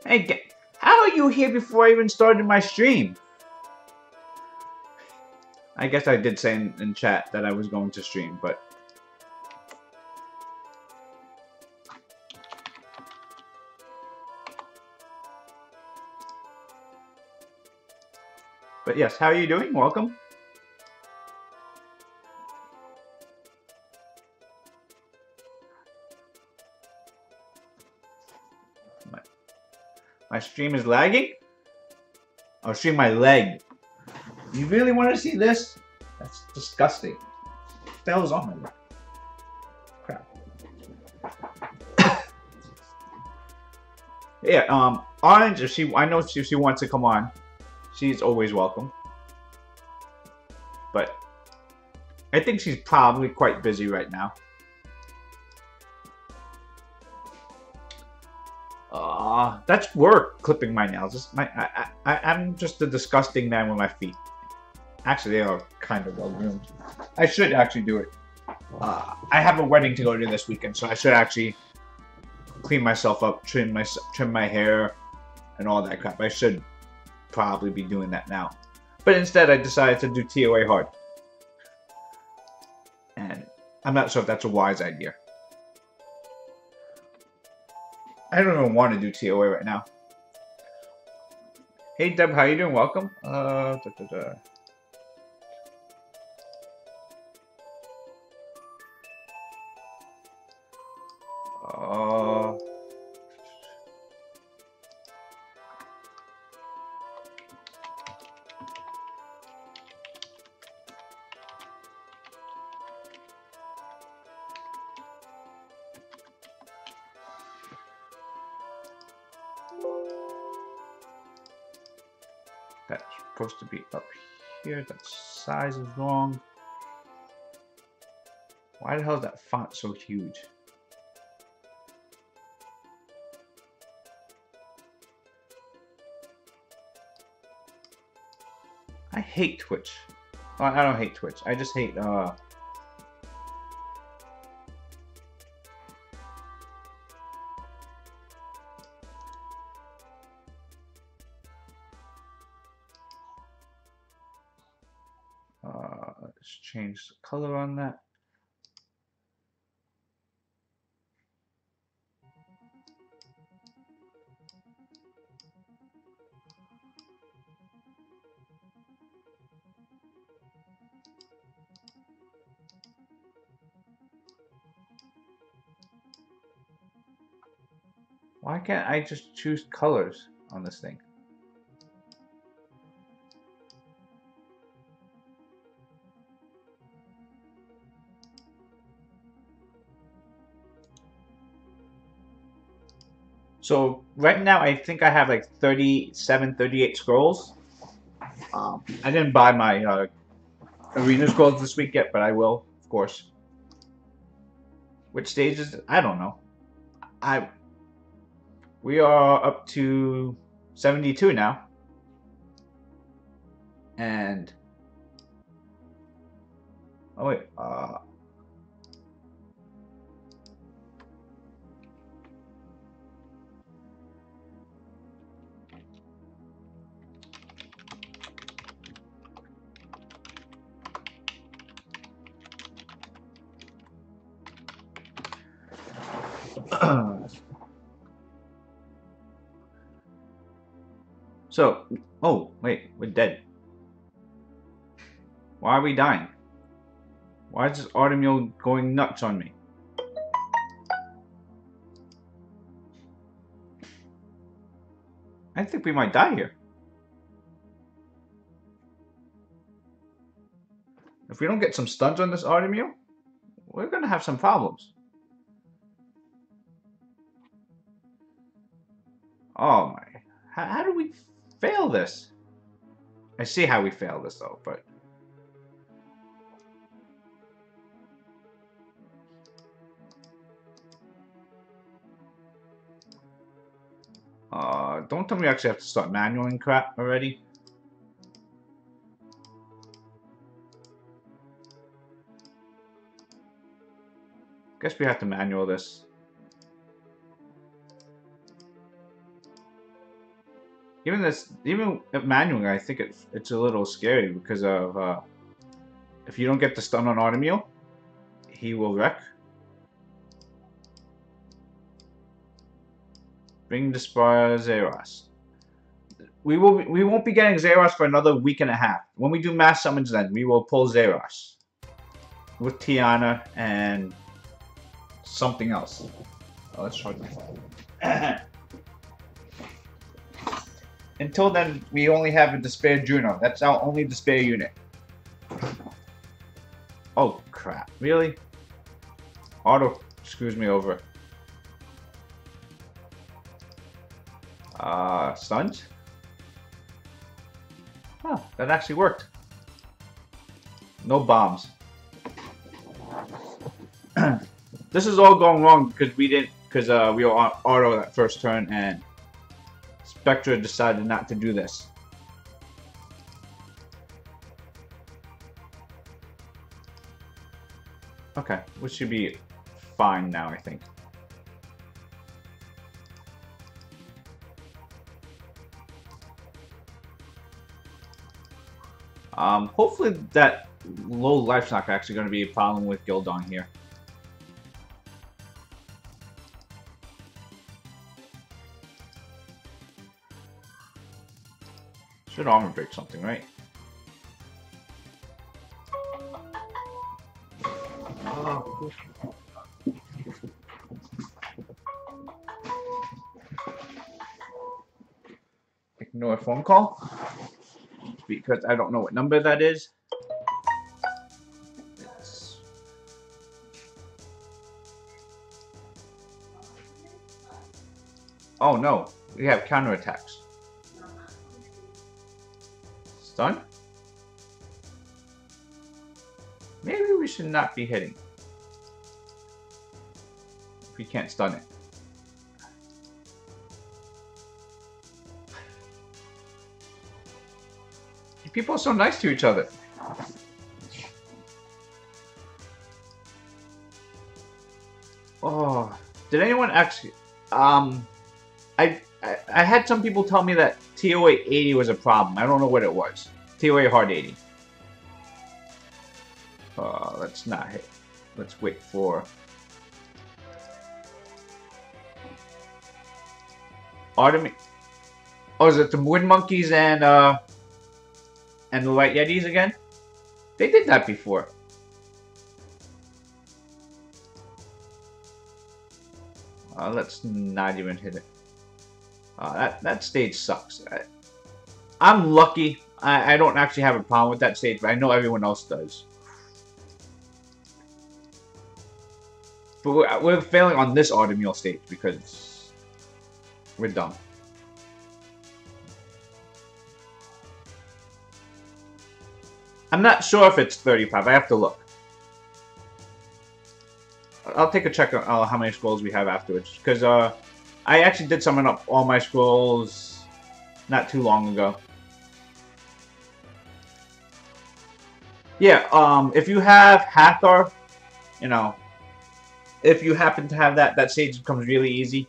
Hey, how are you here before I even started my stream? I guess I did say in chat that I was going to stream, but... But yes, how are you doing? Welcome. My stream is lagging? I'll stream my leg. You really want to see this? That's disgusting. What the hell is on my leg? Crap. Yeah, Orange, if I know if she wants to come on, she's always welcome. But I think she's probably quite busy right now. That's work, clipping my nails. I'm just a disgusting man with my feet. Actually, they are kind of well groomed. I should actually do it. I have a wedding to go to this weekend, so I should actually clean myself up, trim my hair, and all that crap. I should probably be doing that now. But instead, I decided to do ToaH hard. And I'm not sure if that's a wise idea. I don't even want to do ToaH right now. Hey Deb, how you doing? Welcome. That's supposed to be up here. That size is wrong. Why the hell is that font so huge? I hate Twitch. Well, I don't hate Twitch. I just hate let's change the color on that. Why can't I just choose colors on this thing? So right now I think I have like 37, 38 scrolls. I didn't buy my arena scrolls this week yet, but I will, of course. Which stage is it? I don't know. We are up to 72 now. And oh wait, so, oh, wait, we're dead. Why are we dying? Why is this Artemio going nuts on me? I think we might die here. If we don't get some stuns on this Artemio, we're gonna have some problems. Oh my, how do we fail this? I see how we fail this though, but... don't tell me we actually have to start manualing crap already. Guess we have to manual this. even manually, I think it's a little scary because of if you don't get the stun on Automeal, he will wreck. Bring the Zeros. We won't be getting Zeros for another week and a half. When we do mass summons, then we will pull Zeros with Tiana and something else. Oh, let's try that. Until then, we only have a Despair Juno. That's our only Despair unit. Oh crap! Really? Auto screws me over. Stuns? Oh, that actually worked. No bombs. This is all going wrong because we were on auto that first turn and Spectra decided not to do this. Okay, we should be fine now, I think. Hopefully that low life's not actually going to be a problem with Gildon here. Should armor break something, right? Oh. Ignore a phone call because I don't know what number that is. Oh no, we have counterattacks. Stun? Maybe we should not be hitting. If we can't stun it. People are so nice to each other. Oh, did anyone actually... I had some people tell me that ToaH 80 was a problem. I don't know what it was. ToaH hard 80. Let's not hit. Let's wait for... Automate. Oh, is it the Wind Monkeys and the White Yetis again? They did that before. Let's not even hit it. That stage sucks. I'm lucky. I don't actually have a problem with that stage, but I know everyone else does. But we're failing on this Automeal stage because we're dumb. I'm not sure if it's 35. I have to look. I'll take a check on how many scrolls we have afterwards. Because I actually did summon up all my scrolls not too long ago. Yeah, if you have Hathor, you know, if you happen to have that stage becomes really easy.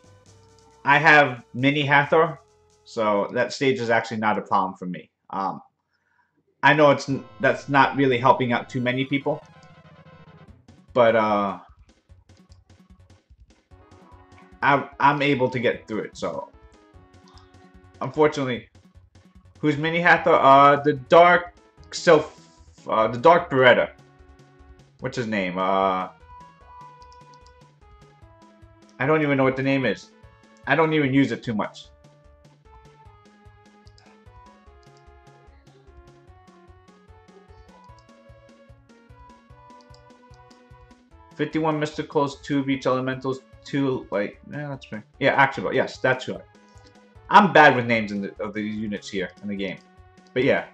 I have mini Hathor, so that stage is actually not a problem for me. I know that's not really helping out too many people, but I'm able to get through it. So unfortunately, who's mini Hathor? The Dark Beretta. What's his name? I don't even know what the name is. I don't even use it too much. "51 Mysticals, 2 Beach Elementals, 2 like..." Yeah, that's right. Yeah, actually, yes, that's right. I'm bad with names of the units here in the game. But yeah,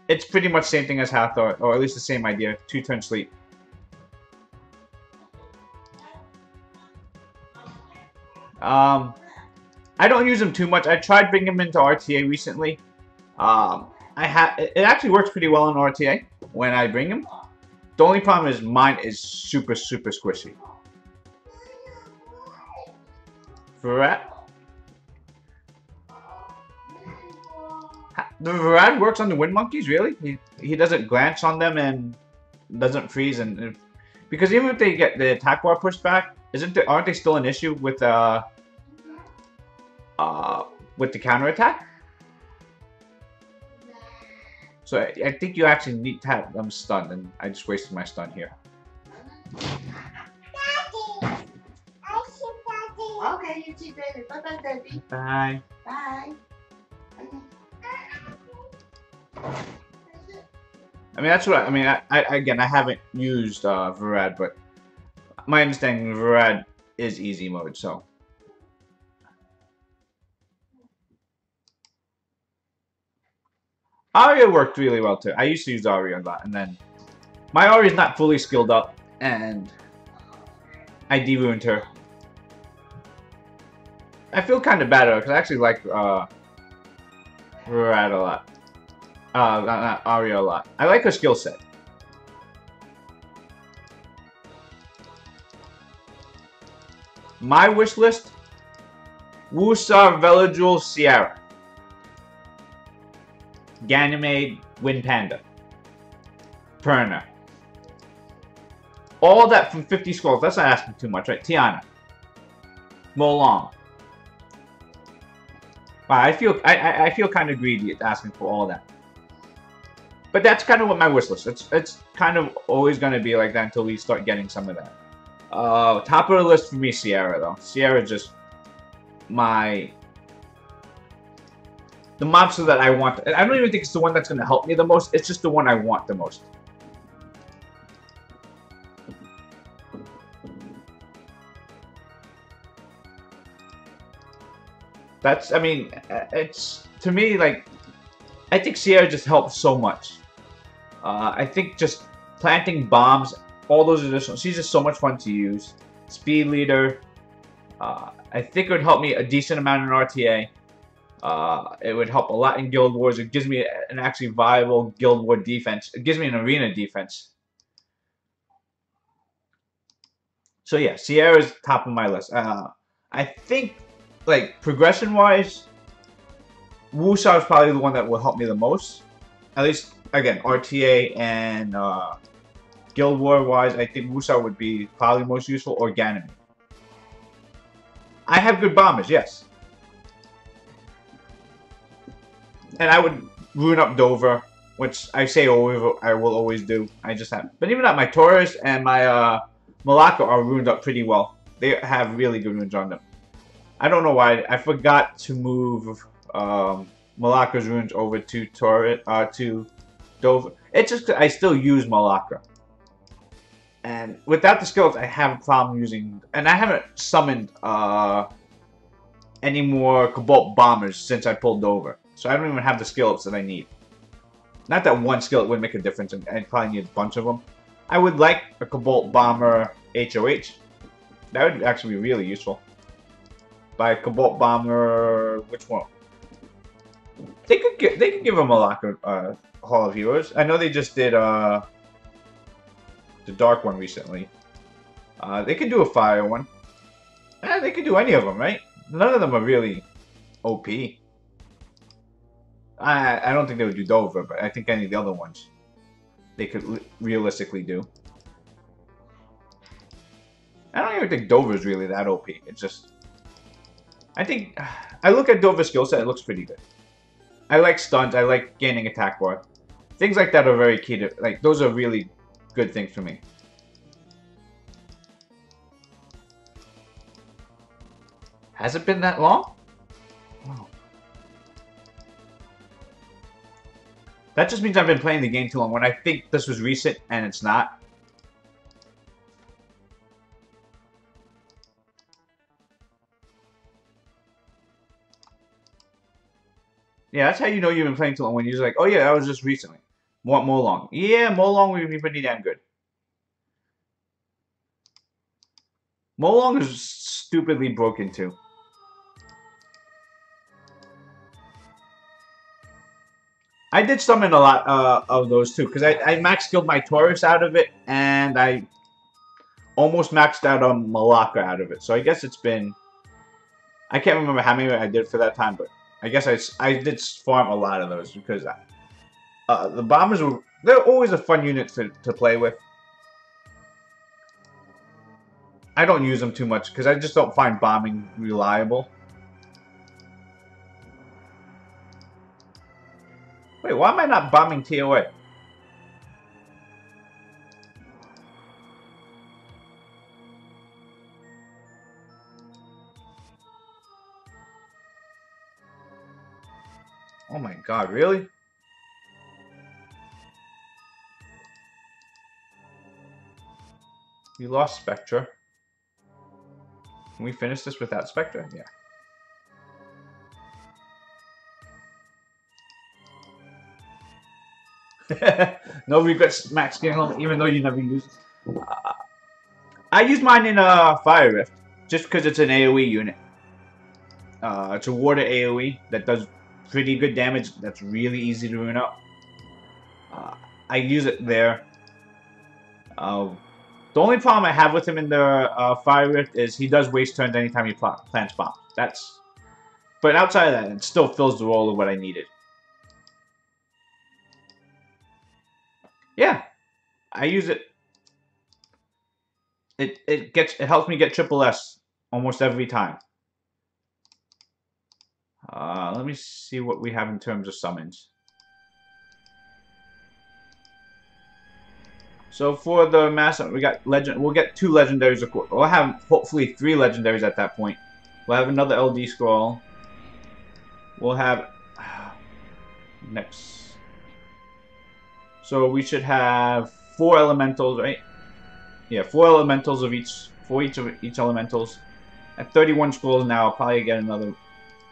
it's pretty much the same thing as Hathor, or at least the same idea. 2-turn sleep. I don't use him too much. I tried bringing him into RTA recently. It actually works pretty well in RTA when I bring him. The only problem is mine is super squishy. For that, The Varad works on the Wind Monkeys, really? He doesn't glance on them and doesn't freeze and because even if they get the attack bar pushed back, aren't they still an issue with the counterattack? So I think you actually need to have them stunned, and I just wasted my stun here. Daddy. I see Daddy. Okay, you see Daddy. Bye-bye, Daddy. Bye. Bye. I mean, that's what I mean. Again, I haven't used Varad, but my understanding of Varad is easy mode, so. Arya worked really well too. I used to use Arya a lot, and then my Arya is not fully skilled up, and I de-ruined her. I feel kind of bad because I actually like Varad a lot. Not Arya a lot. I like her skill set. My wish list: Wusar, Veladrul, Sierra, Ganymede, Wind Panda, Perna. All that from 50 scrolls. That's not asking too much, right? Tiana, Molong. Wow, I feel kind of greedy at asking for all that. But that's kind of what my wish list. It's kind of always going to be like that until we start getting some of that. Top of the list for me, Sierra though. Sierra is just the monster that I want. I don't even think it's the one that's going to help me the most. It's just the one I want the most. That's, I mean, it's, to me, like, I think Sierra just helps so much. I think just planting bombs, all those additional, she's just so much fun to use. Speed leader, I think it would help me a decent amount in RTA. It would help a lot in Guild Wars. It gives me an actually viable Guild War defense. It gives me an arena defense. So yeah, Sierra's top of my list. I think, like, progression-wise, Wusar is probably the one that will help me the most. At least, again, RTA and Guild War-wise, I think Wusar would be probably most useful, or Ganymede. I have good bombers, yes. And I would rune up Dover, which I say always, I will always do. I just have. But even that, my Taurus and my Malacca are runed up pretty well. They have really good runes on them. I don't know why. I forgot to move Malacca's runes over to to Dover. It's just I still use Malacca. And without the skills, I have a problem using... And I haven't summoned any more Cobalt Bombers since I pulled Dover. So I don't even have the skills that I need. Not that one skill would make a difference, and I probably need a bunch of them. I would like a Cobalt Bomber HOH. That would actually be really useful. By Cobalt Bomber... Which one? They could give a Malacca Hall of Heroes. I know they just did the Dark one recently. They could do a Fire one. They could do any of them, right? None of them are really OP. I don't think they would do Dover, but I think any of the other ones they could realistically do. I don't even think Dover is really that OP. It's just... I think... I look at Dover's skill set, it looks pretty good. I like stuns, I like gaining attack bar. Things like that are very key to... Like, those are really good things for me. Has it been that long? Wow. That just means I've been playing the game too long, when I think this was recent and it's not. Yeah, that's how you know you've been playing too long, when you're like, oh yeah, that was just recently. Want Molong. Yeah, Molong would be pretty damn good. Molong is stupidly broken too. I did summon a lot of those too, because I max skilled my Taurus out of it, and I almost maxed out Malacca out of it. So I guess it's been... I can't remember how many I did for that time, but I guess I did farm a lot of those because the bombers they're always a fun unit to play with. I don't use them too much because I just don't find bombing reliable. Wait, why am I not bombing ToA? Oh my god, really? We lost Spectra. Can we finish this without Spectra? Yeah. No regrets, Max getting home, even though you never use it. I use mine in Fire Rift, just because it's an AoE unit. It's a water AoE that does pretty good damage. That's really easy to rune up. I use it there. The only problem I have with him in the Fire Rift is he does waste turns anytime he plants bombs. But outside of that, it still fills the role of what I needed. Yeah, I use it. It helps me get triple S almost every time. Let me see what we have in terms of summons. So for the mass, we got legend. We'll get 2 legendaries, of course. We'll have hopefully 3 legendaries at that point. We'll have another LD scroll. We'll have next. So we should have 4 elementals, right? Yeah, 4 elementals of each. For each elementals. At 31 scrolls now, I'll probably get another.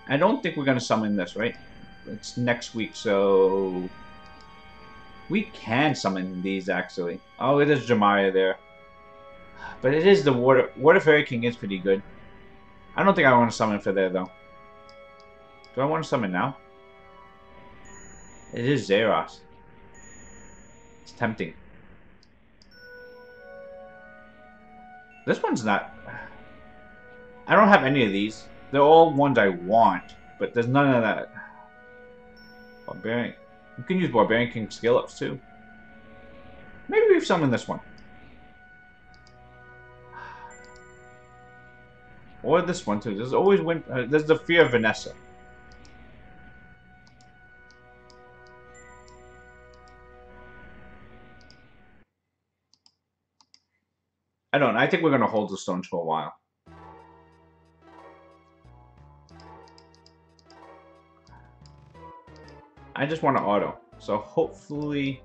I don't think we're gonna summon this, right? It's next week, so. We can summon these, actually. Oh, it is Jemaya there. But it is the Water Fairy King is pretty good. I don't think I want to summon for there, though. Do I want to summon now? It is Zeros. It's tempting. This one's not... I don't have any of these. They're all ones I want, but there's none of that. Barbarian... You can use Barbarian King skill ups too. Maybe we've summoned this one. Or this one too. There's always there's the Fear of Vanessa. I don't know. I think we're gonna hold the stones for a while. I just want to auto. So hopefully...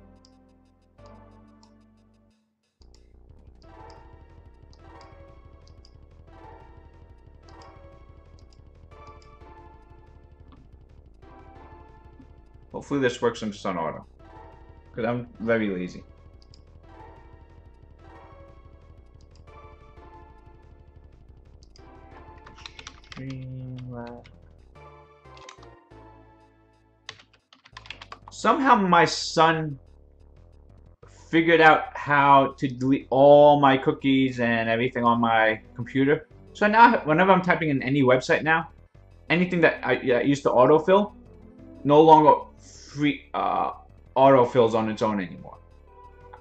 Hopefully this works just on auto. Because I'm very lazy. Somehow my son figured out how to delete all my cookies and everything on my computer. So now whenever I'm typing in any website now, anything that I used to autofill, no longer autofills on its own anymore.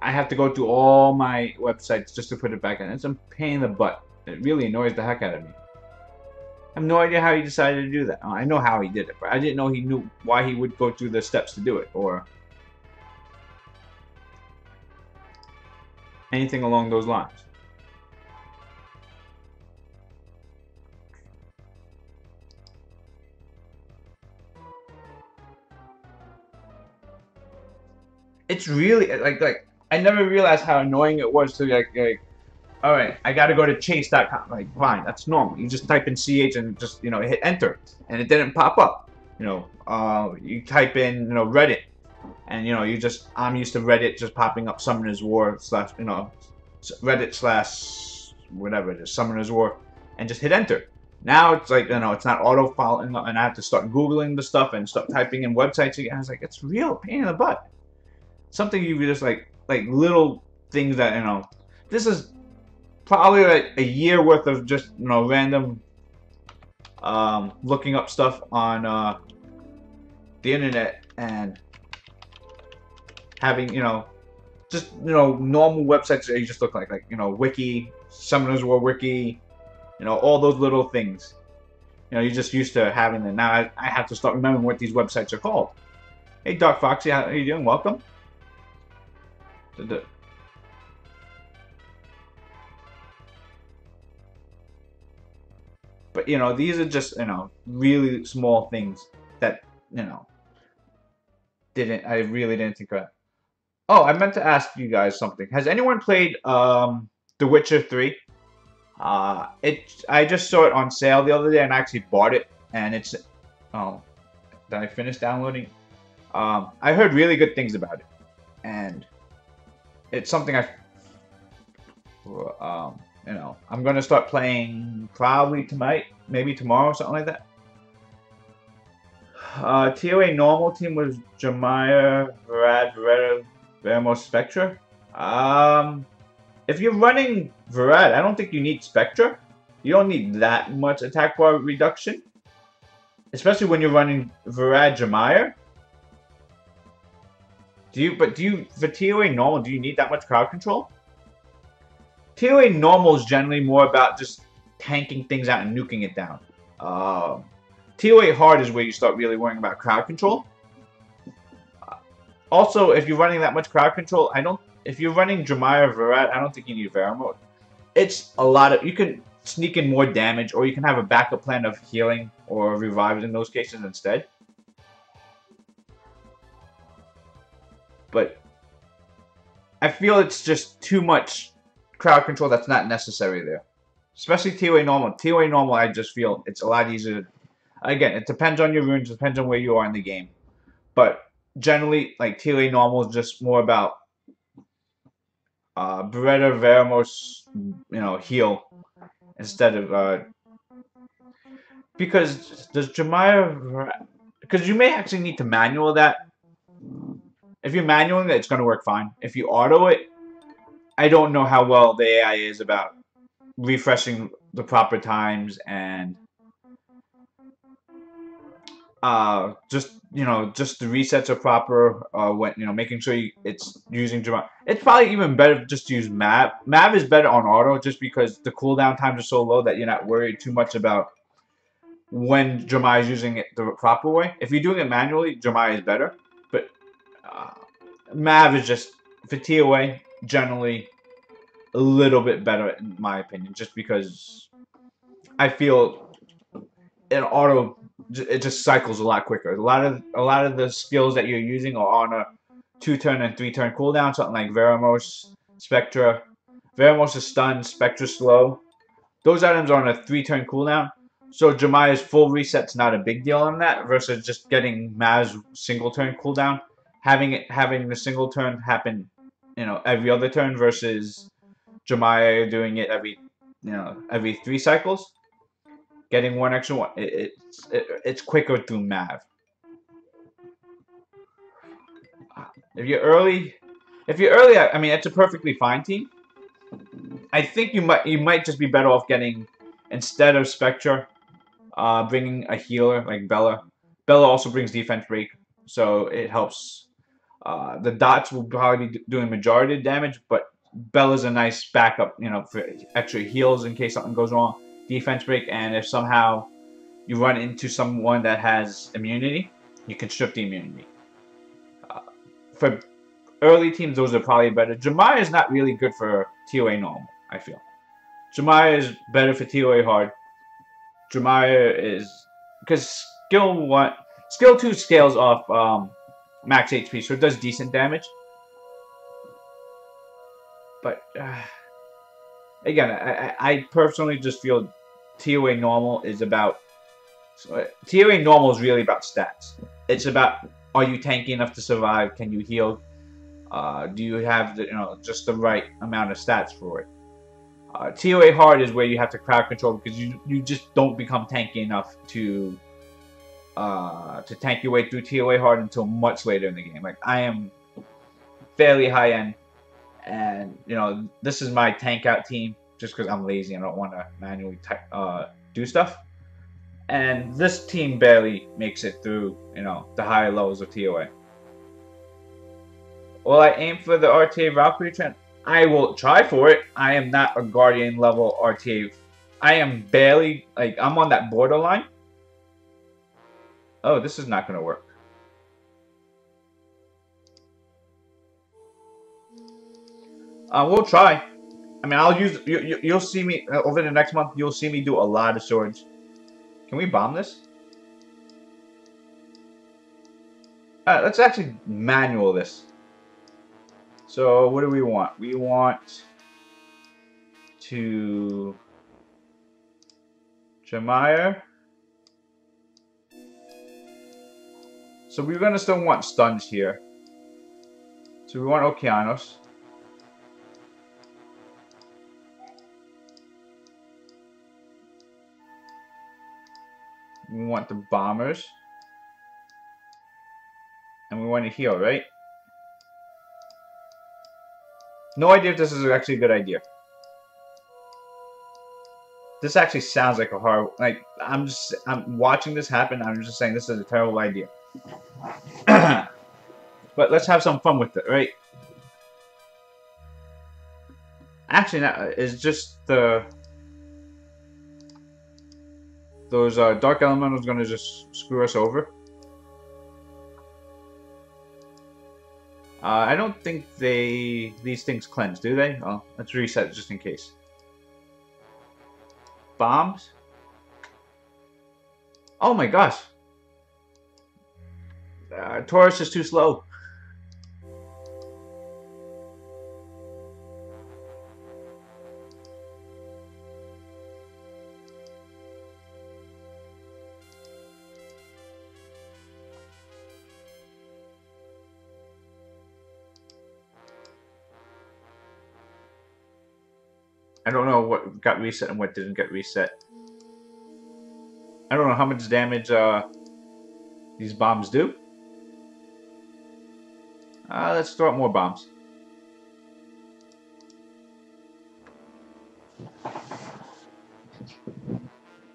I have to go through all my websites just to put it back in. It's a pain in the butt. It really annoys the heck out of me. I have no idea how he decided to do that. I know how he did it, but I didn't know he knew why he would go through the steps to do it, or anything along those lines. It's really like I never realized how annoying it was to like all right, I gotta go to chase.com. Like, fine, that's normal. You just type in CH and just, hit enter. And it didn't pop up. You type in, Reddit. And, I'm used to Reddit just popping up Summoner's War / Reddit / whatever it is, Summoner's War. And just hit enter. Now it's like, it's not auto-following up and I have to start Googling the stuff and start typing in websites again. I was like, it's real pain in the butt. Something you just like little things that, this is probably like a year worth of just random looking up stuff on the internet and having, just, normal websites that you just look like, Wiki, Summoners War Wiki, all those little things. You're just used to having them. Now I have to start remembering what these websites are called. Hey, Dark Foxy, how are you doing? Welcome. But, these are just, really small things that, I really didn't think of. Oh, I meant to ask you guys something. Has anyone played The Witcher 3? I just saw it on sale the other day and I actually bought it, and it's oh, did I finish downloading? I heard really good things about it, and it's something I'm gonna start playing probably tonight, maybe tomorrow, something like that. ToA normal team was Jemiah, Varad, Vermo, Spectra. If you're running Varad, I don't think you need Spectra. You don't need that much attack bar reduction. Especially when you're running Varad Jemiah. For ToA normal, do you need that much crowd control? ToA normal is generally more about just tanking things out and nuking it down. ToA hard is where you start really worrying about crowd control. Also, if you're running that much crowd control, if you're running Jemiah or Varad, I don't think you need Vera mode. It's a lot of, you can sneak in more damage, or you can have a backup plan of healing or revives in those cases instead. But I feel it's just too much crowd control that's not necessary there. Especially ToA normal. ToA normal, I just feel it's a lot easier. Again, it depends on your runes, it depends on where you are in the game. But generally, like, ToA normal is just more about Beretta, Veramos, heal instead of because does Jemiah, because you may actually need to manual that. If you're manualing it, it's going to work fine. If you auto it, I don't know how well the AI is about refreshing the proper times and just the resets are proper. When making sure it's using Jemiah. It's probably even better just to use Mav. Mav is better on auto just because the cooldown times are so low that you're not worried too much about when Jemiah is using it the proper way. If you're doing it manually, Jemiah is better. But Mav is just, for ToA, generally a little bit better in my opinion, just because I feel in auto it just cycles a lot quicker. A lot of the skills that you're using are on a 2-turn and 3-turn cooldown, something like Veramos, Spectra. Veramos is stunned, Spectra slow. Those items are on a 3-turn cooldown. So Jemiah's full reset's not a big deal on that, versus just getting Mav's single turn cooldown. Having the single turn happen, every other turn, versus Jemiah doing it every 3 cycles. Getting one extra one, it's quicker through Mav. If you're early, I mean, it's a perfectly fine team. I think you might just be better off getting, instead of Spectra, bringing a healer like Bella. Bella also brings defense break, so it helps. The dots will probably be doing majority of damage, but Bella's a nice backup, for extra heals in case something goes wrong. Defense break, and if somehow you run into someone that has immunity, you can strip the immunity. For early teams, those are probably better. Jemiah is not really good for ToA normal, I feel. Jemiah is better for ToA hard. Jemiah is, because skill 2 scales off max HP, so it does decent damage. But again, I personally just feel ToA normal is about. ToA normal is really about stats. It's about, are you tanky enough to survive? Can you heal? Do you have just the right amount of stats for it? ToA hard is where you have to crowd control, because you just don't become tanky enough to tank your way through ToA hard until much later in the game. Like, I am fairly high end, and this is my tank out team just because I'm lazy and I don't want to manually do stuff. And this team barely makes it through, you know, the higher levels of ToA. Will I aim for the RTA Valkyrie trend? I will try for it. I am not a Guardian level RTA. I am barely, like, I'm on that borderline. Oh, this is not going to work. We'll try. I mean, I'll use, you'll see me, over the next month, you'll see me do a lot of swords. Can we bomb this? Let's actually manual this. So, what do we want? We want to Jamire. So we're going to still want stuns here. So we want Okeanos. We want the bombers. And we want to heal, right? No idea if this is actually a good idea. This actually sounds like a hard, like, I'm watching this happen, I'm just saying this is a terrible idea. But let's have some fun with it, right? Actually, that is just the... Those Dark Elementals gonna just screw us over. I don't think these things cleanse, do they? Oh, let's reset just in case. Bombs? Oh my gosh. Taurus is too slow. I don't know what got reset and what didn't get reset. I don't know how much damage these bombs do. Let's throw out more bombs.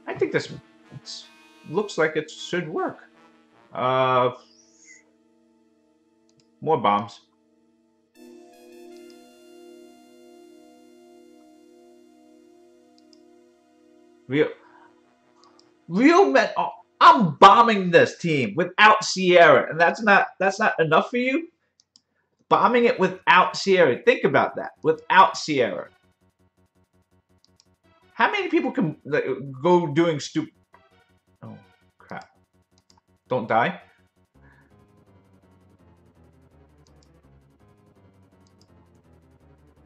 I think this looks like it should work. More bombs. Real men. Oh, I'm bombing this team without Sierra, and that's not enough for you. Bombing it without Sierra. Think about that. Without Sierra. How many people can go doing stupid? Oh crap! Don't die.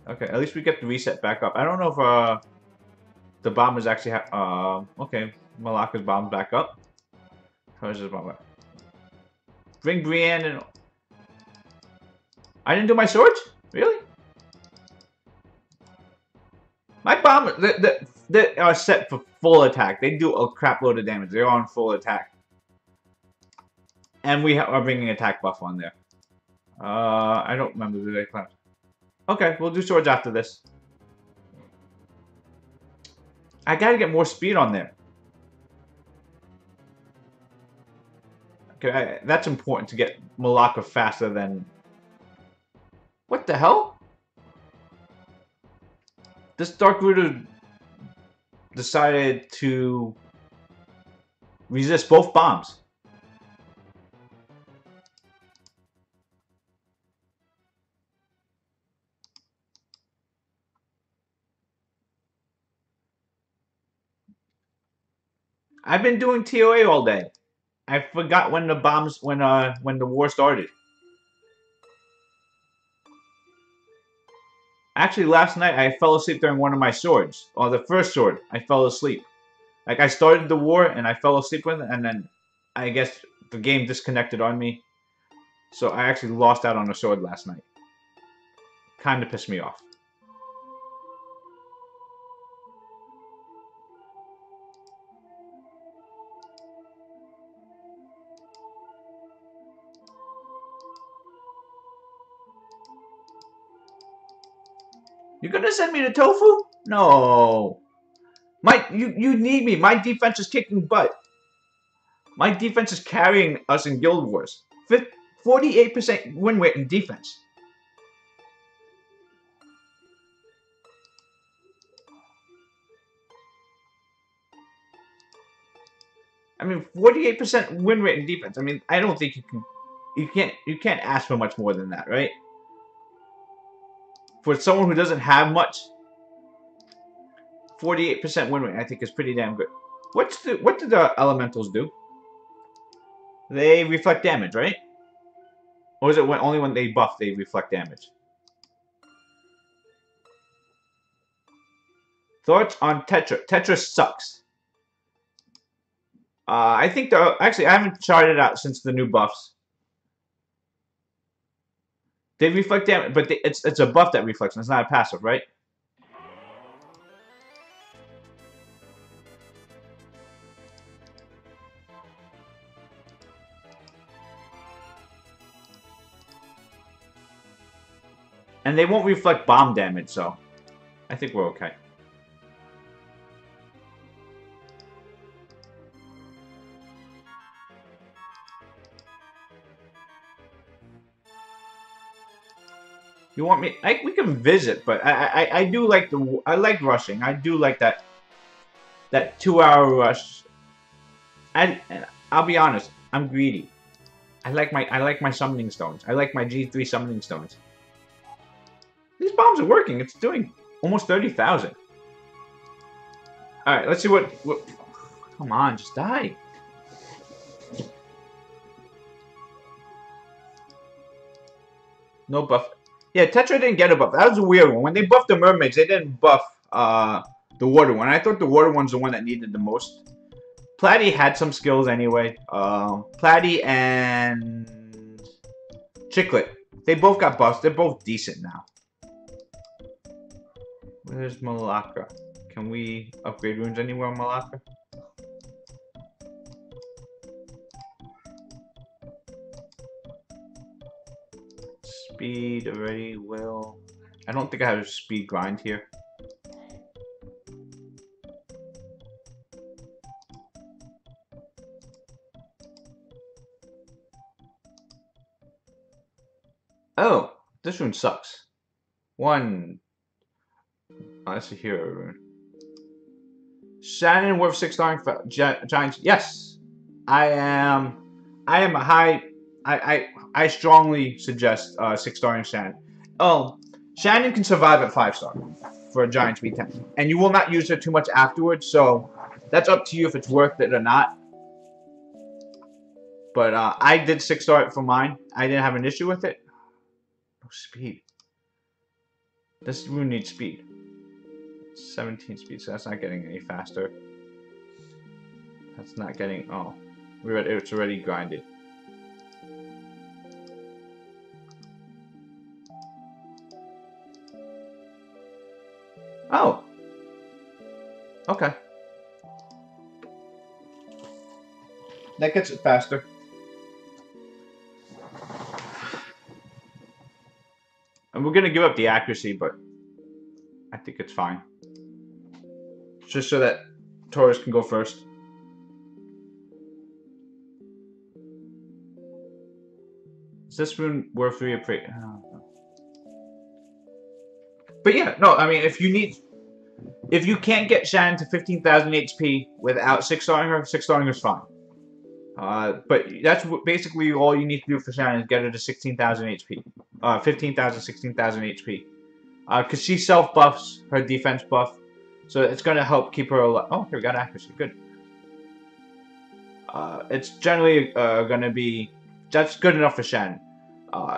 Okay, at least we get the reset back up. I don't know if the bombers actually have. Okay, Malaka's bomb back up. How's this bomb back? Bring Brienne and. I didn't do my swords? Really? My bomb, they are set for full attack. They do a crap load of damage. They're on full attack. And we are bringing attack buff on there. I don't remember the day class. Okay, we'll do swords after this. I gotta get more speed on there. Okay, that's important to get Malaka faster than... What the hell? This Dark Rooter decided to resist both bombs. I've been doing ToA all day. I forgot when the bombs, when the war started. Actually, last night I fell asleep during one of my swords. Or the first sword, I fell asleep. Like, I started the war and I fell asleep with it, and then I guess the game disconnected on me. So I actually lost out on a sword last night. Kind of pissed me off. You're gonna send me to Tofu? No. You need me. My defense is kicking butt. My defense is carrying us in Guild Wars. 48% win rate in defense. I mean, 48% win rate in defense. I mean, I don't think you can't ask for much more than that, right? For someone who doesn't have much, 48% win rate, I think, is pretty damn good. What do the elementals do? They reflect damage, right? Or is it only when they buff they reflect damage? Thoughts on Tetra? Tetra sucks. I think actually I haven't tried it out since the new buffs. They reflect damage, but it's a buff that reflects, and it's not a passive, right? And they won't reflect bomb damage, so I think we're okay. You want me? We can visit, but I do like I like rushing. I do like that 2-hour rush. And I'll be honest, I'm greedy. I like my summoning stones. I like my G3 summoning stones. These bombs are working. It's doing almost 30,000. All right, let's see what. Come on, just die. No buff. Yeah, Tetra didn't get a buff. That was a weird one. When they buffed the mermaids, they didn't buff the water one. I thought the water one's the one that needed the most. Platy had some skills anyway. Platy and Chiclet. They both got buffs. They're both decent now. Where's Malacca? Can we upgrade runes anywhere on Malacca? Speed already will. I don't think I have a speed grind here. Oh, this rune sucks. One. Oh, that's a hero rune. Shannon worth 6-star for giants. Yes, I am a high. I strongly suggest 6-star Shannon. Oh, Shannon can survive at 5-star for a giant speed 10, and you will not use her too much afterwards. So that's up to you if it's worth it or not. But I did 6-star for mine. I didn't have an issue with it. No speed. This rune needs speed. 17 speed, so that's not getting any faster. That's not getting. Oh, it's already grinded. Oh. Okay. That gets it faster. And we're gonna give up the accuracy, but I think it's fine. Just so that Taurus can go first. Is this rune worth reappraising? Oh. But yeah, no, I mean, if you can't get Shannon to 15,000 HP without 6-starring her, 6-starring her is fine. But that's basically all you need to do for Shannon is get her to 16,000 HP. 15,000, 16,000 HP. Because she self-buffs her defense buff. So it's going to help keep her alive. Oh, here we got accuracy. Good. It's generally going to be... That's good enough for Shannon.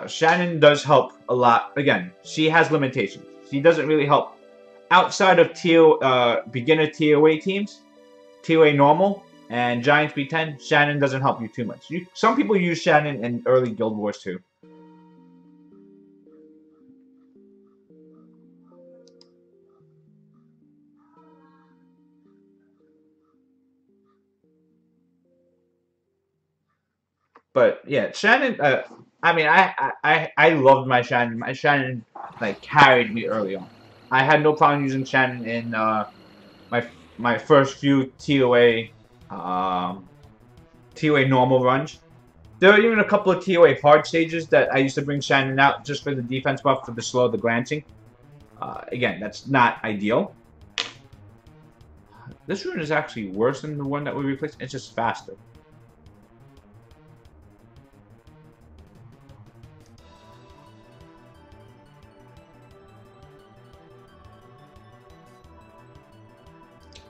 Shannon does help a lot. Again, she has limitations. She doesn't really help outside of beginner ToA teams, ToA normal, and Giants B10. Shannon doesn't help you too much. Some people use Shannon in early Guild Wars too. But yeah, Shannon. I mean, I loved my Shannon. My Shannon like carried me early on. I had no problem using Shannon in my first few ToA ToA normal runs. There are even a couple of ToA hard stages that I used to bring Shannon out just for the defense buff for the slow, the glancing. Again, that's not ideal. This rune is actually worse than the one that we replaced. It's just faster.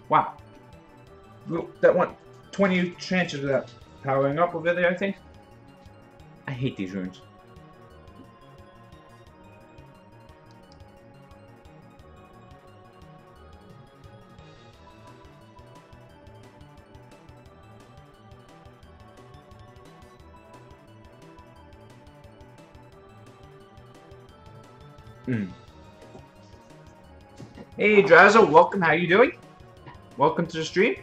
Wow. That one, 20 chances of that powering up over there, I think. I hate these runes. Hey, Drazo, welcome. How you doing? Welcome to the stream.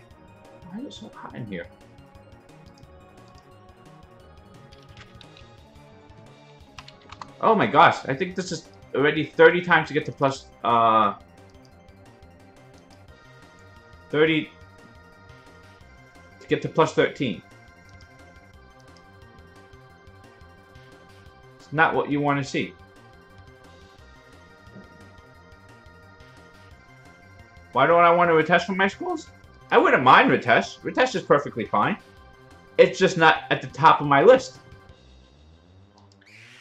Why is it so hot in here? Oh my gosh, I think this is already 30 times to get to plus 30 to get to plus 13. It's not what you want to see. Why don't I want to retest from my schools? I wouldn't mind retest. Retest is perfectly fine. It's just not at the top of my list.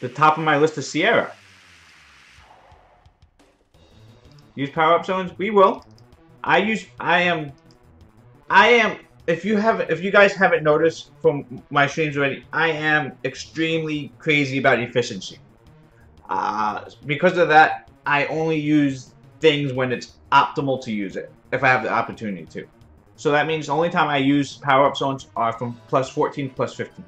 The top of my list is Sierra. Use power-up zones? We will. I am, if you guys haven't noticed from my streams already, I am extremely crazy about efficiency. Because of that, I only use things when it's optimal to use it, if I have the opportunity to. So that means the only time I use power-up zones are from plus 14 to plus 15.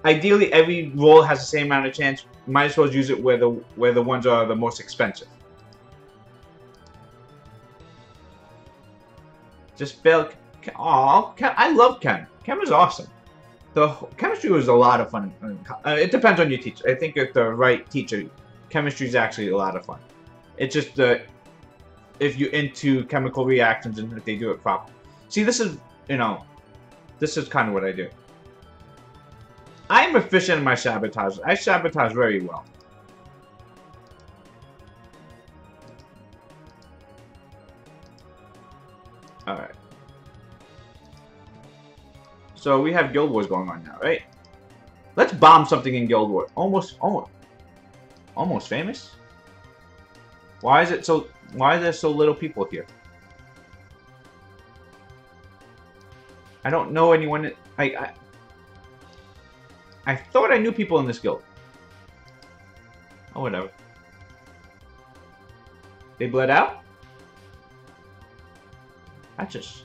Ideally, every roll has the same amount of chance. Might as well use it where the ones are the most expensive. Just fail. Aw, I love Chem. Chem is awesome. The chemistry was a lot of fun. It depends on your teacher. I think if the right teacher, chemistry is actually a lot of fun. It's just the if you're into chemical reactions and if they do it properly. See, this is, you know, this is kind of what I do. I'm efficient in my sabotage. I sabotage very well. Alright. So we have Guild Wars going on now, right? Let's bomb something in Guild Wars. Almost famous? Why is there so little people here? I don't know anyone. I thought I knew people in this guild. Oh, whatever. They bled out? I just...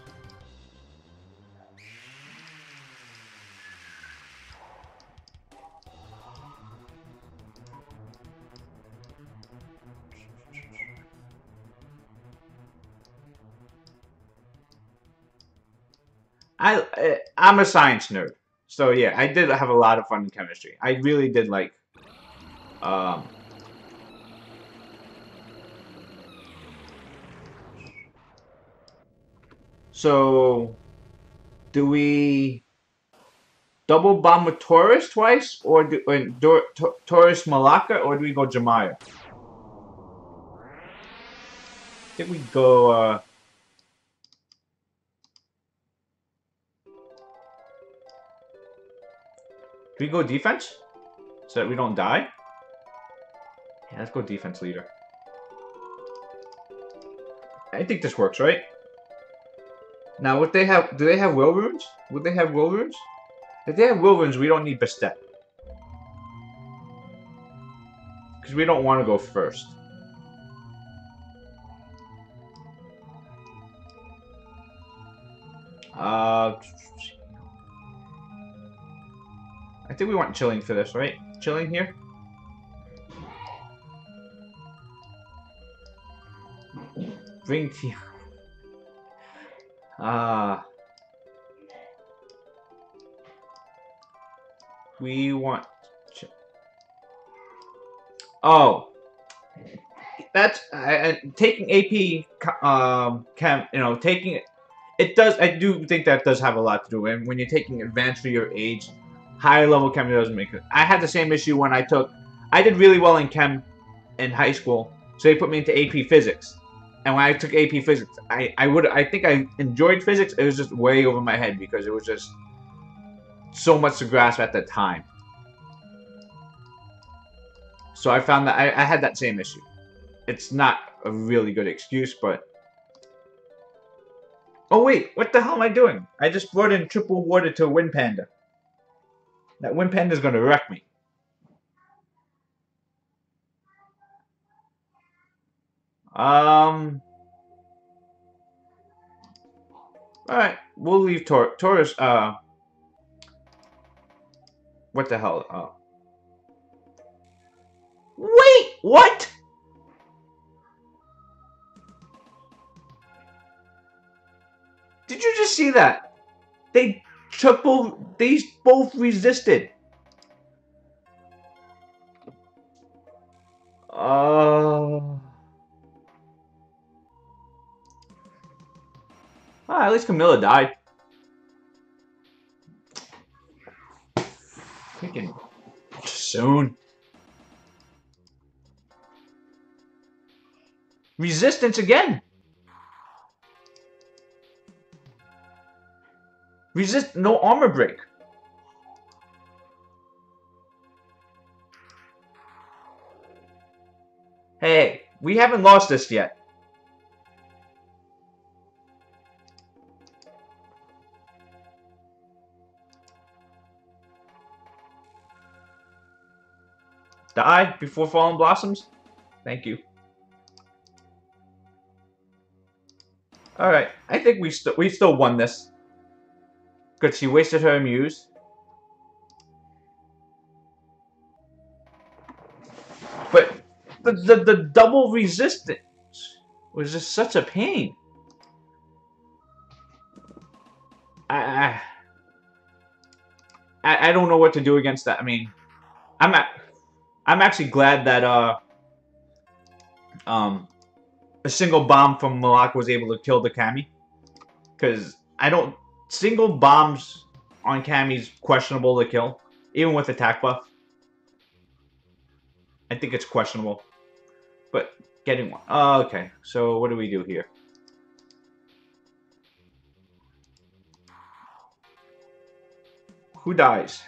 I'm a science nerd. So yeah, I did have a lot of fun in chemistry. I really did like so do we double bomb with Taurus twice, or Taurus Malacca, or do we go Jamaya? I think we go do we go defense? So that we don't die? Yeah, let's go defense leader. I think this works, right? Now, would they have... Do they have will runes? Would they have will runes? If they have will runes, we don't need Bastet. Because we don't want to go first. I think we want chilling for this, right? Chilling here? Bring tea. We want... Oh. That's... taking AP... taking... it does. I do think that does have a lot to do. And when you're taking advanced for your age, higher level chem doesn't make it. I had the same issue when I took. I did really well in chem in high school, so they put me into AP Physics. And when I took AP Physics, I think I enjoyed physics. It was just way over my head because it was just so much to grasp at the time. So I found that I had that same issue. It's not a really good excuse, but... Oh wait, what the hell am I doing? I just brought in triple water to a wind panda. That wind panda is going to wreck me. Alright, we'll leave Taurus, what the hell? Wait, what? Did you just see that? They both resisted. At least Camilla died. Freaking soon. Resistance again. No armor break. Hey, we haven't lost this yet. Die before fallen blossoms? Thank you. Alright, I think we still won this. Because she wasted her Muse. But the double resistance was just such a pain. I don't know what to do against that. I mean, I'm actually glad that a single bomb from Malak was able to kill the Kami, because single bombs on Kami's questionable to kill, even with attack buff. I think it's questionable, but getting one. Okay, so what do we do here? Who dies?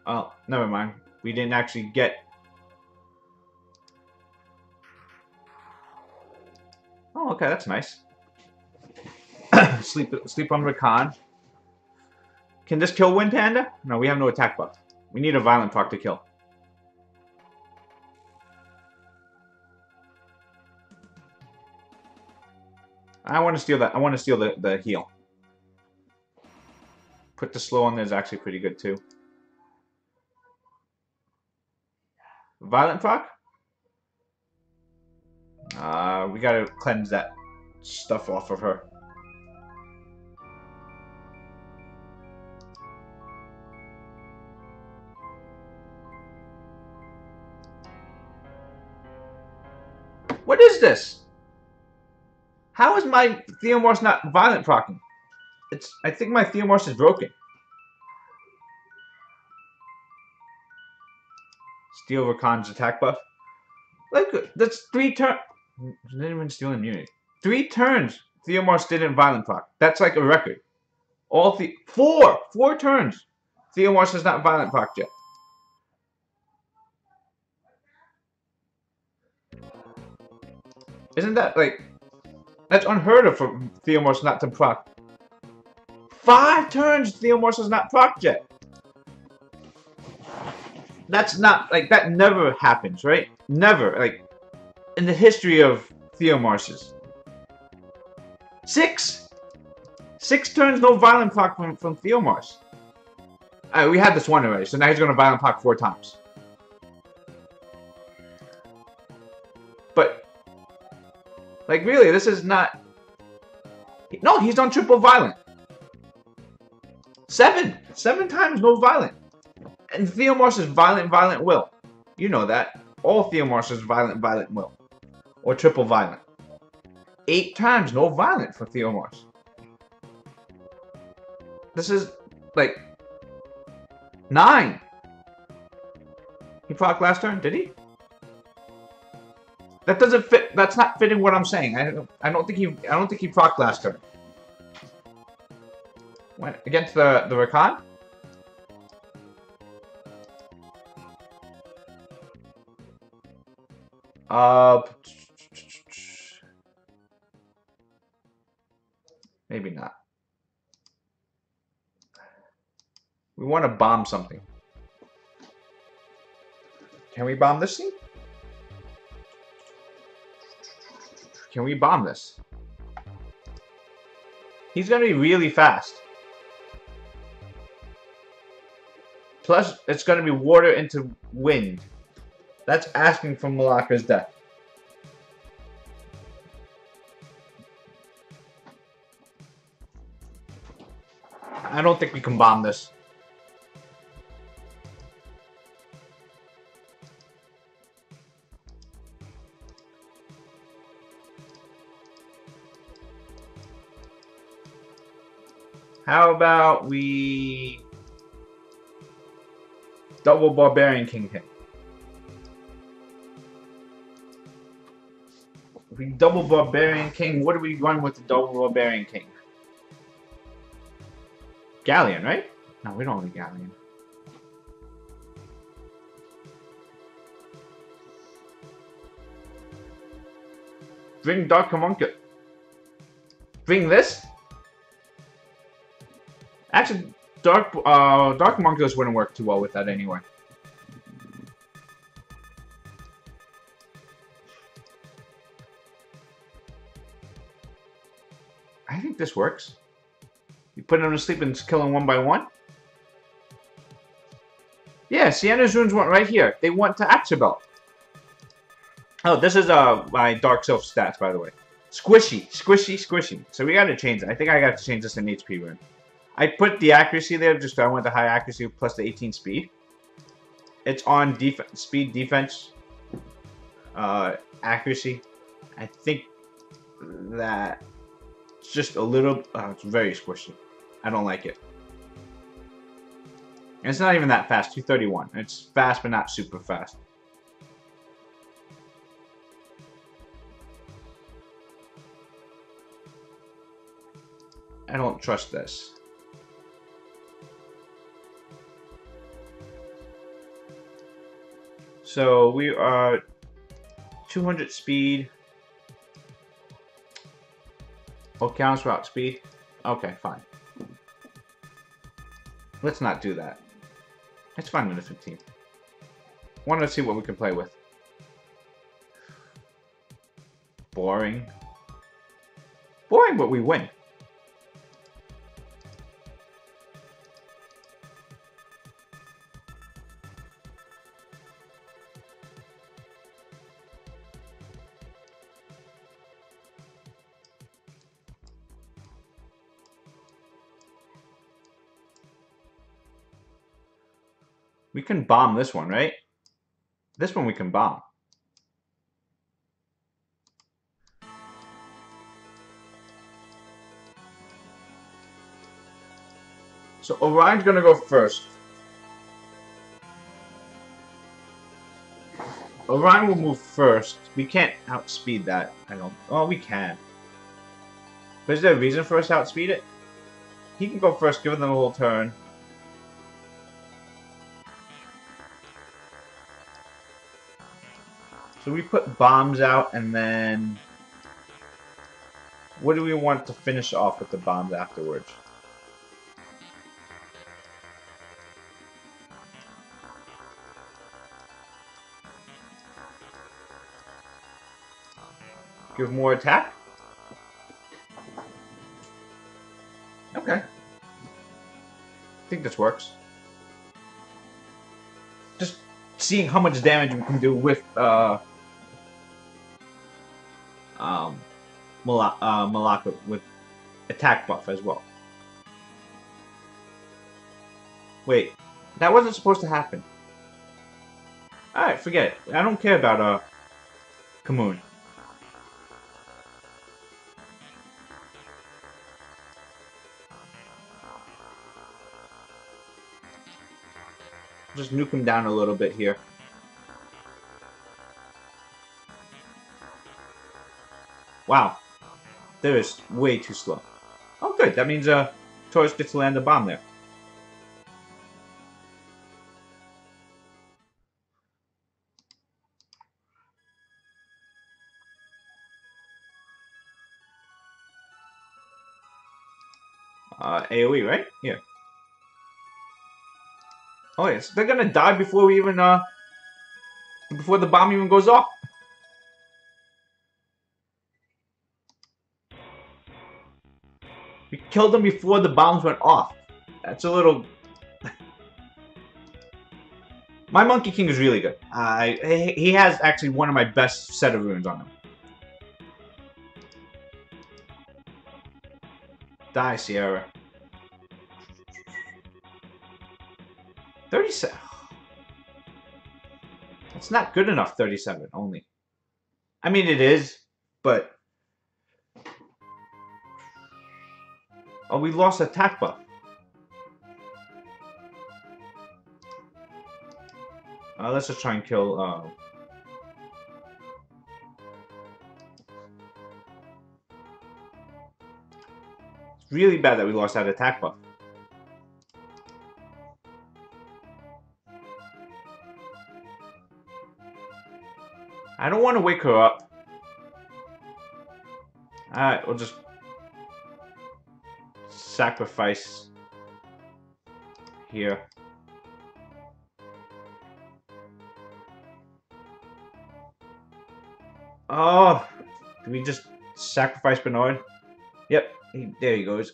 Oh, never mind. We didn't actually get... Oh, okay, that's nice. Sleep on Rakan. Can this kill Wind Panda? No, we have no attack buff. We need a Violent Proc to kill. I want to steal that. I want to steal the heal. Put the slow on there is actually pretty good too. Violent Proc? We gotta cleanse that stuff off of her. What is this? How is my Theomorph not Violent Procking? I think my Theomorph is broken. Steal Rakan's attack buff. Look, that's 3 turns. Didn't even steal immunity. 3 turns Theomorph didn't Violent Proc. That's like a record. Four turns Theomorph has not Violent Proc yet. Isn't that like... That's unheard of for Theomorph not to proc. 5 turns Theomorph has not proc yet. That's not, like, that never happens, right? Never, like, in the history of Theomorphs. 6 turns, no Violent Proc from Theomorph. We had this one already, so now he's going to Violent Proc 4 times. But, like, really, this is not... No, he's on triple Violent. 7 times, no Violent. And Theomorph is Violent Will. You know that. All Theomorphs is Violent Will. Or triple Violent. 8 times, no Violent for Theomorph. This is like 9. He proc last turn, did he? That doesn't fit. That's not fitting what I'm saying. I don't think he proc last turn. Went against the Rakan? Maybe not. We want to bomb something. Can we bomb this scene? Can we bomb this? He's gonna be really fast. Plus, it's gonna be water into wind. That's asking for Malaka's death. I don't think we can bomb this. How about we double Barbarian King him? If we double Barbarian King, what do we run with the double Barbarian King? Galleon, right? No, we don't have a Galleon. Bring Dark Homunculus. Bring this? Actually, Dark Homunculus wouldn't work too well with that anyway. I think this works. You put him to sleep and kill him one by one? Yeah, Sienna's runes went right here. They went to Axabel. Oh, this is my Dark Sylph stats, by the way. Squishy, squishy, squishy. So we gotta change it. I think I got to change this in HP rune. I put the accuracy there, just I went to high accuracy plus the 18 speed. It's on speed, defense, accuracy. I think that it's just a little, it's very squishy. I don't like it. And it's not even that fast, 231. It's fast, but not super fast. I don't trust this. So we are 200 speed. What counts for outspeed? Okay, fine. Let's not do that. It's fine with the 15. Want to see what we can play with. Boring. Boring, but we win. We can bomb this one, right? This one we can bomb. So Orion's gonna go first. Orion will move first. We can't outspeed that. I don't. Oh, we can. But is there a reason for us to outspeed it? He can go first, give them the whole turn. So we put bombs out, and then what do we want to finish off with the bombs afterwards? Give more attack? Okay. I think this works. Just seeing how much damage we can do with Malaka with attack buff as well. Wait, that wasn't supposed to happen. Alright, forget it. I don't care about Kamoon. Just nuke him down a little bit here. Wow. There is way too slow. Oh, good. That means ToaH gets to land a bomb there. AoE, right? Yeah. Oh, yes. They're gonna die before we even, before the bomb even goes off. We killed them before the bombs went off. That's a little... My Monkey King is really good. He has actually one of my best set of runes on him. Die, Sierra. 37. That's not good enough, 37 only. I mean, it is, but... Oh, we lost attack buff. Let's just try and kill... It's really bad that we lost that attack buff. I don't want to wake her up. Alright, we'll just... sacrifice... here. Oh! Can we just sacrifice Bernard? Yep, there he goes.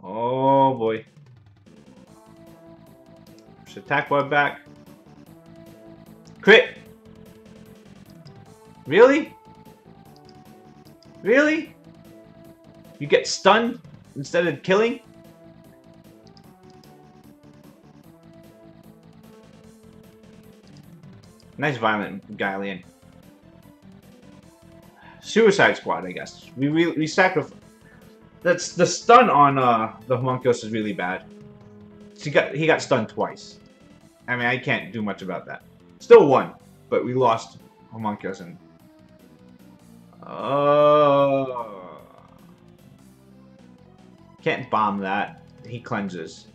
Oh boy. Just attack bar back. Crit! Really? Really? You get stunned instead of killing? Nice violent Guardian. Suicide Squad, I guess. We sacrifice. That's the stun on the Homunculus is really bad. He got stunned twice. I mean, I can't do much about that. Still won, but we lost Homunculus and. Can't bomb that. He cleanses.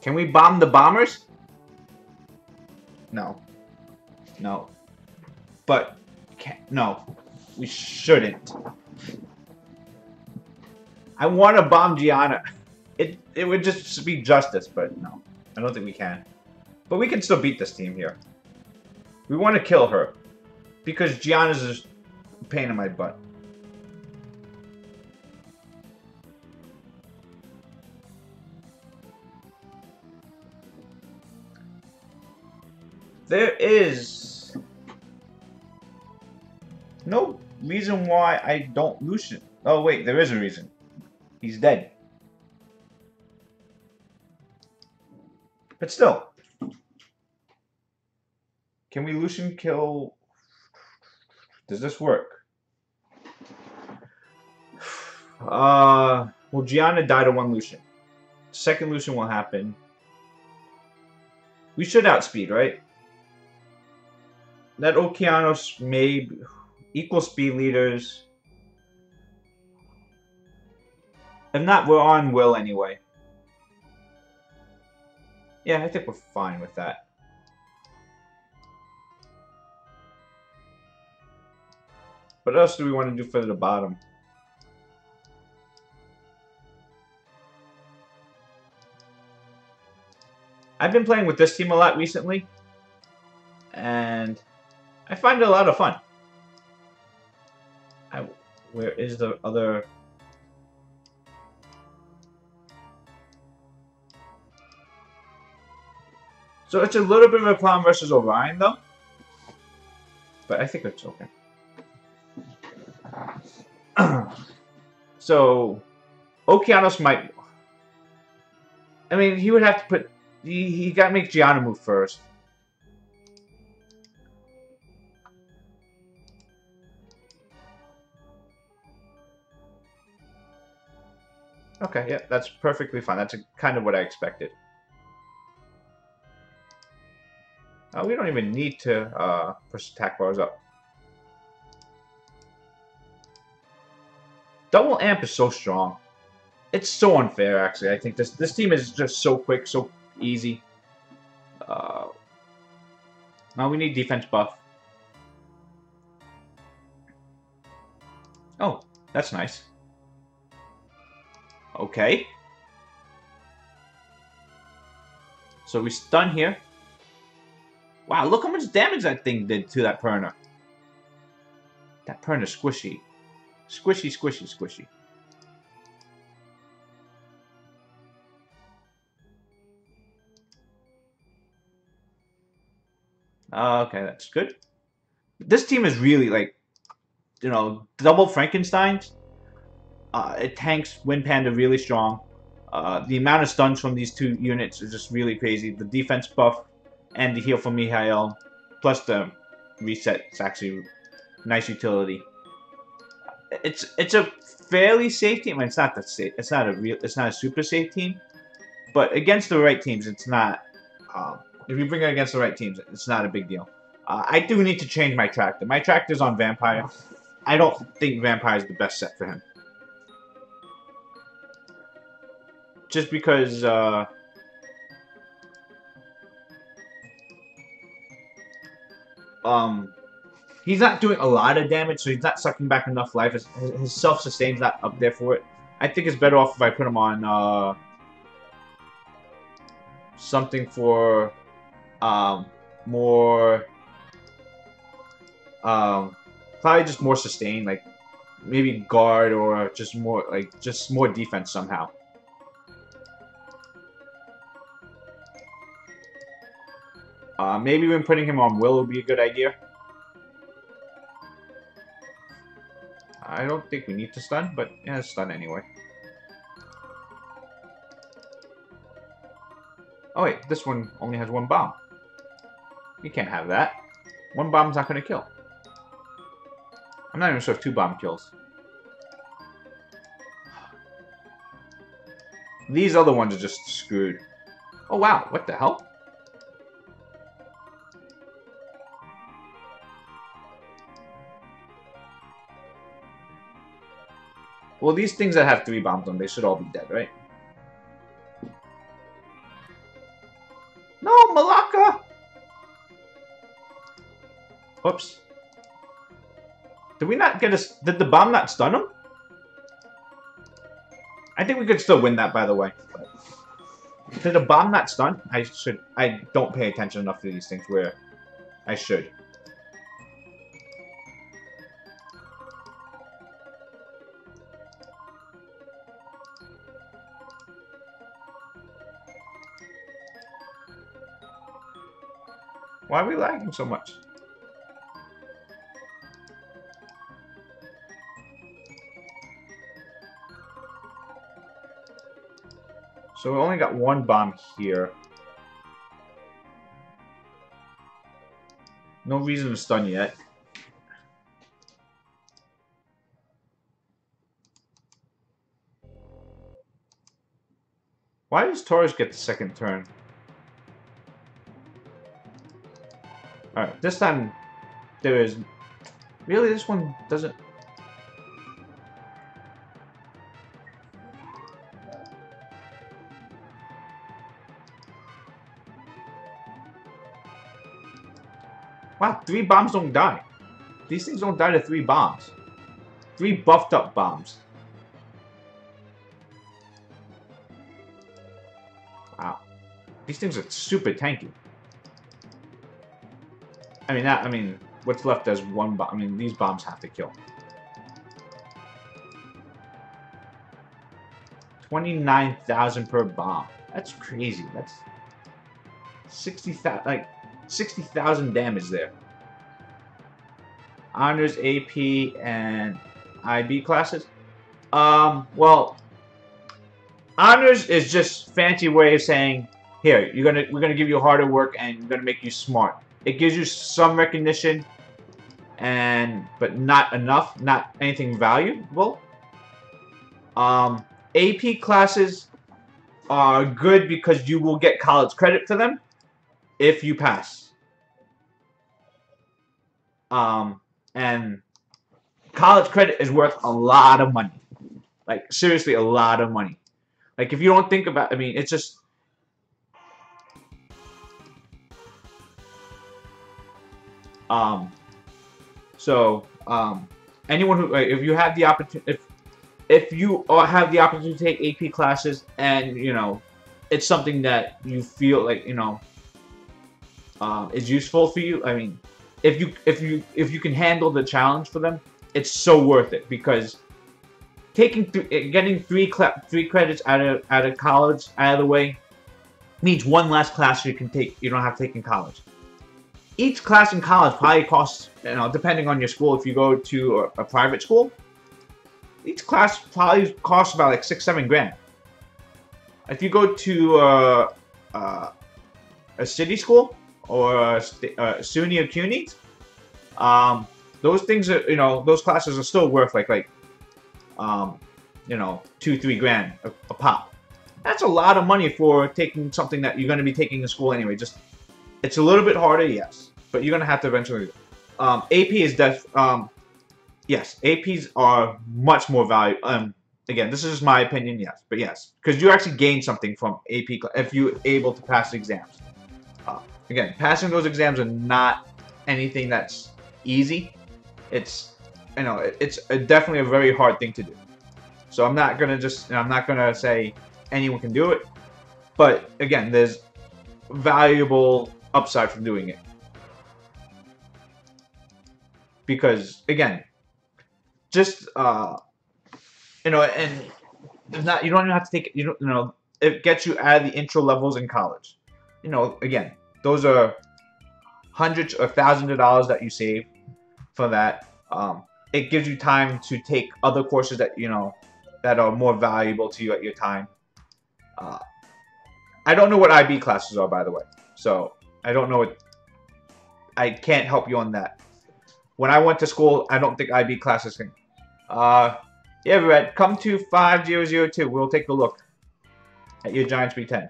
Can we bomb the bombers? No. No. But, no. We shouldn't. I want to bomb Gianna. It would just be justice, but no. I don't think we can. But we can still beat this team here. We want to kill her. Because Gianna's just a pain in my butt. There is no reason why I don't Lucian. Oh wait, there is a reason. He's dead. But still. Can we Lucian kill... Does this work? Well, Gianna died to one Lucian. Second Lucian will happen. We should outspeed, right? That Okeanos may equal speed leaders. If not, we're on Will anyway. Yeah, I think we're fine with that. What else do we want to do for the bottom? I've been playing with this team a lot recently. And I find it a lot of fun. Where is the other... So it's a little bit of a problem versus Orion, though. But I think it's okay. So, Okeanos might... I mean, he would have to put... He got to make Gianna move first. Okay, yeah, that's perfectly fine. That's kind of what I expected. We don't even need to push attack bars up. Double amp is so strong. It's so unfair, actually. I think this team is just so quick, so easy. Now we need defense buff. Oh, that's nice. Okay. So we stun here. Wow, look how much damage that thing did to that Perna. That Perna's squishy. Squishy, squishy, squishy. Okay, that's good. This team is really, like, you know, double Frankensteins. It tanks Wind Panda really strong. The amount of stuns from these two units is just really crazy. The defense buff and the heal from Mihail, plus the reset, is actually nice utility. It's a fairly safe team. I mean, it's not that safe. It's not a super safe team. But against the right teams, it's not. If you bring it against the right teams, it's not a big deal. I do need to change my tractor. My tractor's on Vampire. I don't think Vampire is the best set for him. Just because, he's not doing a lot of damage, so he's not sucking back enough life. His self-sustain's not up there for it. I think it's better off if I put him on, something for, more, probably just more sustain, like, maybe guard or just more defense somehow. Maybe when putting him on Will would be a good idea. I don't think we need to stun, but yeah, stun anyway. Oh wait, this one only has one bomb. You can't have that. One bomb's not going to kill. I'm not even sure if two bomb kills. These other ones are just screwed. Oh wow, what the hell? Well, these things that have 3 bombs on, they should all be dead, right? No, Malacca! Oops. Did we not get a... Did the bomb not stun him? I think we could still win that, by the way. Did the bomb not stun? I don't pay attention enough to these things where I should. Why are we lagging so much? So we only got one bomb here. No reason to stun yet. Why does Taurus get the second turn? Alright, this time there is... Really, this one doesn't... Wow, 3 bombs don't die. These things don't die to 3 bombs. 3 buffed up bombs. Wow. These things are super tanky. I mean, what's left as 1 bomb. I mean, these bombs have to kill. 29,000 per bomb. That's crazy. That's 60,000, like 60,000 damage there. Honors, AP, and IB classes. Well, Honors is just fancy way of saying, here, we're gonna give you harder work and we're gonna make you smart. It gives you some recognition, but not enough, not anything valuable. AP classes are good because you will get college credit for them if you pass. And college credit is worth a lot of money. Like, seriously, a lot of money. Like, if you don't think about, I mean, it's just... anyone who, if you have the opportunity, if you have the opportunity to take AP classes, and you know, it's something that you feel like, you know, is useful for you. I mean, if you can handle the challenge for them, it's so worth it, because getting three credits out of college out of the way means one less class you don't have to take in college. Each class in college probably costs, you know, depending on your school. If you go to a private school, each class probably costs about like $6-7 grand. If you go to a city school or a SUNY or CUNY, those things are, you know, those classes are still worth like you know, $2-3 grand a pop. That's a lot of money for taking something that you're going to be taking in school anyway. Just, it's a little bit harder, yes, but you're going to have to eventually. AP is yes, APs are much more valuable. Again, this is just my opinion, yes, but yes, because you actually gain something from AP if you're able to pass exams. Again, passing those exams are not anything that's easy. It's, you know, it's definitely a very hard thing to do. So I'm not gonna just, you know, I'm not gonna say anyone can do it, but again, there's valuable upside from doing it. Because again, just you know, and it's not, you don't even have to take, you know, it gets you out of the intro levels in college. You know, again, those are hundreds or thousands of dollars that you save for that. It gives you time to take other courses that, you know, that are more valuable to you at your time. I don't know what IB classes are, by the way, so I don't know what, I can't help you on that. When I went to school, I don't think IB classes can. Yeah, Red, come to 5002. We'll take a look at your Giants B10.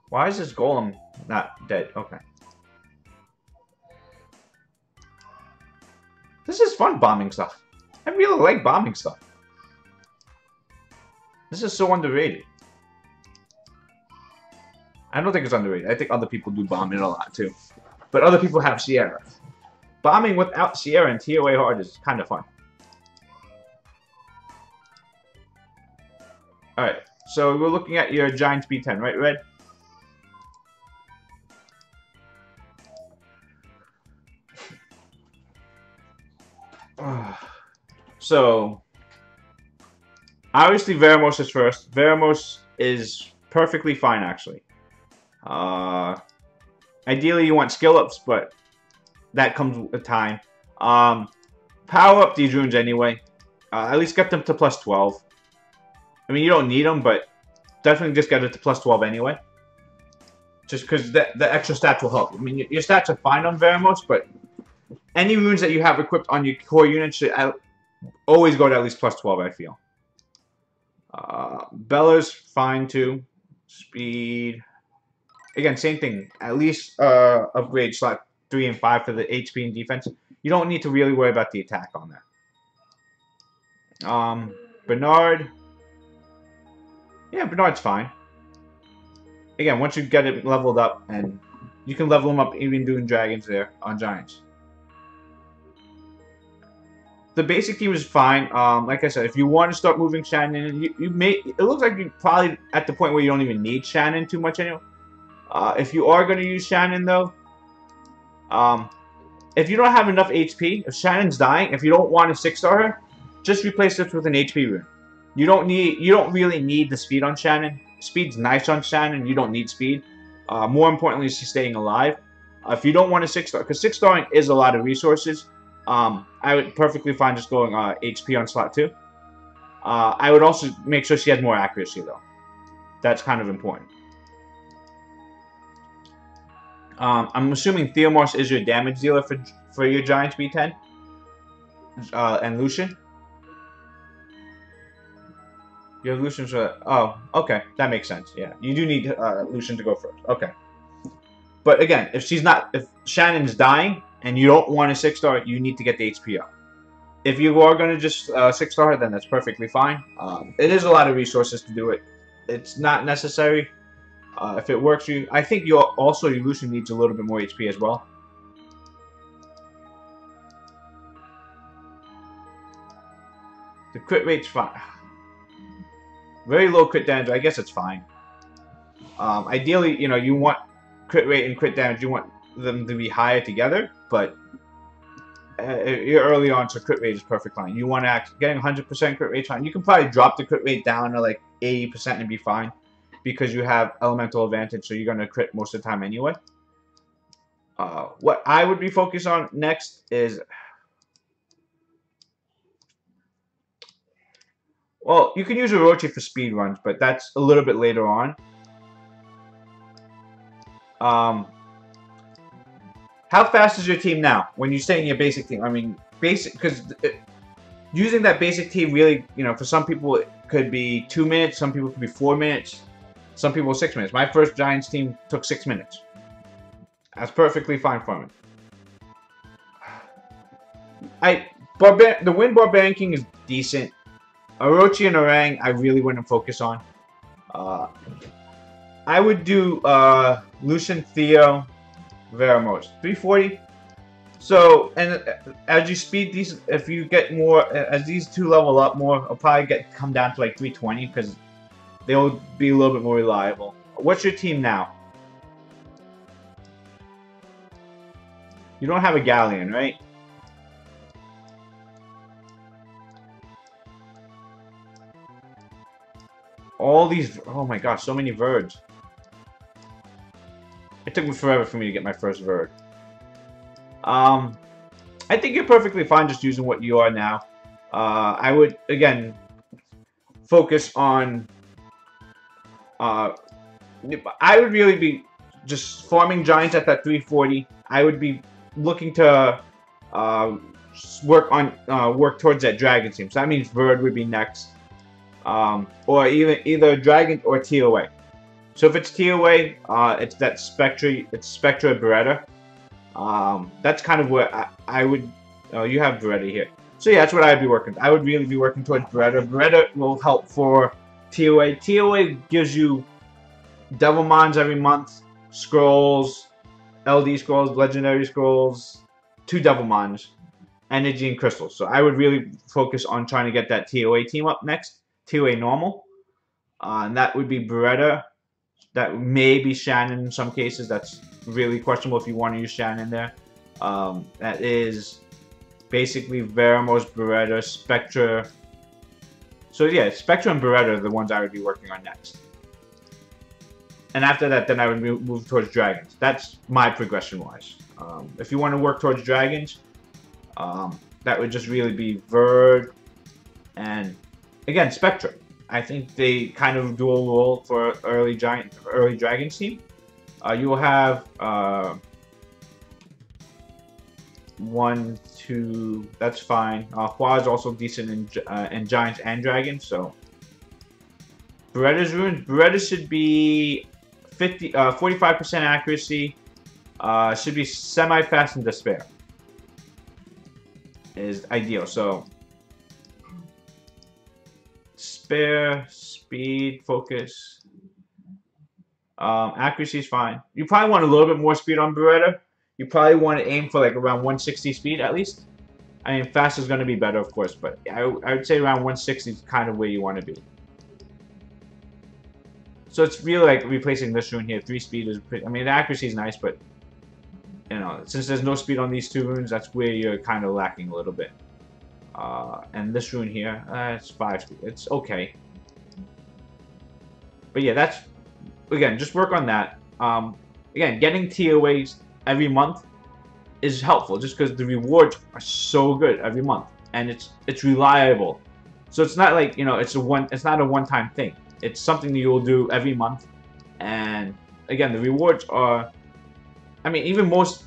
Why is this golem not dead? Okay. This is fun, bombing stuff. I really like bombing stuff. This is so underrated. I don't think it's underrated. I think other people do bombing a lot too. But other people have Sierra. Bombing without Sierra and ToaH hard is kind of fun. Alright, so we're looking at your Giants B10, right, Red? So, obviously Veramos is first. Veramos is perfectly fine, actually. Ideally you want skill ups, but that comes with time. Power up these runes anyway. At least get them to plus 12. I mean, you don't need them, but definitely just get it to plus 12 anyway. Just because the extra stats will help. I mean, your stats are fine on Veramos, but any runes that you have equipped on your core unit should always go to at least plus 12, I feel. Bella's fine too. Speed. Again, same thing. At least upgrade slot 3 and 5 for the HP and defense. You don't need to really worry about the attack on that. Bernard. Yeah, Bernard's fine. Again, once you get it leveled up, and you can level him up even doing dragons there on Giants. The basic team is fine. Like I said, if you want to start moving Shannon, you may. It looks like you're probably at the point where you don't even need Shannon too much anymore. If you are going to use Shannon, though, if you don't have enough HP, if Shannon's dying, if you don't want to 6-star her, just replace this with an HP rune. You don't really need the speed on Shannon. Speed's nice on Shannon. You don't need speed. More importantly, is she's staying alive. If you don't want to 6-star, because 6-starring is a lot of resources. I would perfectly fine just going HP on slot 2. I would also make sure she has more accuracy, though. That's kind of important. I'm assuming Theomorph is your damage dealer for your Giants B10 and Lucian. Your Lucian's oh, okay, that makes sense. Yeah, you do need Lucian to go first. Okay, but again, if Shannon's dying and you don't want a 6-star, you need to get the HP up. If you are going to just 6-star, then that's perfectly fine. It is a lot of resources to do it. It's not necessary. If it works for you, I think your Lucian needs a little bit more HP as well. The crit rate's fine. Very low crit damage. I guess it's fine. Ideally, you want crit rate and crit damage. You want them to be higher together, but you're early on, so crit rate is perfect fine. You want to getting 100% crit rate fine. You can probably drop the crit rate down to like 80% and be fine, because you have elemental advantage, so you're going to crit most of the time anyway. What I would be focused on next is, well, you can use Orochi for speed runs, but that's a little bit later on. How fast is your team now? When you say in your basic team, I mean basic, because using that basic team really, for some people it could be 2 minutes, some people could be 4 minutes, some people 6 minutes. My first Giants team took 6 minutes. That's perfectly fine for me. The Wind Barbarian King is decent. Orochi and Orang, I really wouldn't focus on. I would do Lucian, Theo, Veramos. 340. So, and as you speed these, if you get more, as these two level up more, I'll probably come down to like 320, because they'll be a little bit more reliable. What's your team now? You don't have a Galleon, right? All these, oh my gosh, so many Verds. It took me forever for me to get my first Verd. I think you're perfectly fine just using what you are now. I would, again, focus on... I would really be just farming Giants at that 340. I would be looking to work towards that Dragon team. So that means Verd would be next. Or either Dragon or ToA. So if it's ToA, it's that Spectra Beretta. That's kind of where I would... Oh, you have Beretta here. So yeah, that's what I'd be working. I would really be working towards Beretta. Beretta will help for ToA. ToA gives you Devilmons every month, Scrolls, LD Scrolls, Legendary Scrolls, 2 Devilmons, Energy, and Crystals. So I would really focus on trying to get that ToA team up next. ToA normal. And that would be Beretta. That may be Shannon in some cases. That's really questionable if you want to use Shannon there. That is basically Veramos, Beretta, Spectra. So yeah, Spectra and Beretta are the ones I would be working on next. And after that, then I would move towards Dragons. That's my progression-wise. If you want to work towards Dragons, that would just really be Verd and, again, Spectra. I think they kind of dual role for early Dragons team. You will have 1, 2. That's fine. Hua is also decent in Giants and Dragons. So Beretta's runes. Beretta should be 45% accuracy. Should be semi-fast and despair. Is ideal. So spare, speed, focus. Accuracy is fine. You probably want a little bit more speed on Beretta. You probably want to aim for like around 160 speed at least. I mean, fast is going to be better, of course, but I would say around 160 is kind of where you want to be. So it's really like replacing this rune here. 3 speed is pretty, I mean, the accuracy is nice, but since there's no speed on these 2 runes, that's where you're kind of lacking a little bit. And this rune here, it's 5 speed. It's okay. But yeah, that's, again, just work on that. Again, getting TOAs every month is helpful just because the rewards are so good every month. And it's reliable. So it's not like, it's not a one-time thing. It's something that you'll do every month. And again, the rewards are, I mean, even most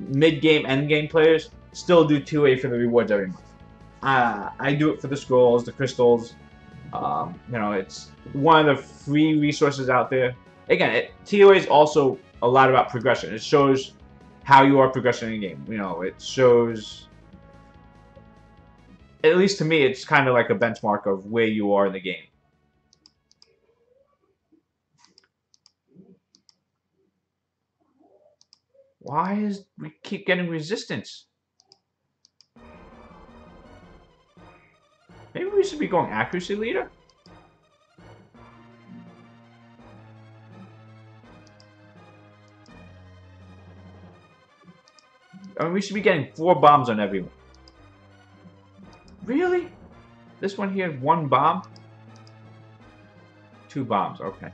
mid-game, end-game players still do 2A for the rewards every month. I do it for the scrolls, the crystals. You know, it's one of the free resources out there. Again, ToA is also a lot about progression. It shows how you are progressing in the game. You know, it shows, at least to me, it's kind of like a benchmark of where you are in the game. Why is we keep getting resistance? Maybe we should be going accuracy leader? I mean, we should be getting 4 bombs on everyone. Really? This one here, 1 bomb? 2 bombs, okay.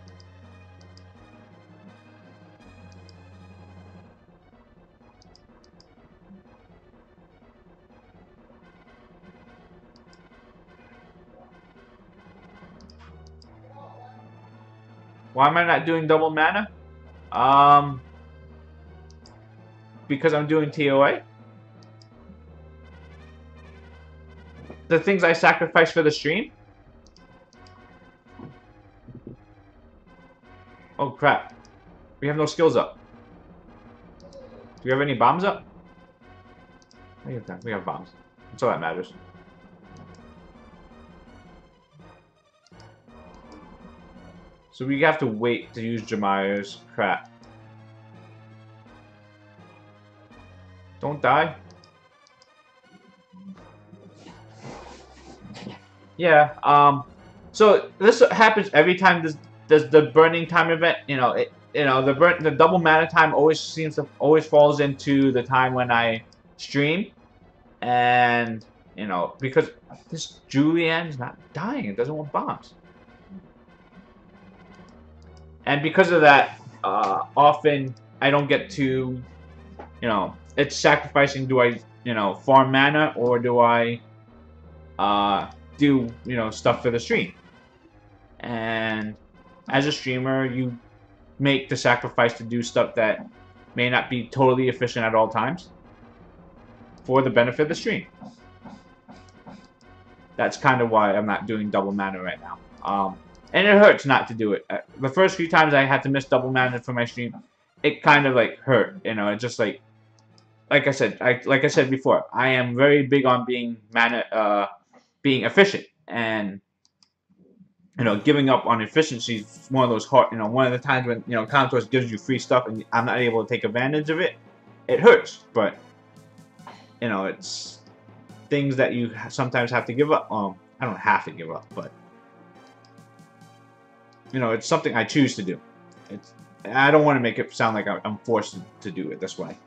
Why am I not doing double mana? Because I'm doing ToA. The things I sacrifice for the stream? Oh crap. We have no skills up. Do we have any bombs up? We have bombs. That's all that matters. So we have to wait to use Jemire's crap. Don't die. Yeah, so this happens every time there's the burning time event. You know, the double mana time always falls into the time when I stream. And, you know, because this Julianne's not dying, it doesn't want bombs. And because of that, often I don't get to, you know, it's sacrificing. Do I, you know, farm mana, or do I do, you know, stuff for the stream? And as a streamer, you make the sacrifice to do stuff that may not be totally efficient at all times for the benefit of the stream. That's kind of why I'm not doing double mana right now. And it hurts not to do it. The first few times I had to miss double mana for my stream, it kind of like hurt. You know, it just like I said before, I am very big on being being efficient, and you know, giving up on efficiency is one of those hard. You know, one of the times when, you know, Contours gives you free stuff and I'm not able to take advantage of it. It hurts, but you know, it's things that you sometimes have to give up. I don't have to give up, but you know, it's something I choose to do. I don't want to make it sound like I'm forced to do it this way.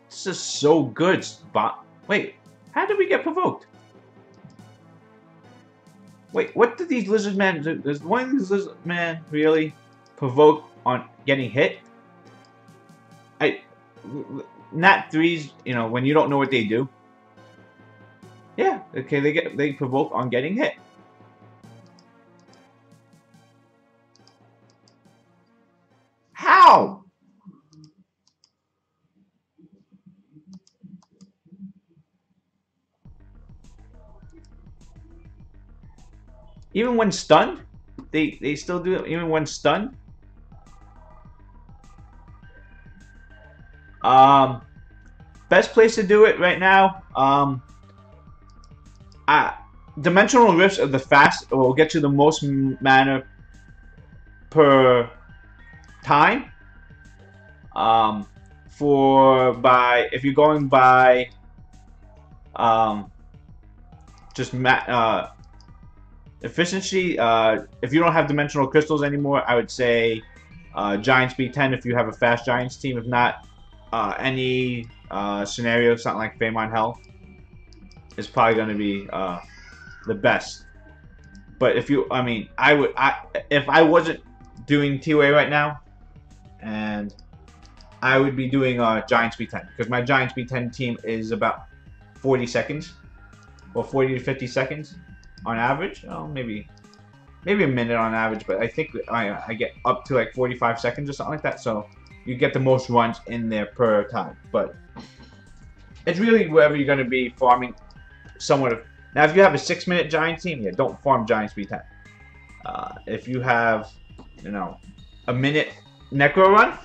This is so good, wait, how did we get provoked? Wait, what did these lizard men do? Does one of these lizard men really provoke on getting hit? Nat 3s, you know, when you don't know what they do. Yeah, okay, they provoke on getting hit. How? Even when stunned? They still do it even when stunned? Best place to do it right now, Dimensional Rifts are the fast, will get you the most mana per time. If you're going by just efficiency, if you don't have dimensional crystals anymore, I would say Giant Speed 10 if you have a fast Giants team. If not, any scenario, something like Fame on Hell is probably going to be the best. But if you, I mean, if I wasn't doing ToA right now, and I would be doing Giant Speed 10, because my Giant Speed 10 team is about 40 seconds. or 40 to 50 seconds on average. Oh, maybe a minute on average, but I think I get up to like 45 seconds or something like that. So you get the most runs in there per time. But it's really wherever you're going to be farming somewhat of. Now, if you have a 6-minute giant team, yeah, don't farm giant speed time. If you have, you know, a minute necro run,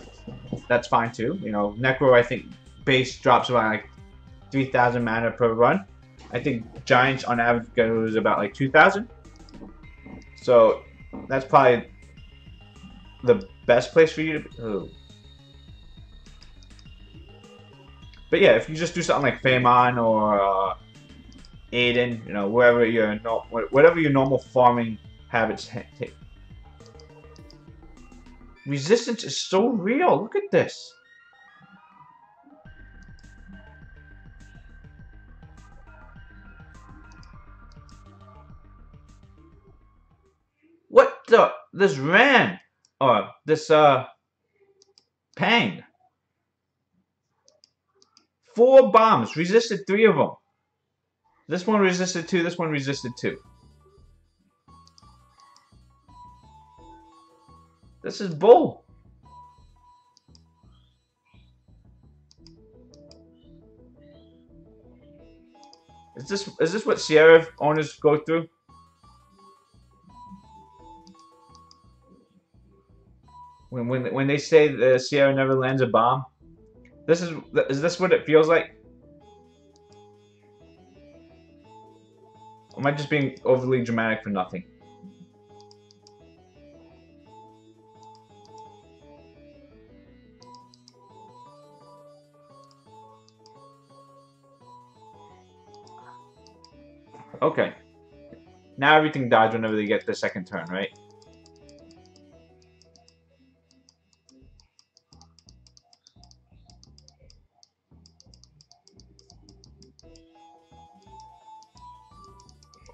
that's fine too. You know, necro, I think base drops around like 3,000 mana per run. I think giants on average goes about like 2,000. So that's probably the best place for you to be. Oh. But yeah, if you just do something like Famon or Aiden, you know, whatever your normal farming habits take. Resistance is so real. Look at this. What the? This Ran. Or this, Pang. 4 bombs. Resisted 3 of them. This one resisted 2. This one resisted 2. This is bull. Is this what Sierra owners go through? When they say the Sierra never lands a bomb, is this what it feels like? Or am I just being overly dramatic for nothing? Okay. Now everything dies whenever they get the second turn, right?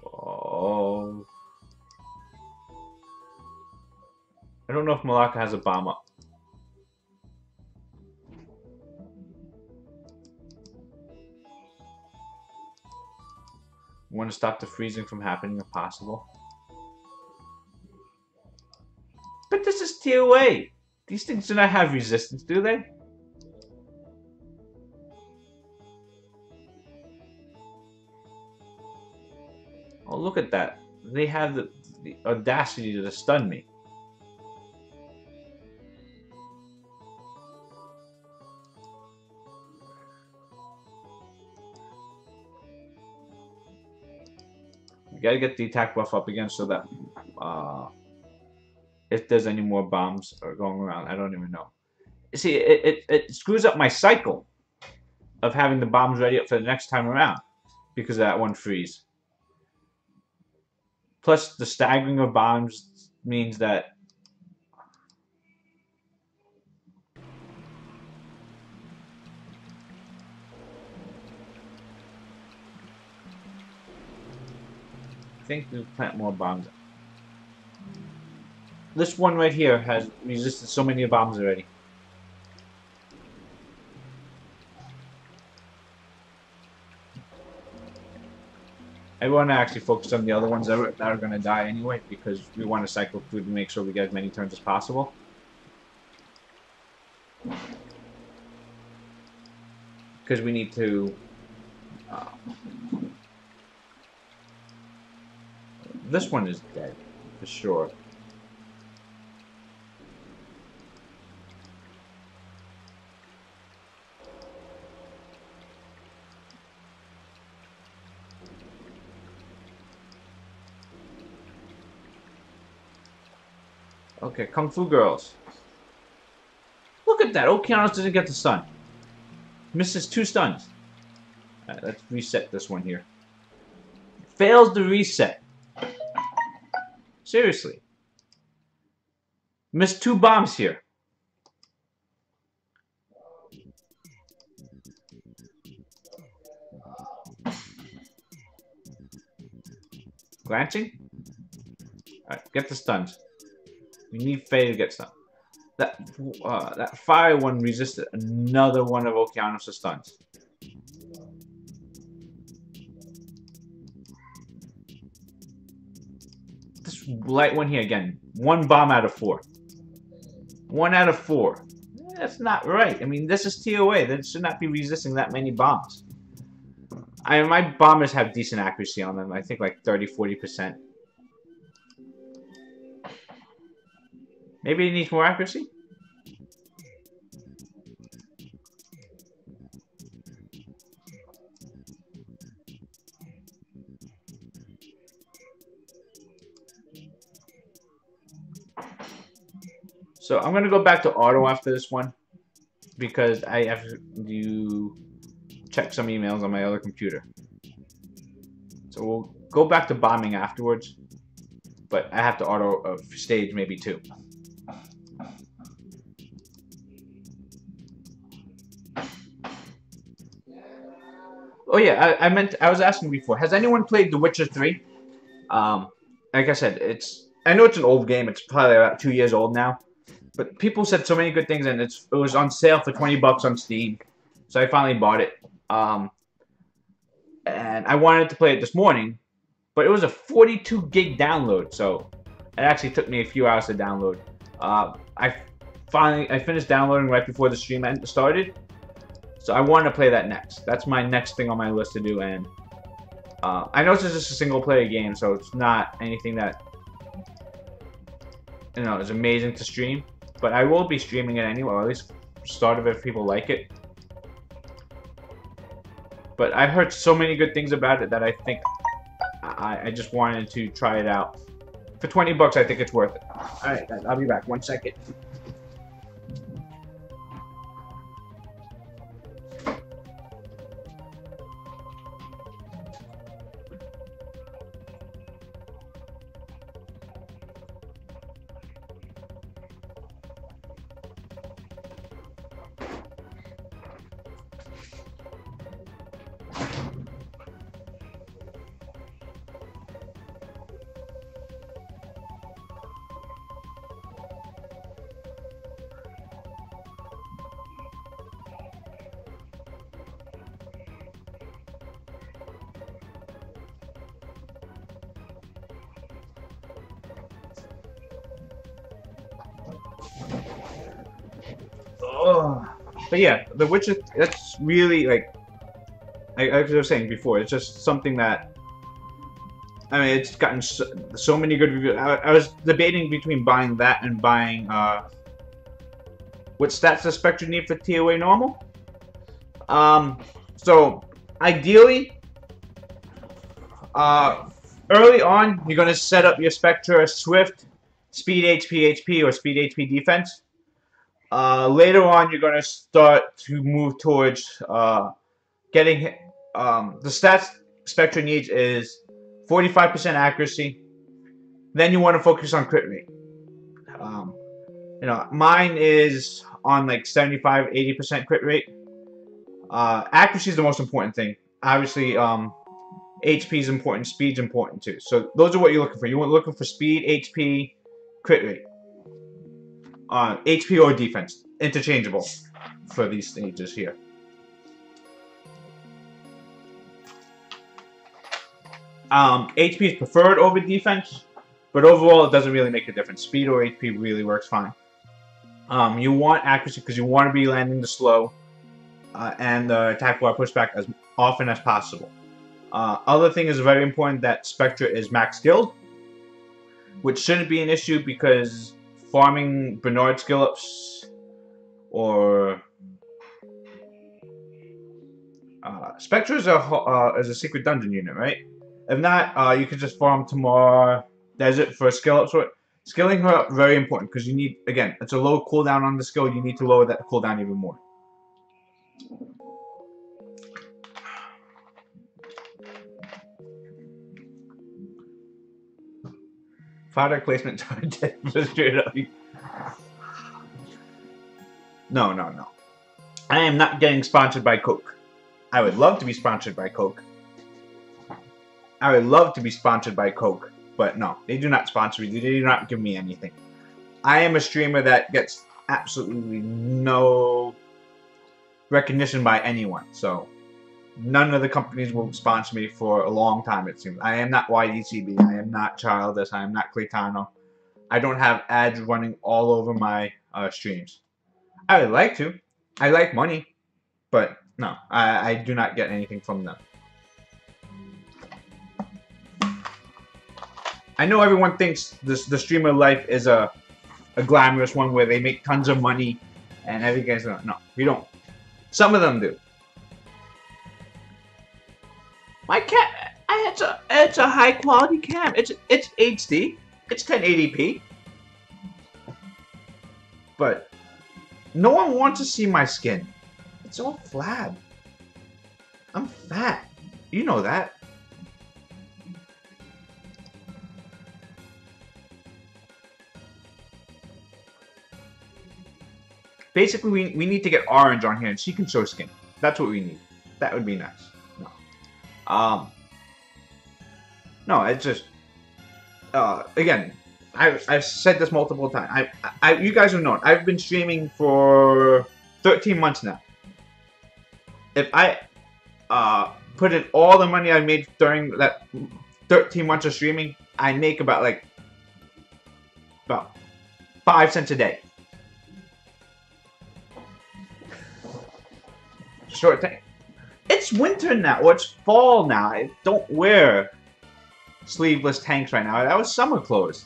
Oh. I don't know if Malacca has a bomb up. Want to stop the freezing from happening if possible. But this is ToaH. These things do not have resistance, do they? Oh, look at that. They have the audacity to stun me. We gotta get the attack buff up again so that if there's any more bombs going around, I don't even know. See, it screws up my cycle of having the bombs ready up for the next time around because of that one freeze. Plus, the staggering of bombs means that I think we'll plant more bombs. This one right here has resisted so many bombs already. I want to actually focus on the other ones that are going to die anyway, because we want to cycle through to make sure we get as many turns as possible. Because we need to... this one is dead, for sure. Okay, Kung Fu Girls. Look at that. Okeanos doesn't get the stun. Misses 2 stuns. Alright, let's reset this one here. Fails the reset. Seriously. Missed 2 bombs here. Glancing? Alright, get the stuns. We need Faye to get stunned. That fire one resisted another one of Okeanos' stuns. light one here again. 1 bomb out of 4. 1 out of 4. That's not right. I mean, this is ToA. That should not be resisting that many bombs. My bombers have decent accuracy on them. I think like 30-40%. Maybe it needs more accuracy? So I'm going to go back to auto after this one because I have to check some emails on my other computer. So we'll go back to bombing afterwards, but I have to auto stage maybe 2. Oh yeah, I was asking before, has anyone played The Witcher 3? Like I said, I know it's an old game, it's probably about 2 years old now. But people said so many good things, and it was on sale for 20 bucks on Steam. So I finally bought it. And I wanted to play it this morning, but it was a 42 gig download, so it actually took me a few hours to download. I finished downloading right before the stream started, so I wanted to play that next. That's my next thing on my list to do, and I know this is just a single player game, so it's not anything that is amazing to stream. But I will be streaming it anyway, or at least start of it if people like it. But I've heard so many good things about it that I think I just wanted to try it out. For 20 bucks, I think it's worth it. Alright guys, I'll be back. 1 second. But yeah, The Witcher, that's really, like I was saying before, it's just something that, I mean, it's gotten so many good reviews. I was debating between buying that and buying, what stats does Spectre need for ToA normal? So, ideally, early on, you're going to set up your Spectre as Swift, Speed HP, or Speed HP defense. Later on, you're going to start to move towards getting the stats Spectre needs is 45% accuracy. Then you want to focus on crit rate. Mine is on like 75-80% crit rate. Accuracy is the most important thing. Obviously, HP is important, speed's important too. So those are what you're looking for. You're looking for speed, HP, crit rate. HP or defense, interchangeable for these stages here. HP is preferred over defense, but overall it doesn't really make a difference. Speed or HP really works fine. You want accuracy because you want to be landing the slow and the attack bar pushback as often as possible. Other thing is very important that Spectre is max skilled, which shouldn't be an issue because farming Bernard skill ups or Spectre is a secret dungeon unit, right? If not, you could just farm Tamar Desert for a skill up. So skilling her up very important because you need, again, it's a low cooldown on the skill. You need to lower that cooldown even more. Product placement straight up. No. I am not getting sponsored by Coke. I would love to be sponsored by Coke. But no, they do not sponsor me. They do not give me anything. I am a streamer that gets absolutely no recognition by anyone. So none of the companies will sponsor me for a long time, it seems. I am not YDCB. I am not Childish. I am not Claytano. I don't have ads running all over my streams. I would like to. I like money, but no, I do not get anything from them. I know everyone thinks the streamer life is a glamorous one where they make tons of money and everything's no, we don't. Some of them do. My cat, it's a high quality cam. It's HD. It's 1080p. But no one wants to see my skin. It's all flab. I'm fat. You know that. Basically, we need to get Orange on here and she can show skin. That's what we need. That would be nice. No. No, it's just again, I've said this multiple times. You guys have known I've been streaming for 13 months now. If I put in all the money I made during that 13 months of streaming, I make about 5 cents a day. Short thing. It's winter now, or it's fall now. I don't wear sleeveless tanks right now. That was summer clothes.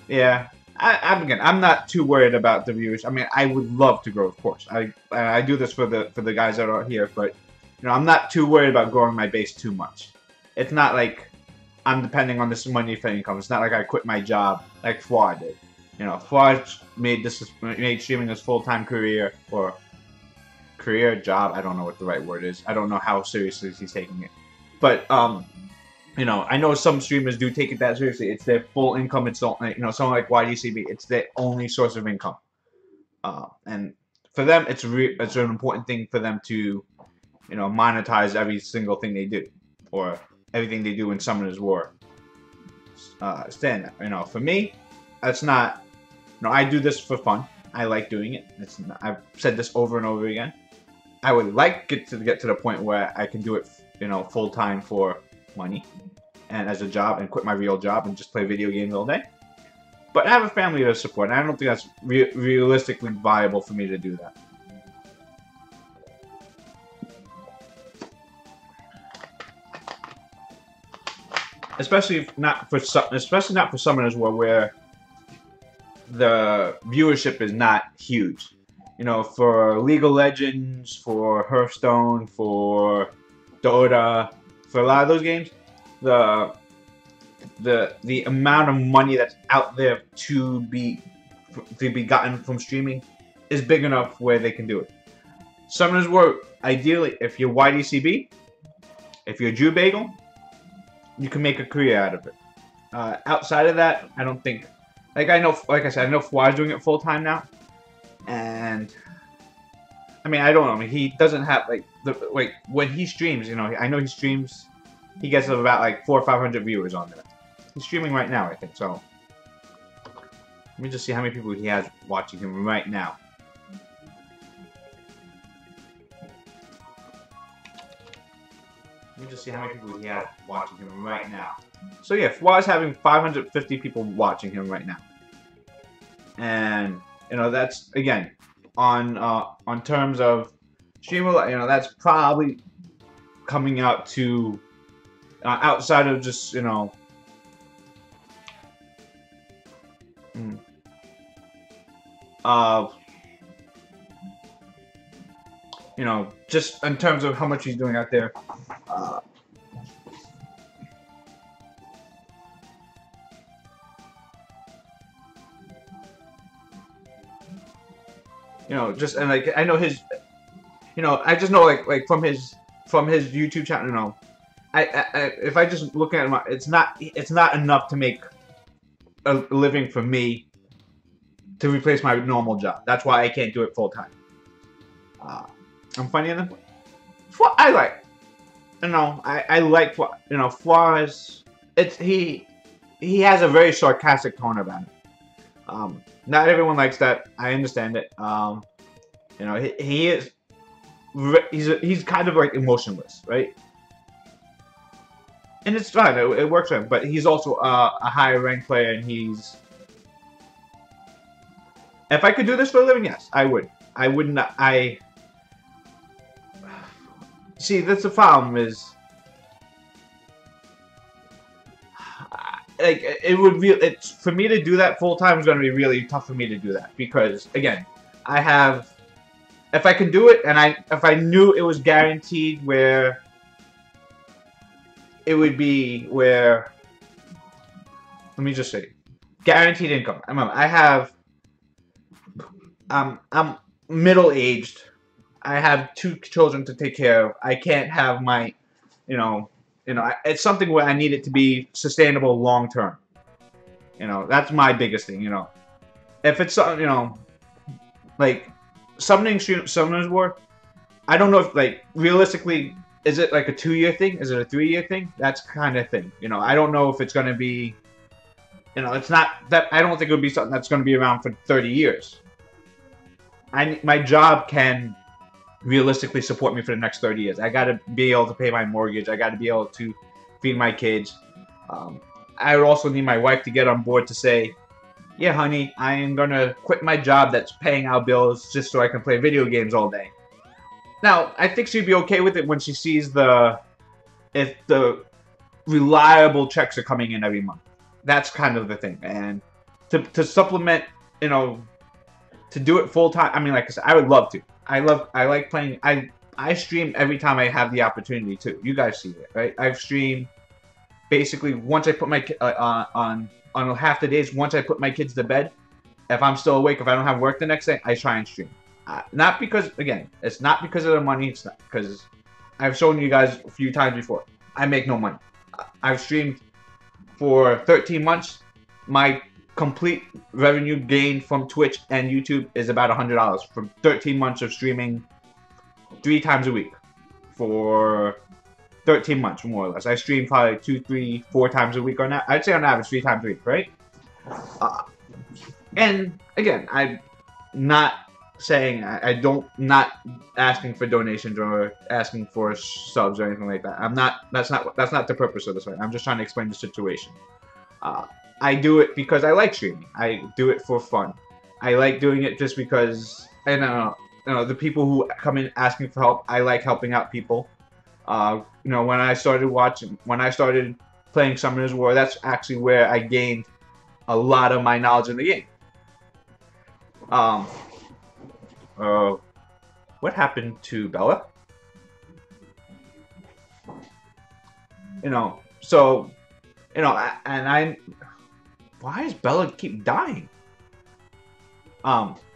Yeah. I'm not too worried about the views. I mean, I would love to grow, of course. I do this for the guys that are here, but you know, I'm not too worried about growing my base too much. It's not like I'm depending on this money for income. It's not like I quit my job like Fwa did. You know, Fwa made streaming his full-time career or career job. I don't know what the right word is. I don't know how seriously he's taking it, but you know, I know some streamers do take it that seriously. It's their full income. It's all, you know, someone like YDCB. It's their only source of income, and for them, it's an important thing for them to, you know, monetize every single thing they do, or everything they do in Summoners War. Stand, you know, for me, that's not. You know, I do this for fun. I like doing it. I've said this over and over again. I would like to get to the point where I can do it, you know, full time for money and as a job, and quit my real job and just play video games all day. But I have a family to support, and I don't think that's realistically viable for me to do that. Especially not for Summoners War, where the viewership is not huge. You know, for League of Legends, for Hearthstone, for Dota, for a lot of those games, the amount of money that's out there to be gotten from streaming is big enough where they can do it. Summoners War, ideally, if you're YDCB, if you're Jew Bagel, you can make a career out of it. Outside of that, I don't think. Like I said, I know Fwa's doing it full time now, and I mean, I don't know. I mean, he doesn't have when he streams. You know, I know he streams. He gets about 400 or 500 viewers on there. He's streaming right now, I think. So let me just see how many people he has watching him right now. Let me just see how many people he has watching him right now. So yeah, Fwa's having 550 people watching him right now, and you know, that's again on terms of streamer. You know, that's probably coming out to outside of just, you know, you know, just in terms of how much he's doing out there. You know, just, and I know his, you know, I just know like from his YouTube channel, you know, if I just look at him, it's not enough to make a living for me to replace my normal job. That's why I can't do it full time. I'm funny enough. I like, you know, I like, you know, Flaws. He has a very sarcastic tone about it. Not everyone likes that. I understand it. You know, he is. He's kind of like emotionless, right? And it's fine. It works for him. But he's also a higher ranked player, and he's. If I could do this for a living, yes, I would. I wouldn't. I see. That's the problem. Is like it would be. It's for me to do that full time is going to be really tough for me to do that because again, I have. If I could do it, and if I knew it was guaranteed, where it would be where. Let me just say, guaranteed income. I have. I'm middle aged. I have 2 children to take care of. I can't have my, it's something where I need it to be sustainable long term. That's my biggest thing. If it's something, like Summoner's War. I don't know if like realistically, is it like a 2-year thing? Is it a 3-year thing? That's kind of thing. I don't know if it's gonna be. It's not that I don't think it would be something that's gonna be around for 30 years. My job can realistically support me for the next 30 years. I got to be able to pay my mortgage. I got to be able to feed my kids. I would also need my wife to get on board to say, yeah, honey, I am going to quit my job that's paying our bills just so I can play video games all day. Now, I think she'd be okay with it when she sees if the reliable checks are coming in every month. That's kind of the thing. And to supplement, to do it full time, I mean, like I said, I would love to. I like playing. I stream every time I have the opportunity to. You guys see it, right? I've streamed basically once I put my on half the days. Once I put my kids to bed, if I'm still awake, if I don't have work the next day, I try and stream. Not because, again, it's not because of the money. It's not because I've shown you guys a few times before. I make no money. I've streamed for 13 months. My complete revenue gained from Twitch and YouTube is about $100 from 13 months of streaming 3 times a week for 13 months, more or less. I stream probably 2, 3, 4 times a week on that. I'd say on average 3 times a week, right? And again, I'm not saying not asking for donations or asking for subs or anything like that. That's not the purpose of this. Right? I'm just trying to explain the situation. I do it because I like streaming. I do it for fun. I like doing it just because the people who come in asking for help, I like helping out people. When I started playing Summoner's War, that's actually where I gained a lot of my knowledge in the game. What happened to Bella? Why does Bella keep dying?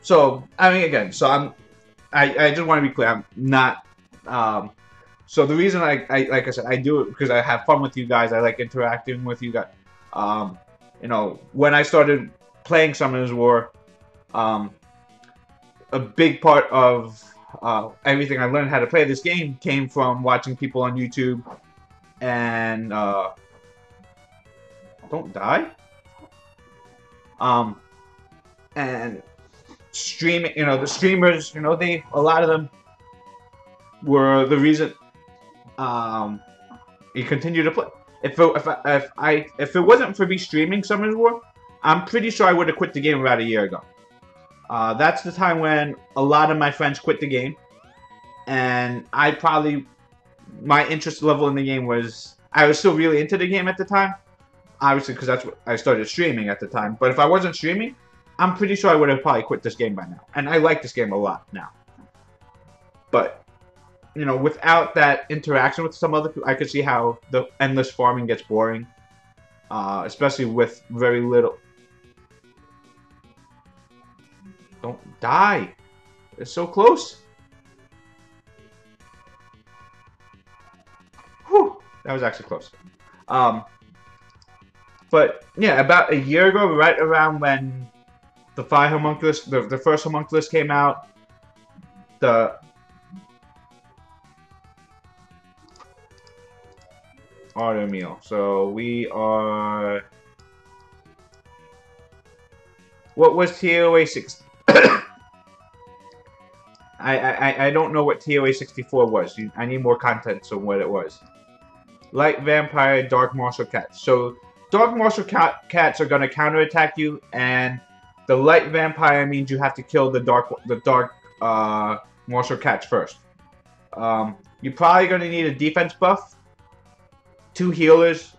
So I mean, again, so I just want to be clear. I'm not. So the reason like I said, I do it because I have fun with you guys. I like interacting with you guys. When I started playing Summoner's War, a big part of everything I learned how to play this game came from watching people on YouTube and don't die. And streaming, the streamers, a lot of them were the reason you continue to play. If it wasn't for me streaming Summoner's War, I'm pretty sure I would have quit the game about a year ago. That's the time when a lot of my friends quit the game, and my interest level in the game was, I was still really into the game at the time, obviously because that's what I started streaming at the time. But if I wasn't streaming, I'm pretty sure I would have probably quit this game by now, and I like this game a lot now. But without that interaction with some other people, I could see how the endless farming gets boring, especially with very little. Don't die. It's so close. Whew. That was actually close. But yeah, about a year ago, right around when the Fire Homunculus, the first Homunculus came out, the auto meal. So we are. What was ToaH 6? I don't know what ToA 64 was. I need more content on what it was. Light vampire, dark martial cats. So dark martial cats are gonna counterattack you, and the light vampire means you have to kill the dark martial cats first. You're probably gonna need a defense buff, 2 healers.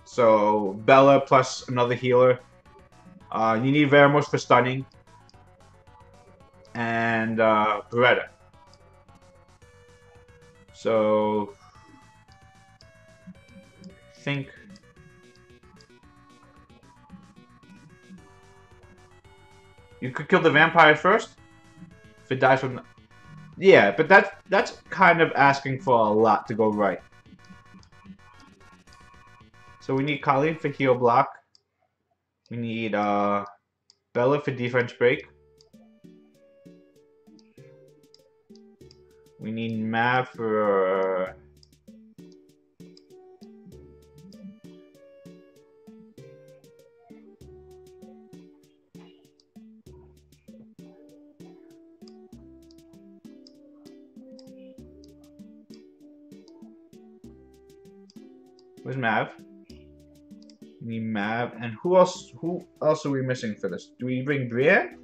So Bella plus another healer. You need Veramos for stunning, and Beretta. So I think you could kill the vampire first if it dies from. Yeah, but that's kind of asking for a lot to go right. So we need Colleen for heal block. We need Bella for defense break. We need Mav for where's Mav? We need Mav, and who else are we missing for this? Do we bring Brienne?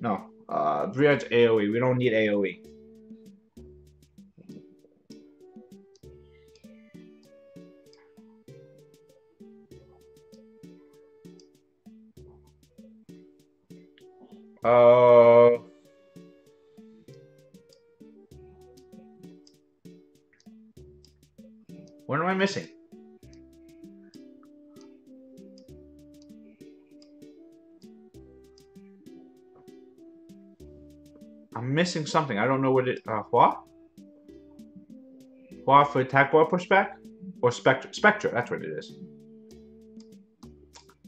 No. Brienne's AoE. We don't need AoE. What am I missing? I'm missing something. I don't know what it. Hua? Hua for attack bar pushback? Or Spectre? Spectre, that's what it is.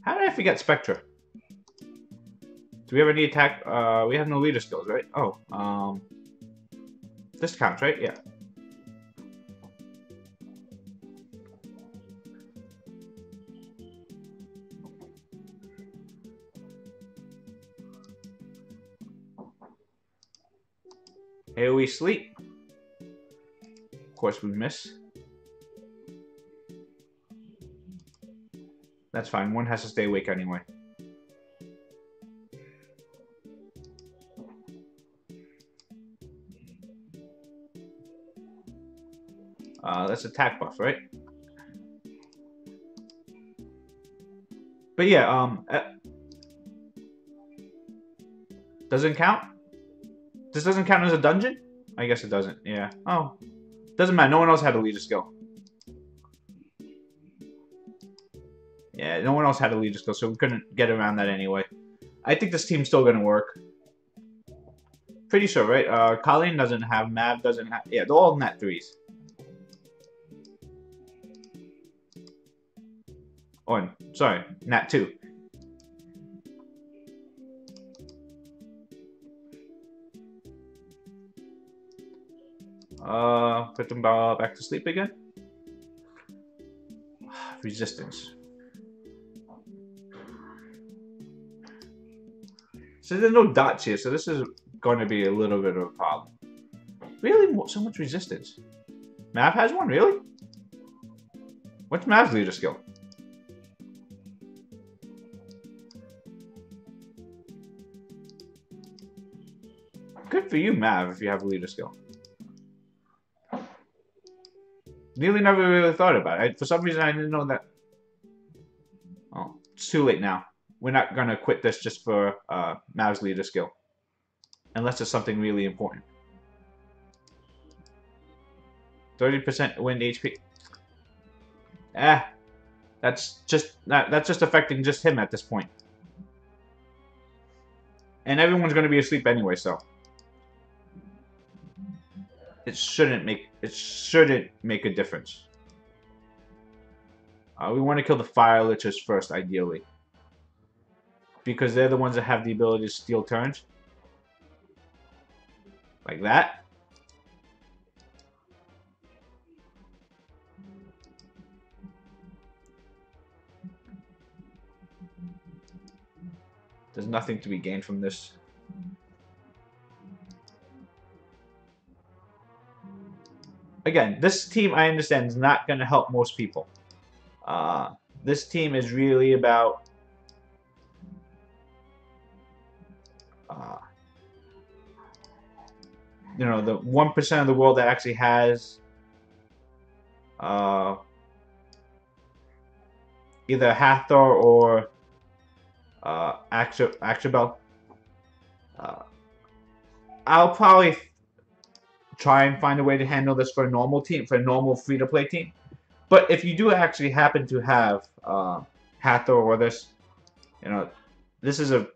How did I forget Spectre? Do we have any attack? We have no leader skills, right? Oh, this counts, right? Yeah. AoE sleep. Of course we miss. That's fine. One has to stay awake anyway. That's attack buff, right? But yeah, doesn't count? This doesn't count as a dungeon? I guess it doesn't, yeah. Oh. Doesn't matter, no one else had a leader skill. Yeah, no one else had a leader skill, so we couldn't get around that anyway. I think this team's still gonna work. Pretty sure, right? Colleen doesn't have, Mav doesn't have, yeah, they're all nat 3s. Oh, sorry, nat 2. Put them back to sleep again. Resistance. So there's no dots here, so this is going to be a little bit of a problem. Really? So much resistance? Mav has one? Really? What's Mav's leader skill? Good for you, Mav, if you have a leader skill. Nearly never really thought about it. For some reason, I didn't know that. Oh, it's too late now. We're not going to quit this just for Mav's leader skill. Unless it's something really important. 30% wind HP. That's just affecting just him at this point. And everyone's going to be asleep anyway, so it shouldn't make a difference. We want to kill the fire lichers first, ideally, because they're the ones that have the ability to steal turns, like that. There's nothing to be gained from this. again, this team I understand is not going to help most people. This team is really about you know, the 1% of the world that actually has either Hathor or Actabel. I'll probably try and find a way to handle this for a normal team, for a normal free-to-play team. But if you do actually happen to have Hathor or this, you know, this is a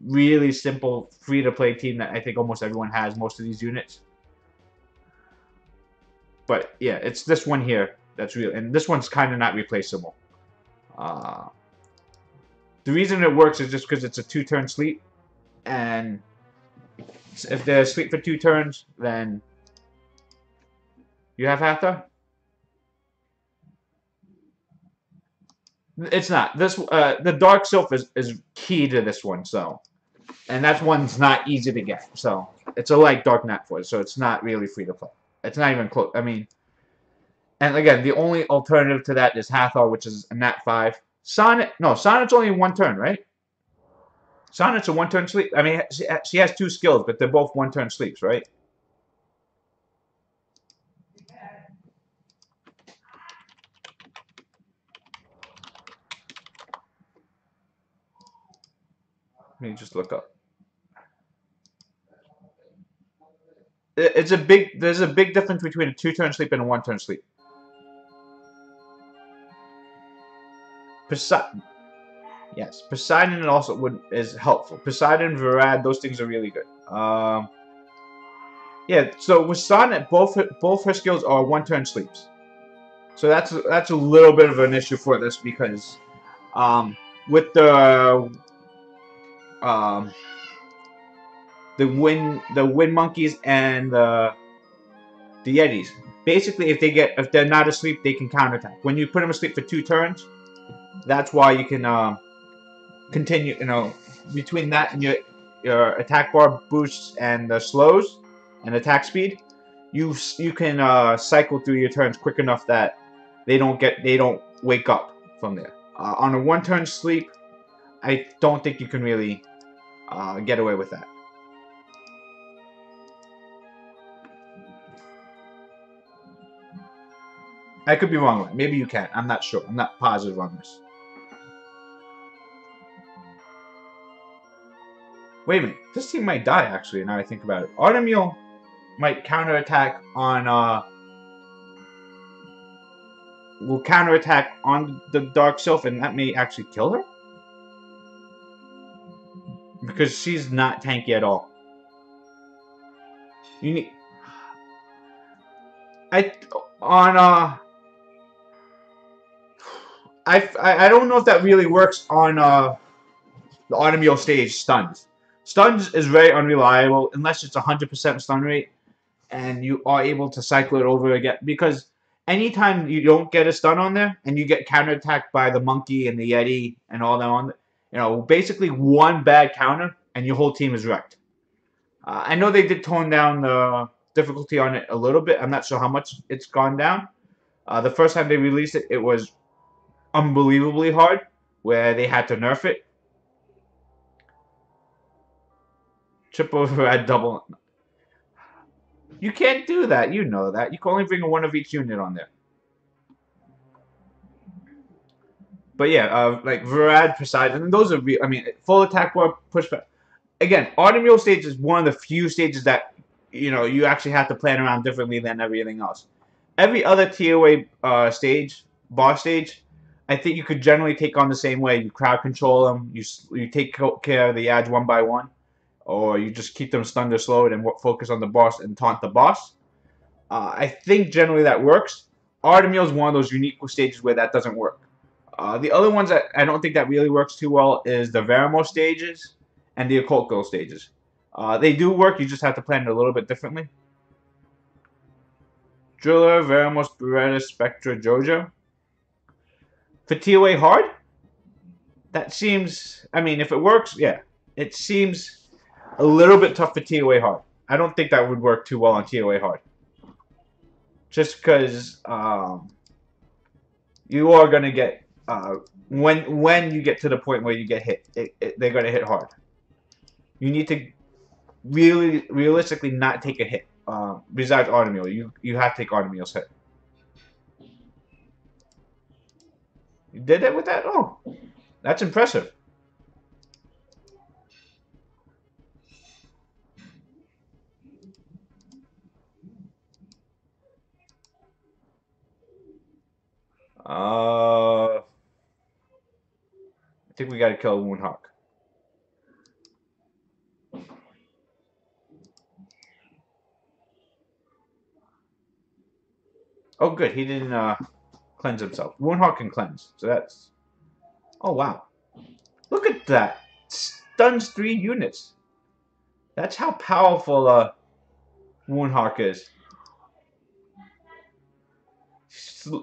really simple free-to-play team that I think almost everyone has, most of these units. But yeah, it's this one here that's real, and this one's kind of not replaceable. The reason it works is just because it's a 2-turn sleep, and if they're asleep for 2 turns, then you have Hathor. It's not this. The Dark Sylph is key to this one, so, and that one's not easy to get. So it's a light Dark Nat Force, so it's not really free to play. It's not even close. I mean, and again, the only alternative to that is Hathor, which is a Nat 5. Sonnet, no, Sonnet's only 1 turn, right? Sonnet's a 1-turn sleep. I mean, she has 2 skills, but they're both 1-turn sleeps, right? Let me just look up. There's a big difference between a 2-turn sleep and a 1-turn sleep. Yes, Poseidon also is helpful. Poseidon, Varad, those things are really good. Yeah, so with Sonnet, both her skills are 1-turn sleeps. So that's a little bit of an issue for this because with the wind monkeys and the yetis, basically if they're not asleep, they can counterattack. When you put them asleep for 2 turns, that's why you can continue, you know, between that and your attack bar boosts and the slows and attack speed, you can cycle through your turns quick enough that they don't wake up from there. On a 1-turn sleep, I don't think you can really get away with that. I could be wrong. Maybe you can. I'm not sure. I'm not positive on this. Wait a minute. This team might die, actually, now I think about it. Artemio might counterattack on, will counterattack on the Dark Sylph, and that may actually kill her? Because she's not tanky at all. You need... I don't know if that really works on, the Artemio stage stuns. Stuns is very unreliable unless it's 100% stun rate and you are able to cycle it over again, because anytime you don't get a stun on there and you get counterattacked by the monkey and the yeti and all that on, you know, basically one bad counter and your whole team is wrecked. I know they did tone down the difficulty on it a little bit. I'm not sure how much it's gone down. The first time they released it, it was unbelievably hard, where they had to nerf it. Triple red double. You can't do that. You know that. You can only bring 1 of each unit on there. But yeah, like Varad, Poseidon, and those are real. I mean, full attack bar, pushback. Again, Artemio stage is one of the few stages that, you know, you actually have to plan around differently than everything else. Every other ToA stage, boss stage, I think you could generally take on the same way. You crowd control them. You take care of the ads 1 by 1. Or you just keep them stunned or slowed and focus on the boss and taunt the boss. I think generally that works. Artemio is one of those unique stages where that doesn't work. The other ones that I don't think that really works too well is the Veramo stages and the Occult Girl stages. They do work, you just have to plan it a little bit differently. Driller, Veramos, Beretta, Spectra, Jojo. For ToA hard? That seems, I mean, if it works, yeah. It seems a little bit tough for ToA hard. I don't think that would work too well on ToA hard. just because you are gonna get when you get to the point where you get hit, they're gonna hit hard. You need to really realistically not take a hit. Besides Artemil, you have to take Artemil's hit. You did it with that? Oh, that's impressive. I think we gotta kill Woundhawk. Oh, good. He didn't cleanse himself. Woundhawk can cleanse, so that's. Oh wow! Look at that. Stuns 3 units. That's how powerful Woundhawk is.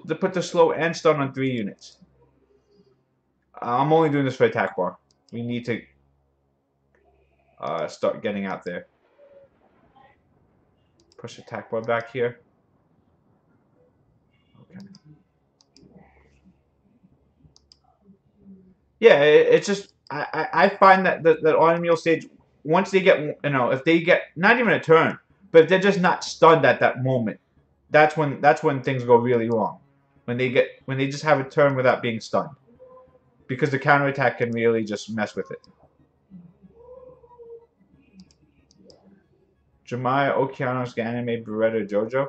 They put the slow and stun on 3 units. I'm only doing this for attack bar. We need to start getting out there. Push attack bar back here. Okay. Yeah, it's just I find that the automeal stage, once they get, if they get not even a turn, but if they're just not stunned at that moment, that's when things go really wrong. When they just have a turn without being stunned, because the counterattack can really just mess with it. Jemiah, Okeanos, Ganame, Beretta, Jojo.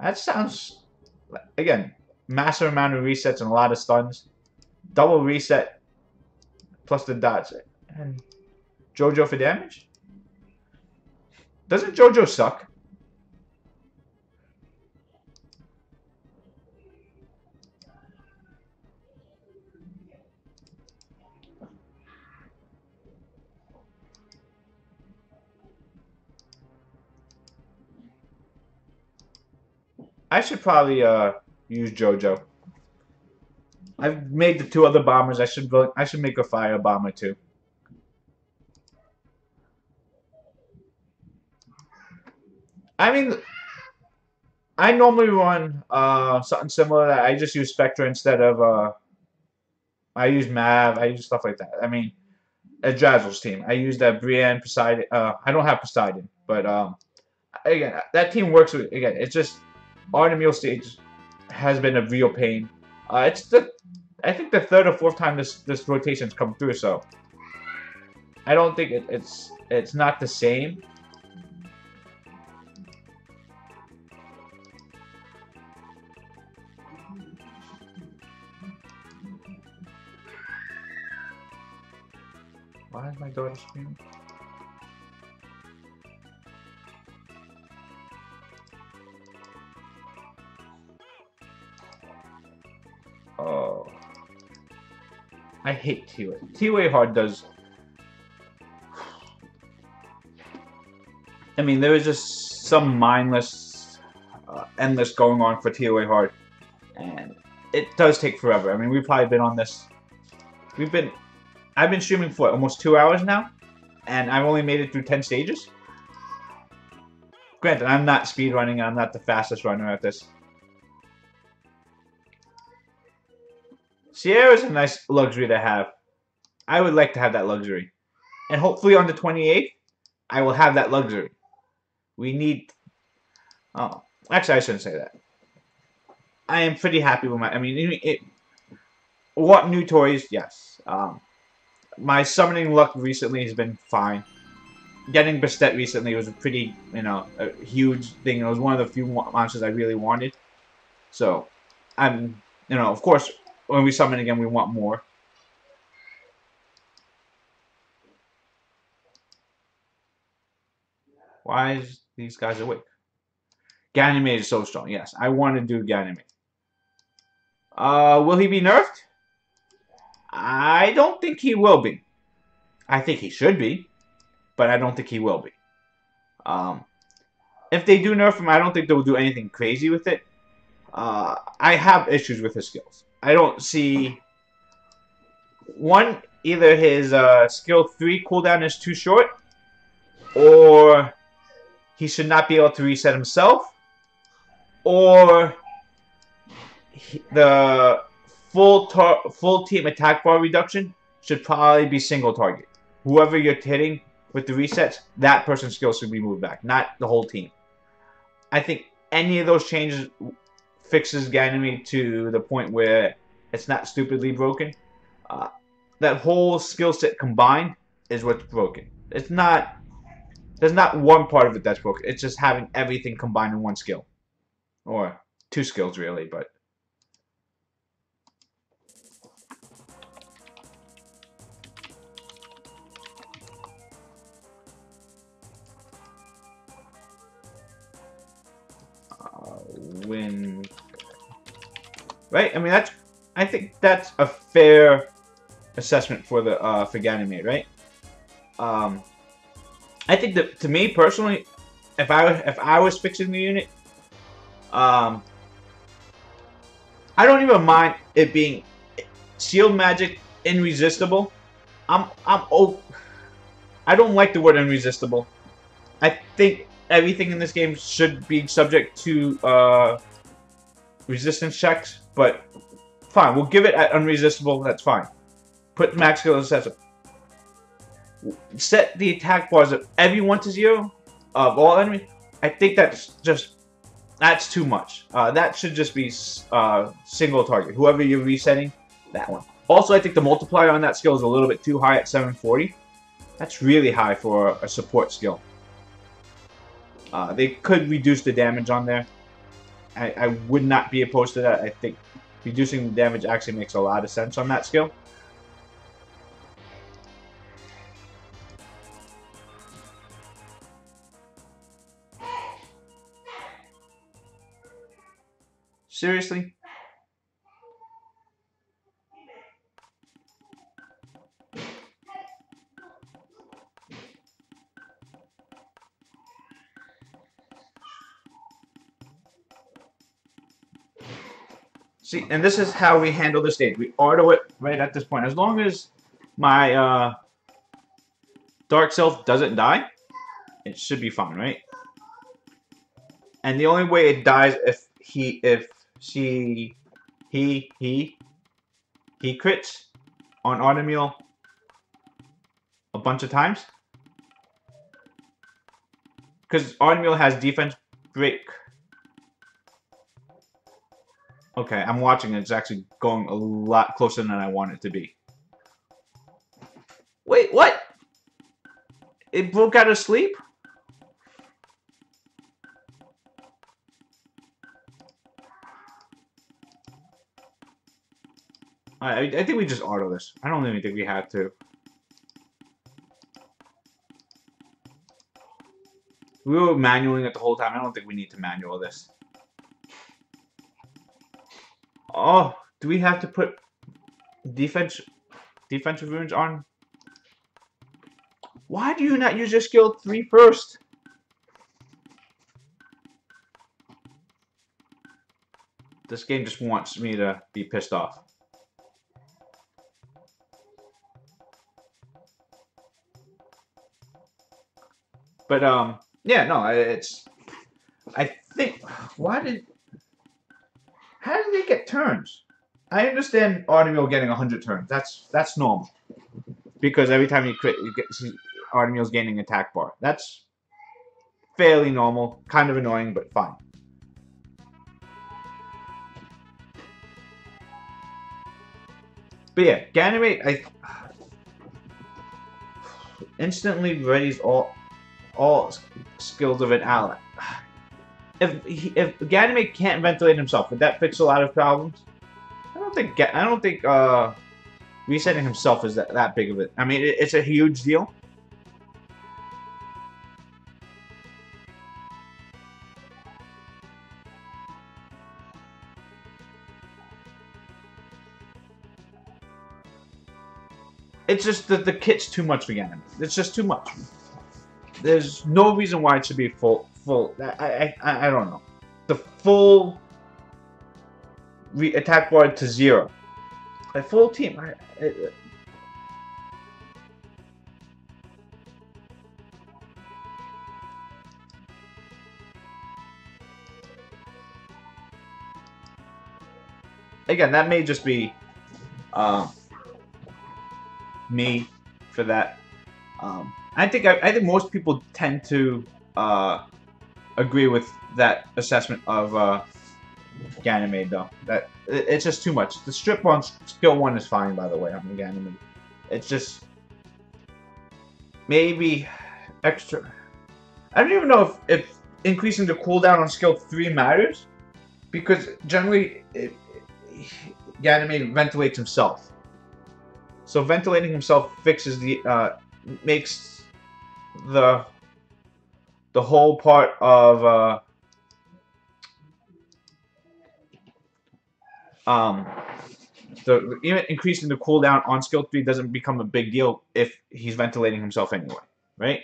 That sounds, again, massive amount of resets and a lot of stuns. Double reset plus the dots. And Jojo for damage? Doesn't Jojo suck? I should probably use Jojo. I've made the 2 other bombers. I should make a fire bomber too. I mean, I normally run something similar. I just use Spectra instead of I use Mav. I use stuff like that. I mean, a Jazzle's team. I use that Brienne, Poseidon. I don't have Poseidon, but again, that team works with. Again, it's just Artemil stage has been a real pain. It's I think the 3rd or 4th time this rotation's come through, so I don't think it's not the same. Why is my daughter screaming? Oh. I hate ToaH. ToaH hard does. I mean, there is just some mindless, endless going on for ToaH hard, and it does take forever. I mean, we've probably been on this. I've been streaming for almost 2 hours now, and I've only made it through 10 stages. Granted, I'm not speedrunning, I'm not the fastest runner at this. Sierra is a nice luxury to have. I would like to have that luxury. And hopefully on the 28th, I will have that luxury. We need... Oh, actually, I shouldn't say that. I am pretty happy with my... I mean, what new toys? Yes. My summoning luck recently has been fine. Getting Bastet recently was a pretty, a huge thing. It was one of the few monsters I really wanted. So, of course, when we summon again, we want more. Why is these guys awake? Ganymede is so strong. Yes, I want to do Ganymede. Will he be nerfed? I don't think he will be. I think he should be, but I don't think he will be. If they do nerf him, I don't think they'll do anything crazy with it. I have issues with his skills. I don't see... One, either his skill 3 cooldown is too short, or he should not be able to reset himself, or the full team attack bar reduction should probably be single target. Whoever you're hitting with the resets, that person's skill should be moved back, not the whole team. I think any of those changes fixes Ganymede to the point where it's not stupidly broken. That whole skill set combined is what's broken. It's not. There's not one part of it that's broken. It's just having everything combined in one skill, or two skills really, but. Win, right? I mean, I think that's a fair assessment for the for Ganymede, right? I think that, to me personally, if I was fixing the unit, I don't even mind it being shield magic irresistible. I don't like the word irresistible. I think everything in this game should be subject to resistance checks, but fine, we'll give it at unresistible. That's fine. Put max skill assessment. Set the attack bars of everyone to 0 of all enemies. I think that's too much. That should just be single target. Whoever you're resetting, that one. Also, I think the multiplier on that skill is a little bit too high at 740. That's really high for a support skill. They could reduce the damage on there. I would not be opposed to that. I think reducing the damage actually makes a lot of sense on that skill. Seriously? See, and this is how we handle the stage. We auto it right at this point. As long as my Dark Self doesn't die, it should be fine, right? And the only way it dies if he crits on Automule a bunch of times. Because Automule has defense break. Okay, I'm watching it. It's actually going a lot closer than I want it to be. Wait, what? It broke out of sleep? I think we just auto this. I don't even think we had to. We were manualing it the whole time. I don't think we need to manual this. Oh, do we have to put defensive runes on? Why do you not use your skill 3 first? This game just wants me to be pissed off. But yeah, no, it's. I think how did they get turns? I understand Automule getting 100 turns. That's normal, because every time you crit, Automule's gaining attack bar. That's fairly normal. Kind of annoying, but fine. But yeah, Ganymede, instantly readies all skills of an ally. If Ganymede can't ventilate himself, would that fix a lot of problems? I don't think resetting himself is that big of it. I mean, it's a huge deal. It's just that the kit's too much for Ganymede. It's just too much. There's no reason why it should be full. I don't know. The full attack bar to 0. A full team. again, that may just be me for that. I think most people tend to agree with that assessment of Ganymede, though. That it's just too much. The strip on skill 1 is fine, by the way, on Ganymede. It's just maybe extra. I don't even know if increasing the cooldown on skill 3 matters, because generally Ganymede ventilates himself. So ventilating himself fixes the makes the whole part of even increasing the cooldown on skill 3 doesn't become a big deal if he's ventilating himself anyway, right?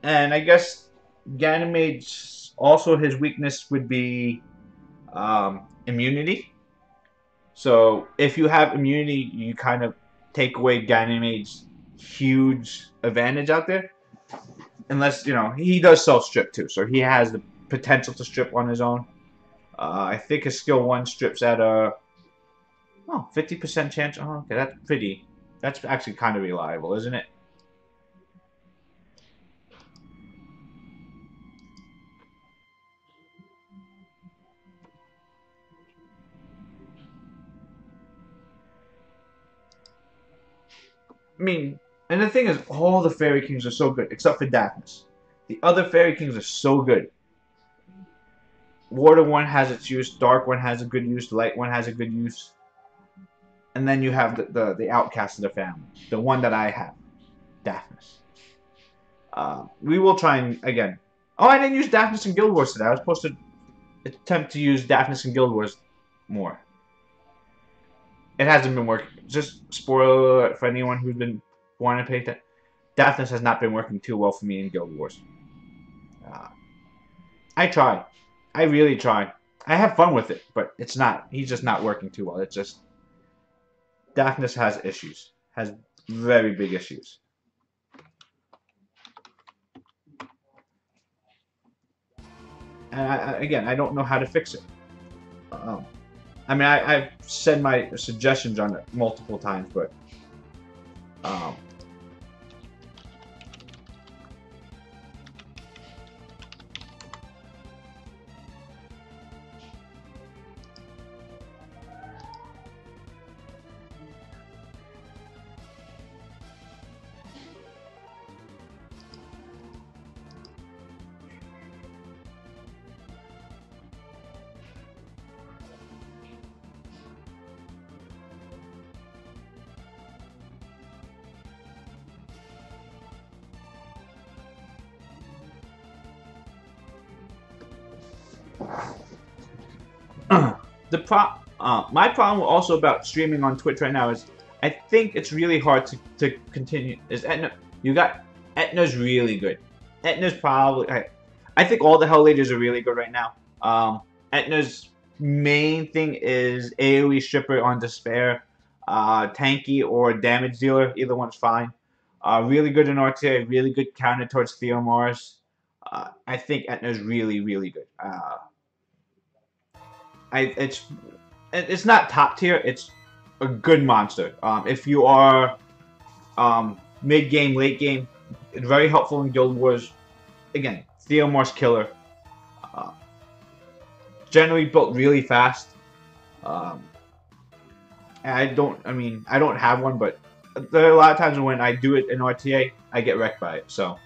And I guess Ganymede's also his weakness would be immunity. So if you have immunity, you kind of take away Ganymede's huge advantage out there. Unless, he does self-strip too, so he has the potential to strip on his own. I think his skill 1 strips at a 50% chance. Oh, okay, that's actually kind of reliable, isn't it? I mean, and the thing is, all the Fairy Kings are so good, except for Daphnis. The other Fairy Kings are so good. Water 1 has its use, Dark 1 has a good use, Light 1 has a good use. And then you have the outcast of the family. The one that I have, Daphnis. We will try and, again... Oh, I didn't use Daphnis in Guild Wars today. I was supposed to attempt to use Daphnis in Guild Wars more. It hasn't been working. Just spoiler alert for anyone who's been wanting to pay that. Daphnis has not been working too well for me in Guild Wars. I try. I really try. I have fun with it, but it's not. He's just not working too well. It's just... Daphnis has issues. Has very big issues. And again, I don't know how to fix it. I mean, I've said my suggestions on it multiple times, but my problem also about streaming on Twitch right now is I think it's really hard to continue. Is Etna? You got Etna's really good. Etna's probably I think all the Hell Ladies are really good right now. Etna's main thing is AoE stripper on Despair, tanky or damage dealer. Either one's fine. Really good in RTA. Really good counter towards Theomars. I think Etna's really good. It's not top tier. It's a good monster. If you are mid game, late game, it's very helpful in Guild Wars. Again, Theomar's killer. Generally built really fast. I don't have one, but there are a lot of times when I do it in RTA, I get wrecked by it. So.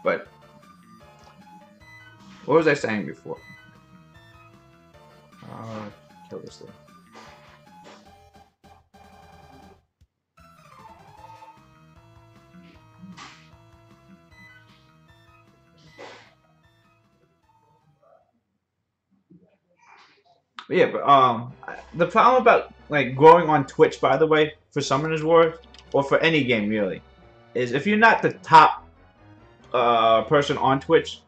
But what was I saying before? Kill this thing. Yeah, but the problem about like growing on Twitch, by the way, for Summoners War or for any game really, is if you're not the top person on Twitch,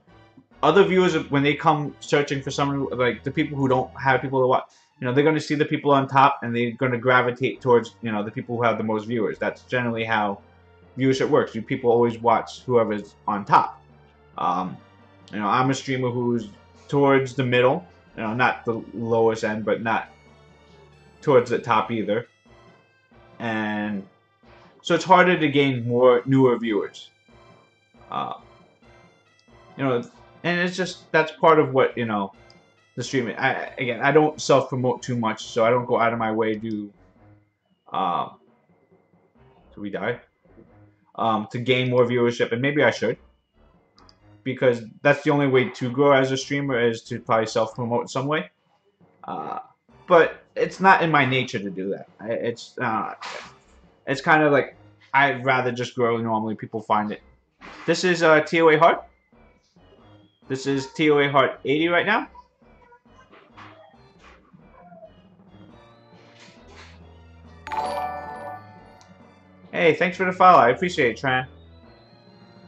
other viewers when they come searching for someone like the people who don't have people to watch, they're going to see the people on top and they're going to gravitate towards the people who have the most viewers. That's generally how viewership works. People always watch whoever's on top. Um, I'm a streamer who's towards the middle, not the lowest end, but not towards the top either. And so it's harder to gain more newer viewers. Uh, you know, and it's just that's part of what the streaming. I don't self promote too much, so I don't go out of my way to. Um, do we die? To gain more viewership, and maybe I should, because that's the only way to grow as a streamer is to probably self promote in some way. Uh, but it's not in my nature to do that. It's kind of like I'd rather just grow normally. People find it. This is ToaH Heart. This is ToaH Heart 80 right now. Hey, thanks for the follow. I appreciate it, Tran.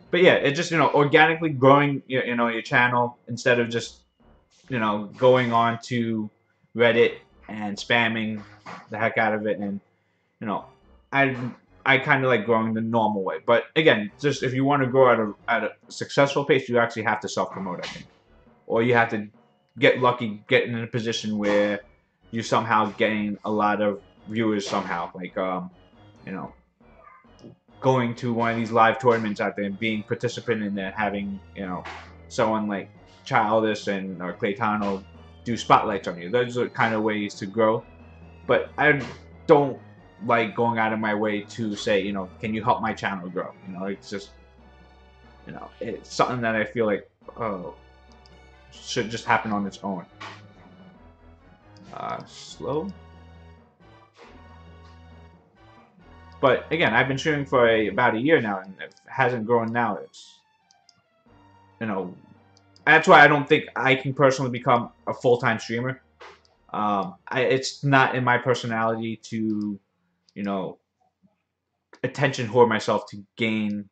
But yeah, it just organically growing your channel instead of just going on to Reddit and spamming the heck out of it, and I I kind of like growing the normal way. But again, just if you want to grow at a successful pace, you actually have to self promote, I think, or you have to get lucky, get in a position where you're somehow getting a lot of viewers somehow, like going to one of these live tournaments out there and being participant in there, having someone like Childish and or Claytano do spotlights on you. Those are kind of ways to grow. But I don't like going out of my way to say, can you help my channel grow? It's just, it's something that I feel like, oh, should just happen on its own. Slow. But again, I've been streaming for about a year now, and it hasn't grown now. It's, that's why I don't think I can personally become a full-time streamer. It's not in my personality to, attention whore myself to gain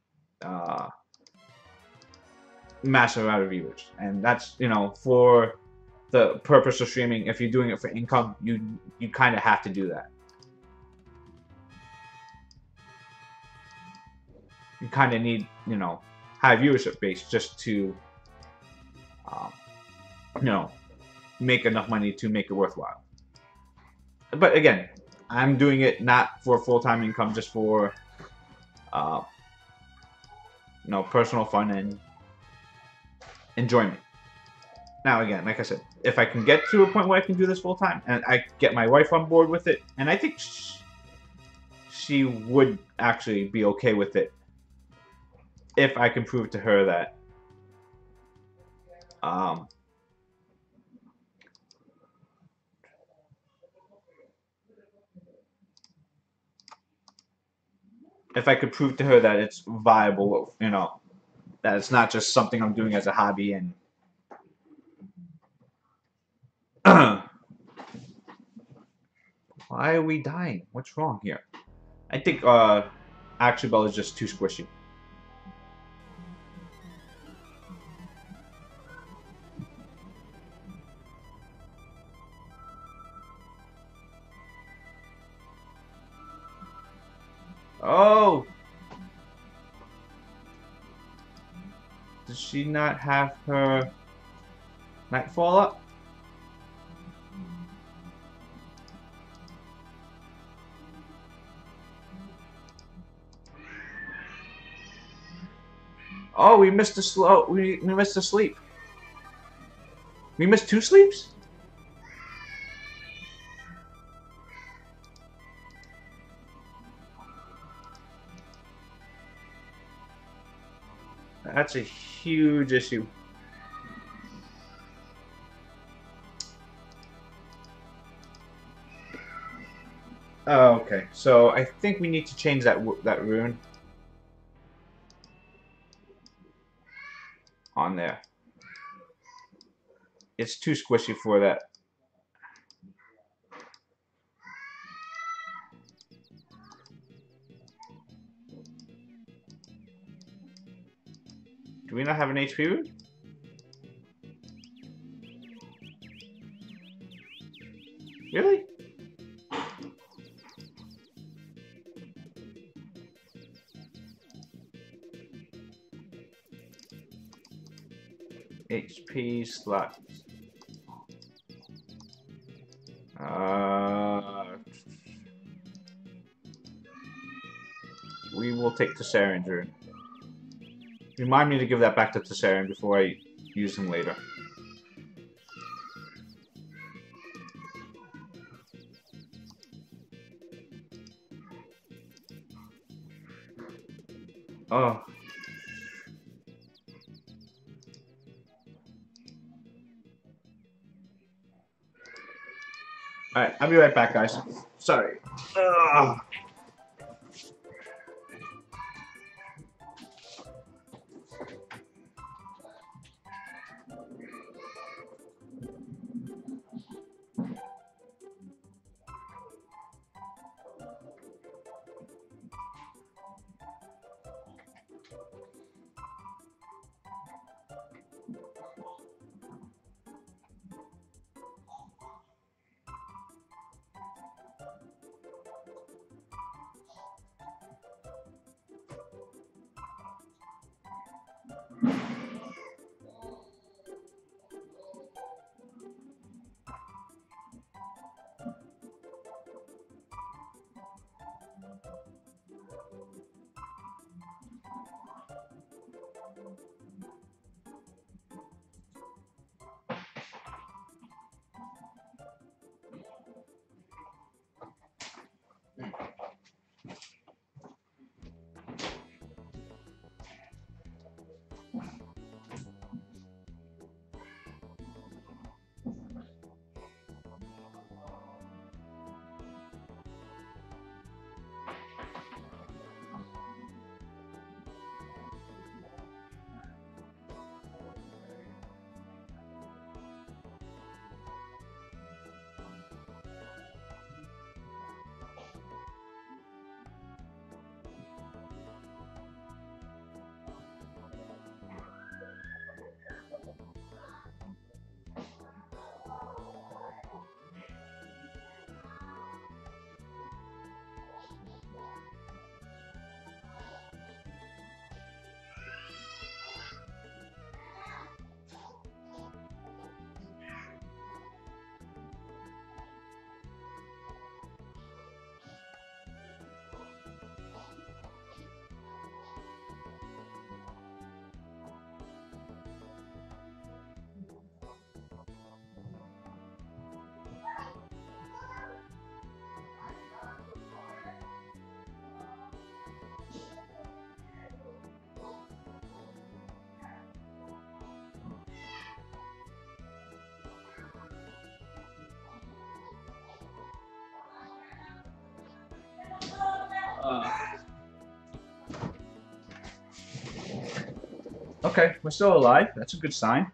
massive amount of viewers. And that's, for the purpose of streaming, if you're doing it for income, you kind of have to do that. You kind of need, high viewership base just to, make enough money to make it worthwhile. But again, I'm doing it not for full-time income, just for, personal fun and enjoyment. Now, again, like I said, if I can get to a point where I can do this full-time, and I get my wife on board with it, and I think she would actually be okay with it, if I can prove to her that if I could prove to her that it's viable, that it's not just something I'm doing as a hobby. And why are we dying? What's wrong here? I think Actuabel is just too squishy. Oh! Does she not have her Nightfall up? Oh, we missed a slow. We missed a sleep. We missed 2 sleeps? That's a huge issue. Oh, okay, so I think we need to change that rune on there. It's too squishy for that. Do we not have an HP room? Really? HP slots. We will take Tessarian Rune. Remind me to give that back to Tessarian before I use him later. Oh. Alright, I'll be right back, guys. Sorry. Ugh. Okay, we're still alive. That's a good sign.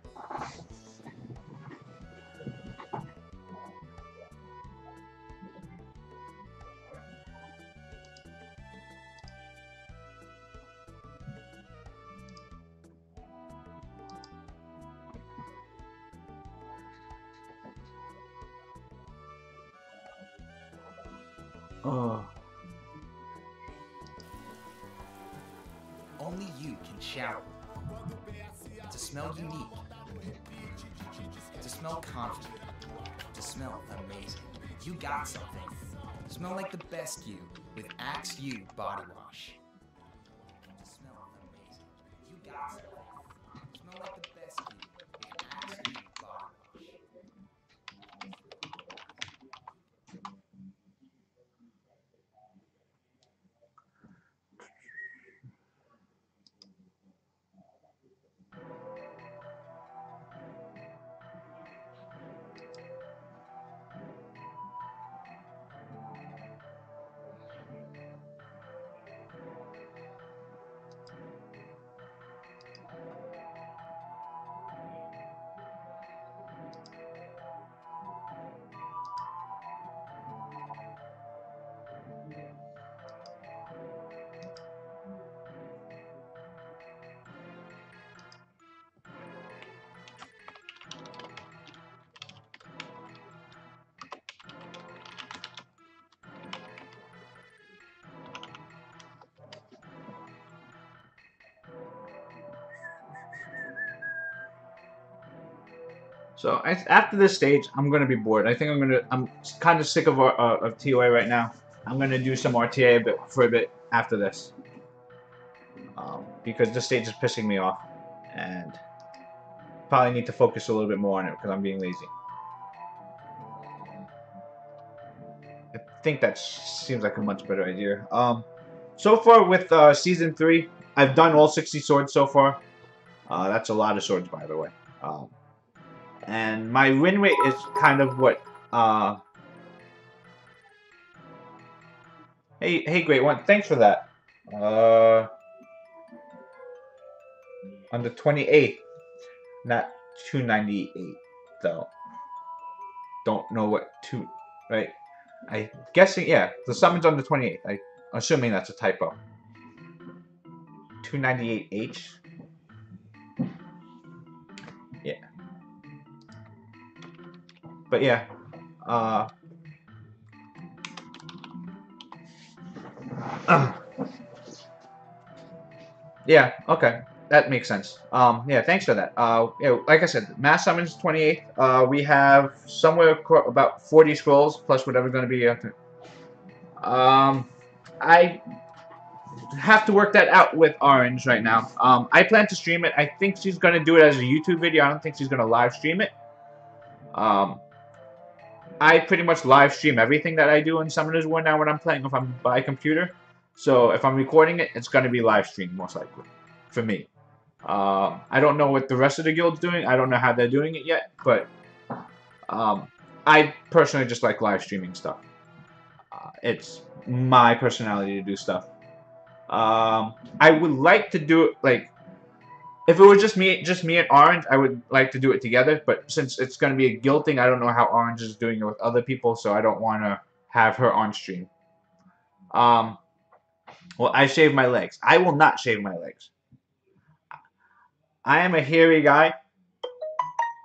Oh. Only you can shower. To smell unique. To smell confident. To smell amazing. You got something. Smell like the best you with Axe You Body Wash. To smell amazing. You got something. Smell like the best you with Axe You Body Wash. So after this stage, I'm gonna be bored. I think I'm kind of sick of ToA right now. I'm gonna do some RTA for a bit after this, because this stage is pissing me off, and probably need to focus a little bit more on it because I'm being lazy. I think that seems like a much better idea. So far with season 3, I've done all 60 swords so far. That's a lot of swords, by the way. And my win rate is kind of what. Hey, great one. Thanks for that. On the 28th, not 298 though. Don't know what right? I guessing, yeah, the summon's on the 28th. I assuming that's a typo. 298H. Yeah. But yeah. Yeah, okay. That makes sense. Yeah, thanks for that. Yeah, like I said, mass summons 28th. We have somewhere about 40 scrolls plus whatever's going to be after. I have to work that out with Orange right now. I plan to stream it. I think she's going to do it as a YouTube video. I don't think she's going to live stream it. I pretty much live stream everything that I do in Summoners War now when I'm playing, if I'm by computer. So if I'm recording it, it's going to be live streamed, most likely, for me. I don't know what the rest of the guild's doing. I don't know how they're doing it yet, but I personally just like live streaming stuff. It's my personality to do stuff. I would like to do it like if it was just me and Orange, I would like to do it together. But since it's going to be a guild thing, I don't know how Orange is doing it with other people, so I don't want to have her on stream. Well, I shave my legs. I will not shave my legs. I am a hairy guy.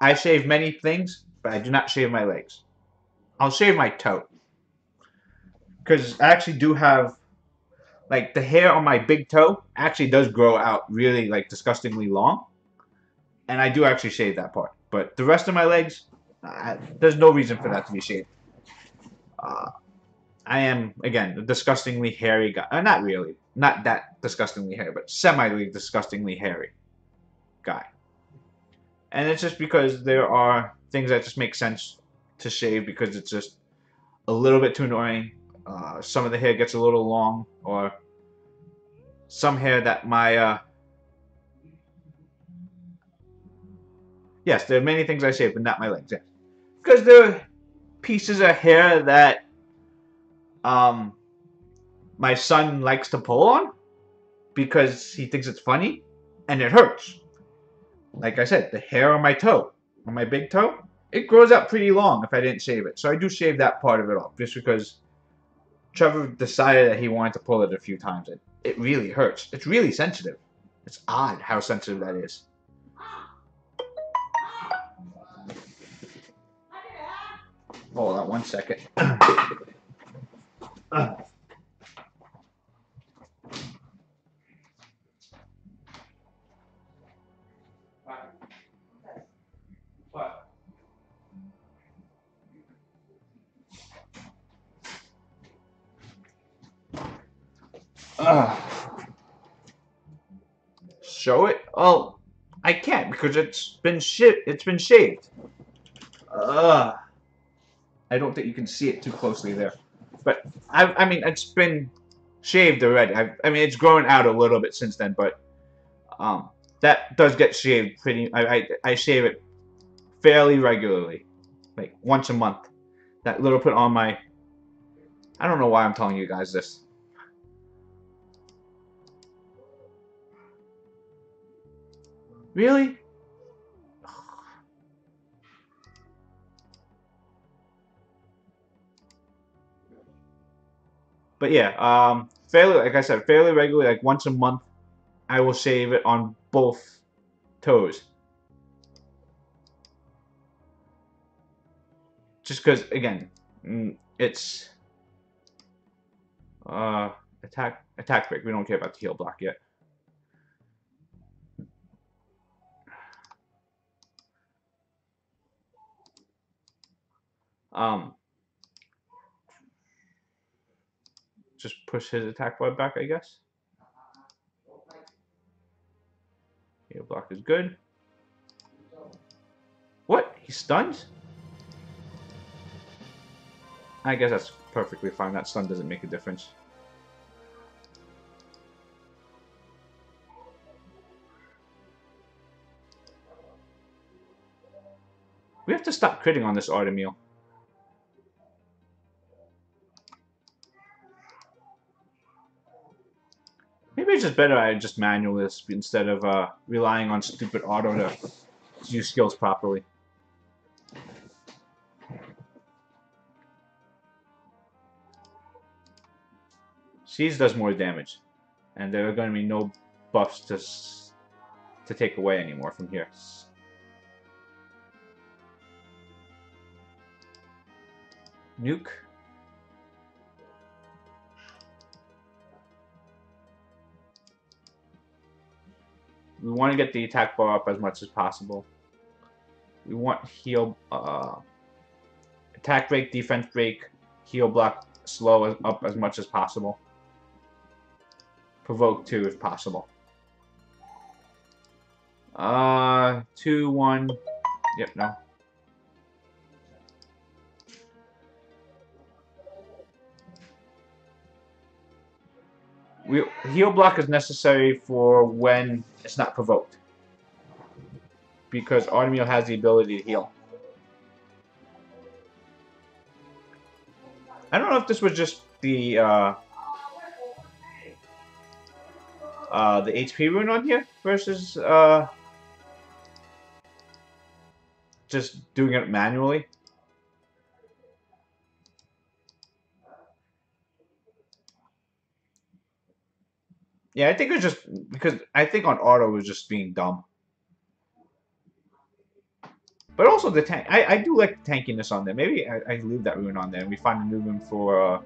I shave many things, but I do not shave my legs. I'll shave my toe. Because I actually do have, like, the hair on my big toe actually does grow out really, like, disgustingly long. And I do actually shave that part. But the rest of my legs, there's no reason for that to be shaved. I am, again, a disgustingly hairy guy. Not really. Not that disgustingly hairy, but semi-disgustingly hairy guy. And it's just because there are things that just make sense to shave because it's just a little bit too annoying. Some of the hair gets a little long, or some hair that my yes, there are many things I shave, but not my legs. Yeah, because there are pieces of hair that my son likes to pull on because he thinks it's funny, and it hurts. Like I said, the hair on my toe, on my big toe, it grows out pretty long if I didn't shave it. So I do shave that part of it off, just because Trevor decided that he wanted to pull it a few times. It really hurts. It's really sensitive. It's odd how sensitive that is. Hold on 1 second. What? Show it? Oh, I can't because it's been shaved. I don't think you can see it too closely there, but I mean it's been shaved already. I mean it's grown out a little bit since then, but that does get shaved pretty. I shave it fairly regularly, like once a month. That little bit on my. I don't know why I'm telling you guys this. Really? But yeah, fairly, like I said, fairly regularly, like once a month, I will shave it on both toes. Just because, again, it's attack break. We don't care about the heal block yet. Um, just push his attack bar back, I guess. Heal block is good. What? He stunned? I guess that's perfectly fine. That stun doesn't make a difference. We have to stop critting on this Artemil. Maybe it's just better I just manual this instead of relying on stupid auto to use skills properly. Seize does more damage, and there are going to be no buffs to take away anymore from here. Nuke. We want to get the attack bar up as much as possible. We want heal, attack break, defense break, heal block, slow up as much as possible. Provoke 2 if possible. 2, 1. Yep, no. Heal block is necessary for when it's not provoked, because Artemil has the ability to heal. I don't know if this was just the HP rune on here versus just doing it manually. Yeah, I think it was just because I think on auto it was just being dumb. But also the tank, I do like the tankiness on there. Maybe I leave that rune on there and we find a new rune for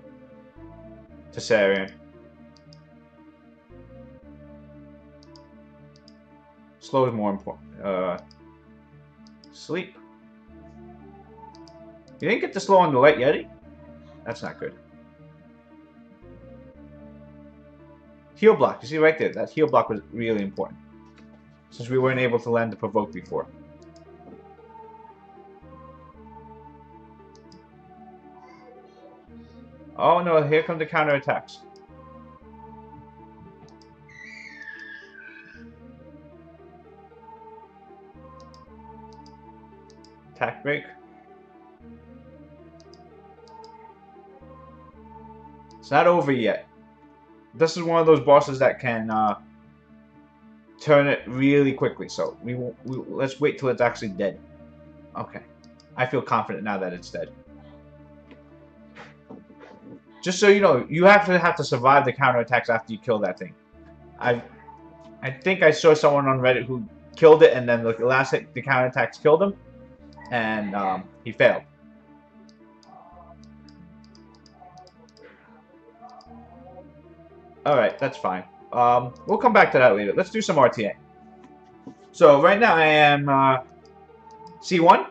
Tessarian. Slow is more important. Sleep. You didn't get the slow on the Light Yeti? That's not good. Heal block. You see right there, that heal block was really important, since we weren't able to land the provoke before. Oh no, here come the counterattacks. Attack break. It's not over yet. This is one of those bosses that can turn it really quickly. So let's wait till it's actually dead. Okay, I feel confident now that it's dead. Just so you know, you have to survive the counterattacks after you kill that thing. I think I saw someone on Reddit who killed it, and then the last hit, the counterattacks killed him, and he failed. Alright, that's fine. We'll come back to that later. Let's do some RTA. So right now I am C1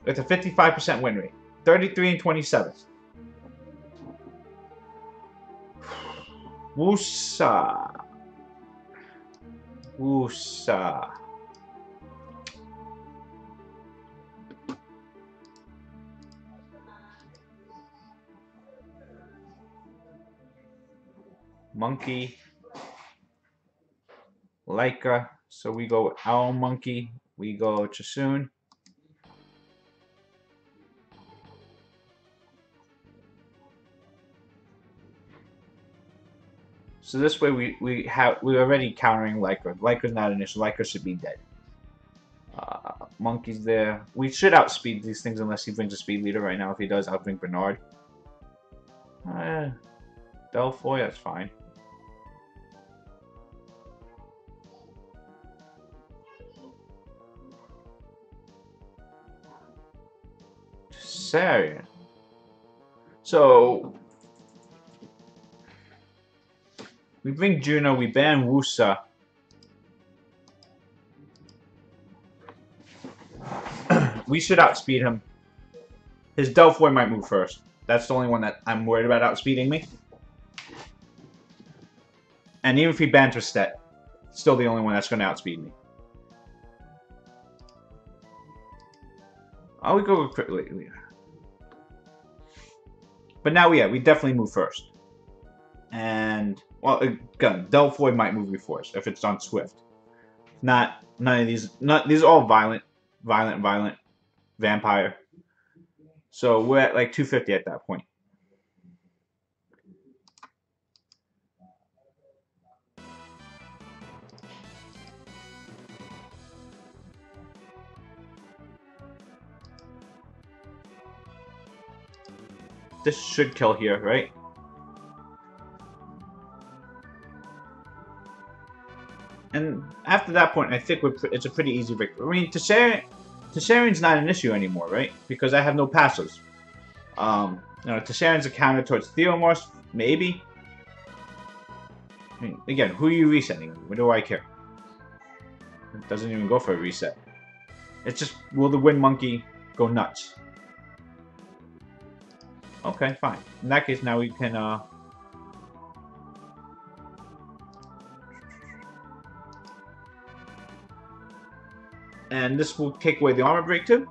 with a 55% win rate. 33 and 27. Woosa. Woosa. Monkey. Leica. So we go Owl Monkey. We go Chasoon. So this way we're already countering Leica. Leica's not an issue. Leica should be dead. Monkey's there. We should outspeed these things unless he brings a speed leader right now. If he does, I'll bring Bernard. Delphoy, that's fine. Sarian. So we bring Juno, we ban Wusa. We should outspeed him. His Delphoid might move first. That's the only one that I'm worried about outspeeding me. And even if he banters stat, still the only one that's going to outspeed me. Oh, we go quickly. But now, yeah, we definitely move first. And, well, again, Delphoid might move before us if it's on Swift. None of these, these are all violent, vampire. So we're at like 250 at that point. This should kill here, right? And after that point, I think it's a pretty easy victory. I mean, Tessarian's not an issue anymore, right? Because I have no passives. Tessarian's a counter towards Theomorph, maybe. I mean, again, who are you resetting? What do I care? It doesn't even go for a reset. It's just, will the Wind Monkey go nuts? Okay, fine. In that case, now we can, and this will take away the armor break too.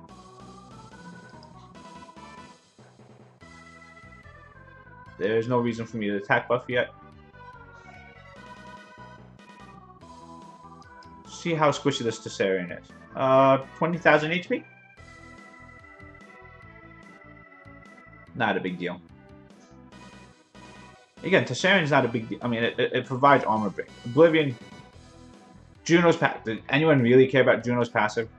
There's no reason for me to attack buff yet. See how squishy this Tessarian is. 20,000 HP? Not a big deal. Again, Tessarian's not a big deal. I mean, it provides armor break. Oblivion, Juno's passive. Did anyone really care about Juno's passive?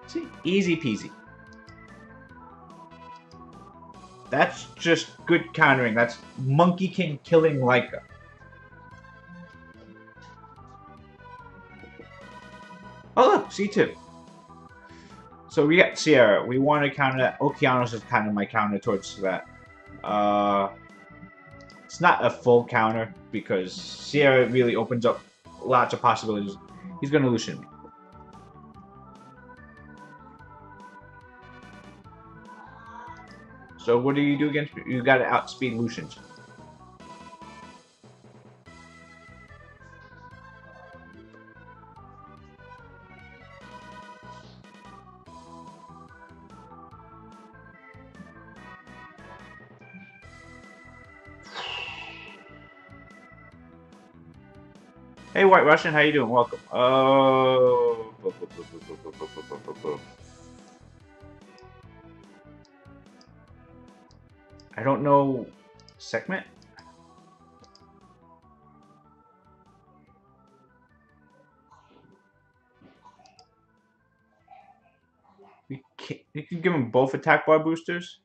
See, easy peasy. That's just good countering. That's Monkey King killing Leica. Oh look, C2. So we got Sierra. We want to counter that. Okeanos is kind of my counter towards that. It's not a full counter because Sierra really opens up lots of possibilities. He's going to Lucian me. So what do you do against me? You got to outspeed Lucians. Hey, White Russian, how you doing? Welcome. Oh. I don't know. Segment? We can give him both attack bar boosters.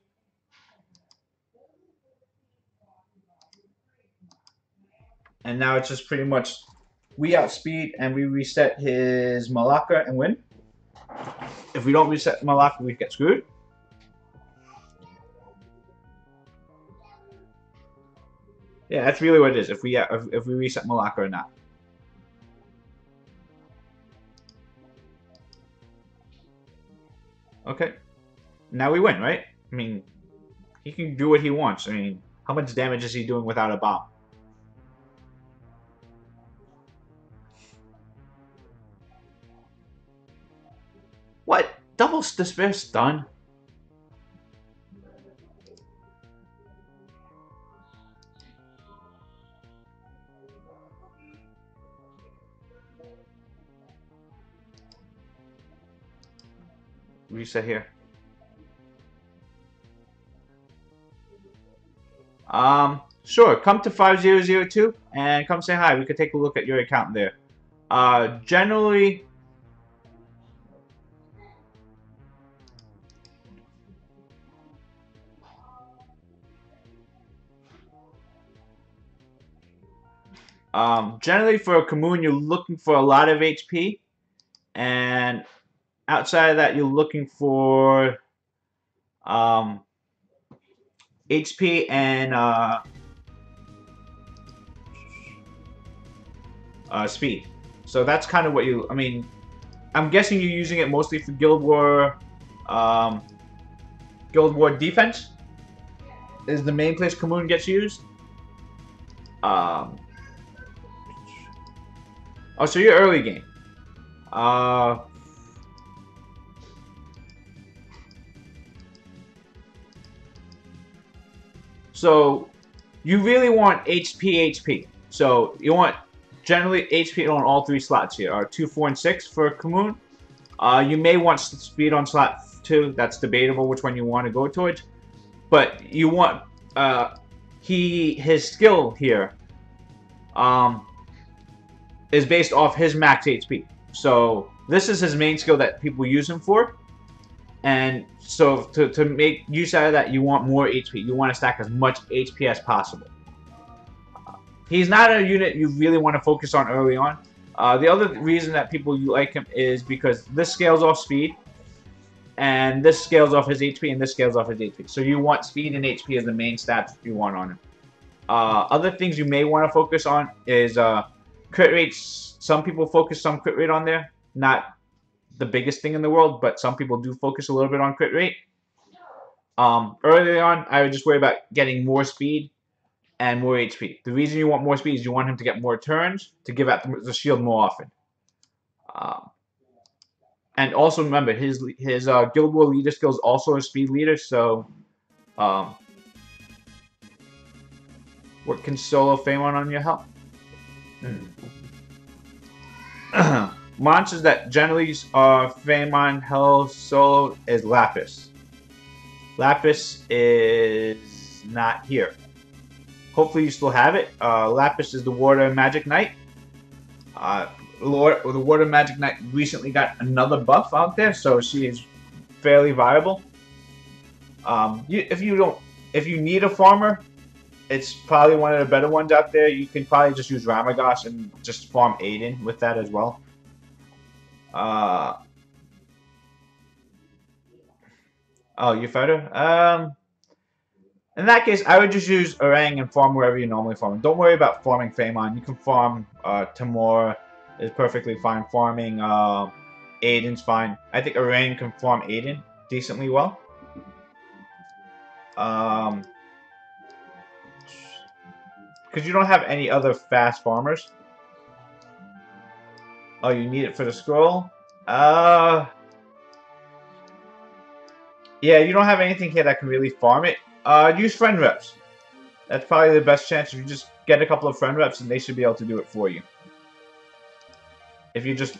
And now it's just pretty much we outspeed and we reset his Malaka and win. If we don't reset Malaka, we get screwed. Yeah, that's really what it is. If we reset Malaka or not. Okay. Now we win, right? I mean, he can do what he wants. I mean, how much damage is he doing without a bomb? What? Double Despair stun? Reset here. Sure. Come to 5002 and come say hi. We could take a look at your account there. Generally, generally for a Kamoon, you're looking for a lot of HP, and outside of that, you're looking for HP and speed. So that's kind of what you. I mean, I'm guessing you're using it mostly for Guild War defense. Is the main place Kamoon gets used. Oh, so you're early game. So you really want HP. So you want generally HP on all 3 slots here. 2, 4, and 6 for Kamoon. You may want speed on slot 2. That's debatable which one you want to go towards. But you want his skill here is based off his max HP. So this is his main skill that people use him for. And so to make use out of that, you want more HP. You want to stack as much HP as possible. He's not a unit you really want to focus on early on. The other reason that people like him is because this scales off speed, and this scales off his HP, and this scales off his HP. So you want speed and HP as the main stats you want on him. Other things you may want to focus on is crit rates. Some people focus some crit rate on there. Not the biggest thing in the world, but some people do focus a little bit on crit rate. Early on, I would just worry about getting more speed and more HP. The reason you want more speed is you want him to get more turns to give out the shield more often. And also remember, his Guild War leader skill is also a speed leader, so what can solo Phaemon on your health? Monsters that generally are Phaemon health solo is Lapis. Lapis is not here. Hopefully you still have it. Lapis is the Water Magic Knight. The Water Magic Knight recently got another buff out there, so she is fairly viable. If you need a farmer, it's probably one of the better ones out there. You can probably just use Ramagos and just farm Aiden with that as well. Oh, you fighter? In that case, I would just use Orang and farm wherever you normally farm. Don't worry about farming Phaemon. You can farm Tamora is perfectly fine. Farming Aiden's fine. I think Orang can farm Aiden decently well. Because you don't have any other fast farmers. Oh, you need it for the scroll? Yeah, you don't have anything here that can really farm it. Use friend reps. That's probably the best chance. If you just get a couple of friend reps, and they should be able to do it for you. If you're just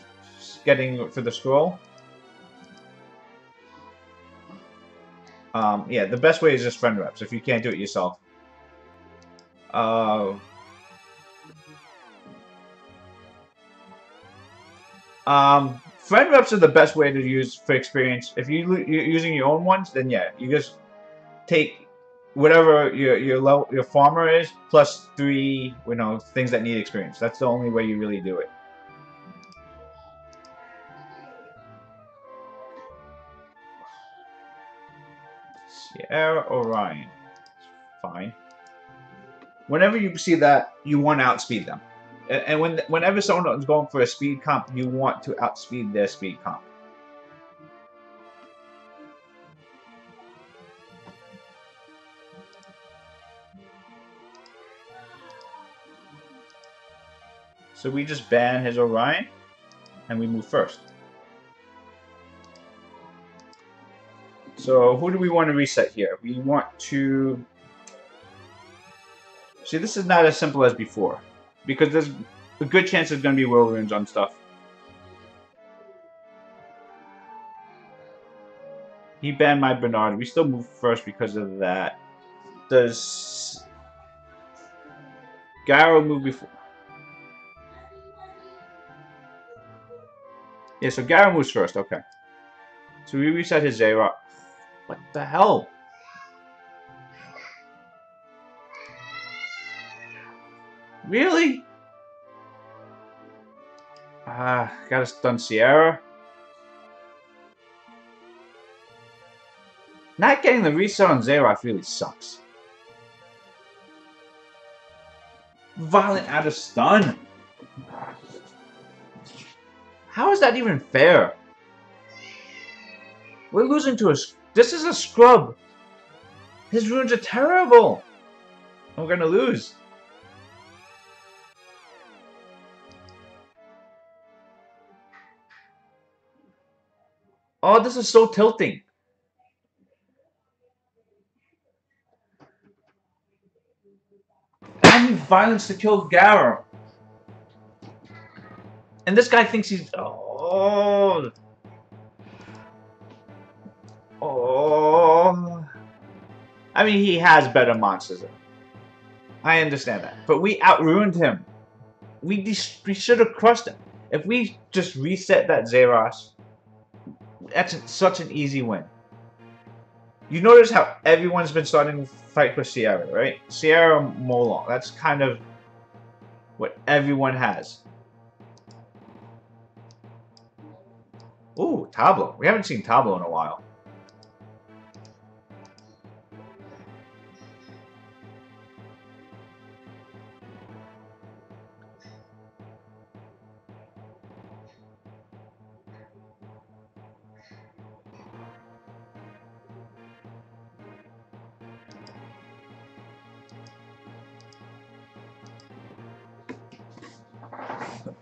getting it for the scroll. Yeah, the best way is just friend reps if you can't do it yourself. Friend reps are the best way to use for experience. If you're using your own ones, then yeah, you just take whatever your farmer is plus 3, things that need experience. That's the only way you really do it. Sierra Orion, fine. Whenever you see that, you want to outspeed them. And whenever someone is going for a speed comp, you want to outspeed their speed comp. So we just ban his Orion, and we move first. So who do we want to reset here? We want to... See, this is not as simple as before. Because there's a good chance there's going to be will runes on stuff. He banned my Bernard. We still move first because of that. Does Gyro move before? Yeah, so Gyro moves first. Okay. So we reset his Zera. What the hell? Really? Gotta stun Sierra. Not getting the reset on Xerath really sucks. Violent out of stun. How is that even fair? We're losing to a... This is a scrub. His runes are terrible. We're gonna lose. Oh, this is so tilting. I need violence to kill Gara. And this guy thinks he's... Oh. Oh. I mean, he has better monsters. I understand that. But we out-ruined him. We should have crushed him. If we just reset that Zeros, that's such an easy win. You notice how everyone's been starting to fight for Sierra, right? Sierra Molong. That's kind of what everyone has. Ooh, Tablo. We haven't seen Tablo in a while.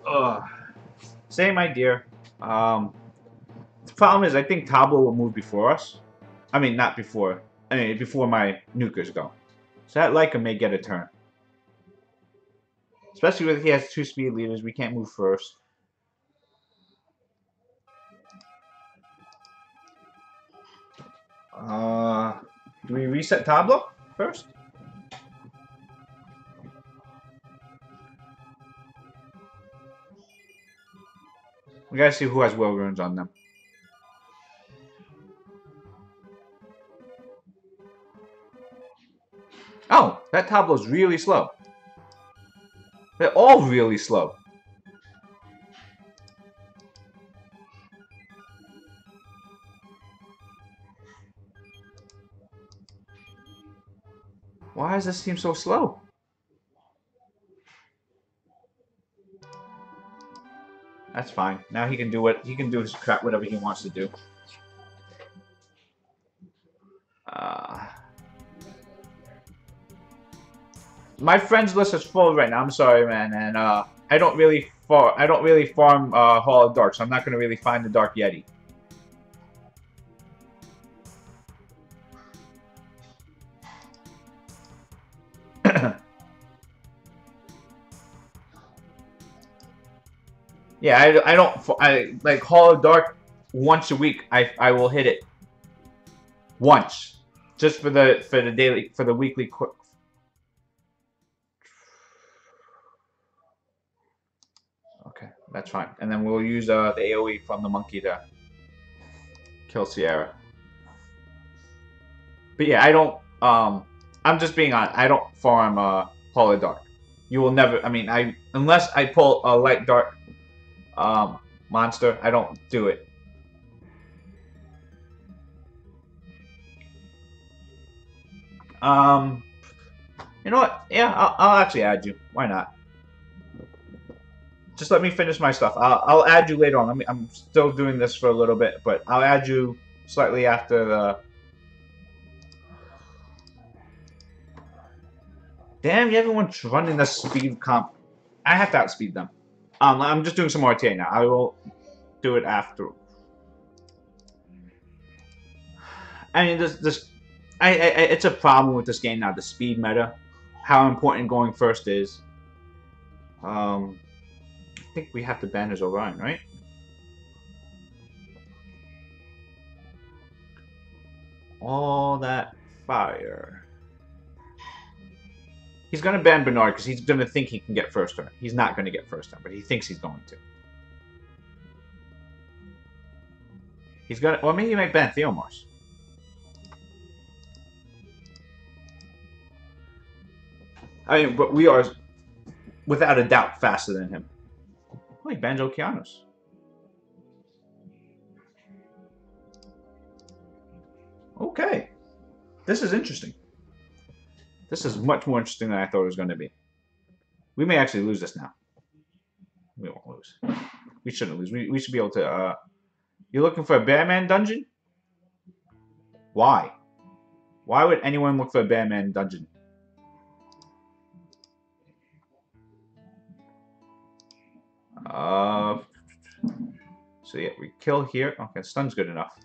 Ugh. Same idea. The problem is, I think Tablo will move before us. I mean, not before. I mean, before my nukers go. So that Leica may get a turn. Especially when he has 2 speed leaders. We can't move first. Do we reset Tablo first? We gotta see who has will runes on them. Oh, that Tablo's really slow. They're all really slow. Why does this seem so slow? That's fine. Now he can do what he can do his crap, whatever he wants to do. My friends list is full right now. I'm sorry, man, and I don't really farm Hall of Dark, so I'm not gonna really find the Dark Yeti. Yeah, I like Hall of Dark once a week. I will hit it once, just for the weekly quick. Okay, that's fine. And then we'll use the AoE from the monkey to kill Sierra. But yeah, I don't. I'm just being honest. I don't farm Hall of Dark. You will never. I mean, unless I pull a light dark monster, I don't do it. You know what? Yeah, I'll actually add you. Why not? Just let me finish my stuff. I'll add you later on. I'm still doing this for a little bit, but I'll add you slightly after the... Damn, everyone's running the speed comp. I have to outspeed them. I'm just doing some RTA now. I will do it after. I mean, it's a problem with this game now. The speed meta, how important going first is. I think we have to ban his Orion, right? All that fire. He's going to ban Bernard because he's going to think he can get first turn. He's not going to get first turn, but he thinks he's going to. He's going to... Well, maybe he might ban Theomars. I mean, but we are, without a doubt, faster than him. Oh, he bans Okeanos. Okay. This is interesting. This is much more interesting than I thought it was going to be. We may actually lose this now. We won't lose. We shouldn't lose. We should be able to. You're looking for a Bearman dungeon? Why? Why would anyone look for a Bearman dungeon? So yeah, we kill here. Okay, stun's good enough.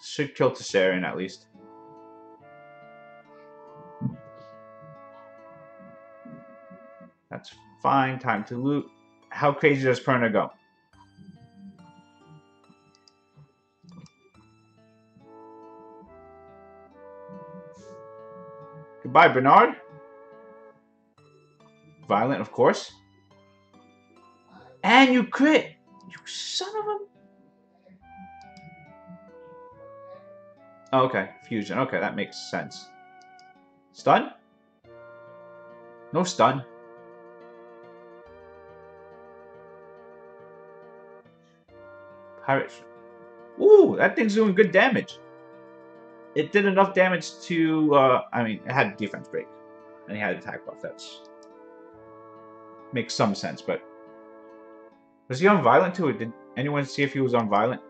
Should kill Tessarian at least. That's fine. Time to loot. How crazy does Perna go? Goodbye, Bernard. Violent, of course. And you crit! You son of a... Oh, okay, fusion. Okay, that makes sense. Stun? No stun. Pirate. Ooh, that thing's doing good damage. It did enough damage to, I mean, it had defense break. And he had attack buff. That's... makes some sense, but... Was he on violent too? Or did anyone see if he was on violent?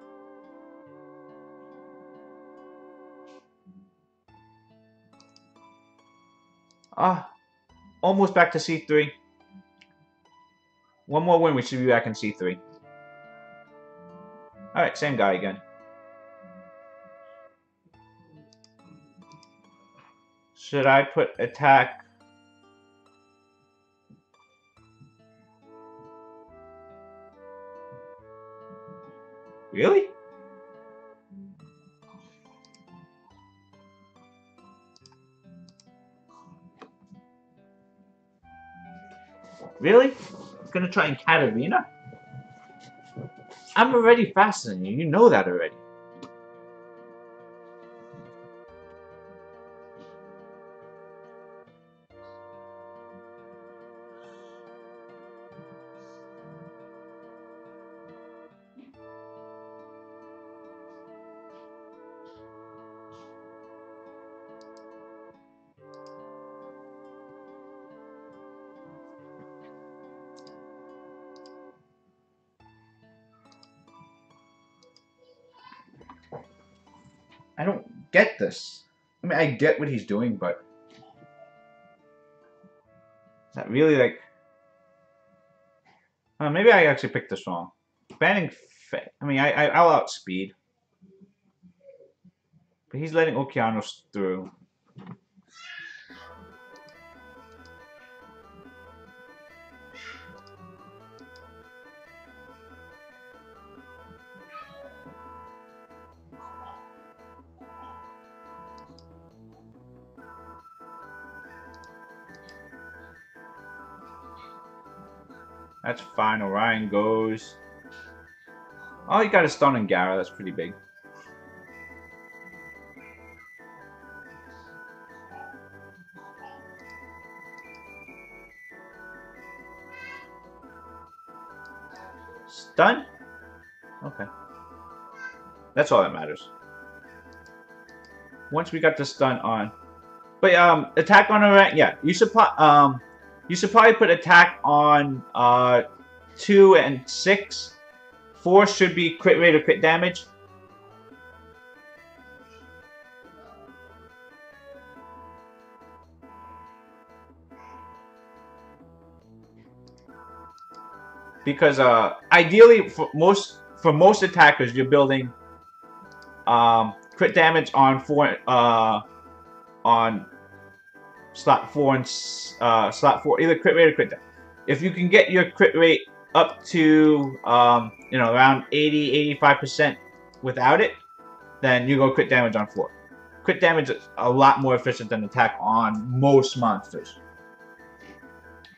Almost back to C3. One more win, we should be back in C3. Alright, same guy again. Should I put attack? Really? Really? Gonna try and Katarina? I'm already faster than you. You know that already. I don't get this. I mean, I get what he's doing, but... Is that really, like... maybe I actually picked this wrong. Banning... I mean, I'll outspeed. But he's letting Okeanos through. That's fine. Orion goes. Oh, he got a stun on Gara. That's pretty big. Stun? Okay. That's all that matters. Once we got the stun on. But attack on Orion. Yeah, you should probably put attack on 2 and 6. 4 should be crit rate or crit damage. Because ideally, for most attackers, you're building crit damage on slot 4 and slot 4, either crit rate or crit damage. If you can get your crit rate up to around 80-85% without it, then you go crit damage on 4. Crit damage is a lot more efficient than attack on most monsters.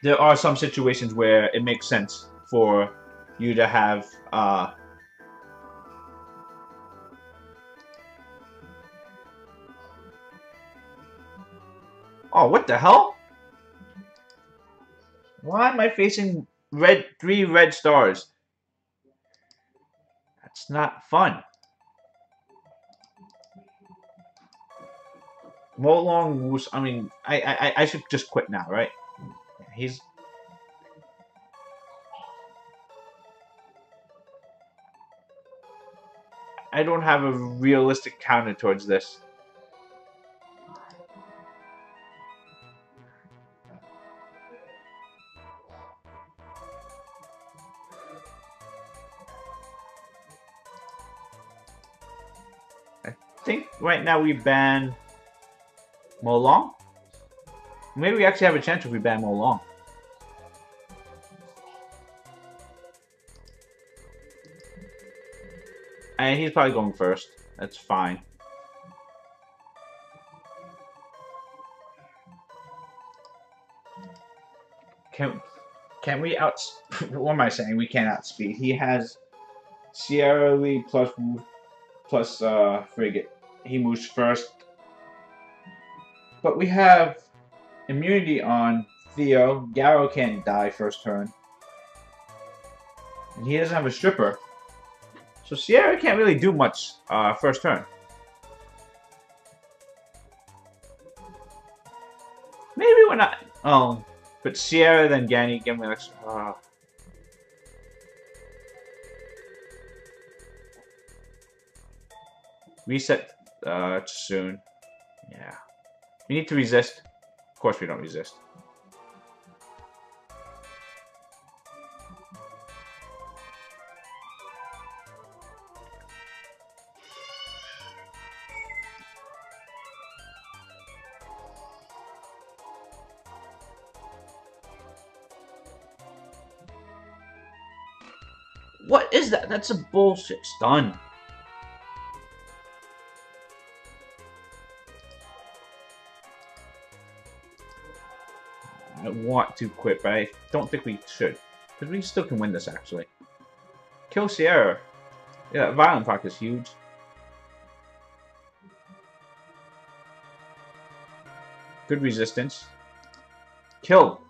There are some situations where it makes sense for you to have oh, what the hell? Why am I facing 3 red stars? That's not fun. Molong Moose. I mean, I should just quit now, right? He's. I don't have a realistic counter towards this. I think right now we ban Molong. Maybe we actually have a chance if we ban Molong. And he's probably going first. That's fine. Can we out? What am I saying? We can't outspeed. He has Sierra Lee plus Frigate. He moves first. But we have immunity on Theo. Garrow can't die first turn. And he doesn't have a stripper. So Sierra can't really do much first turn. Maybe we're not. Oh, but Sierra then Ganny give me like. Reset soon. Yeah. We need to resist. Of course we don't resist. What is that? That's a bullshit stun. I want to quit, but I don't think we should. Because we still can win this, actually. Kill Sierra. Yeah, Violent Proc is huge. Good resistance. Kill.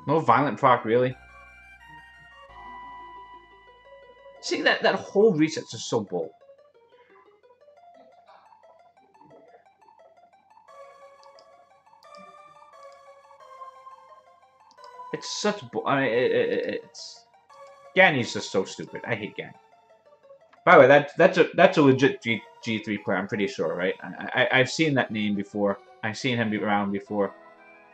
No Violent Proc, really? See, that whole reset's just so bold. It's such I mean, it's Ganny's just so stupid. I hate Ganny. By the way, that's a legit G3 player. I'm pretty sure, right? I've seen that name before. I've seen him around before.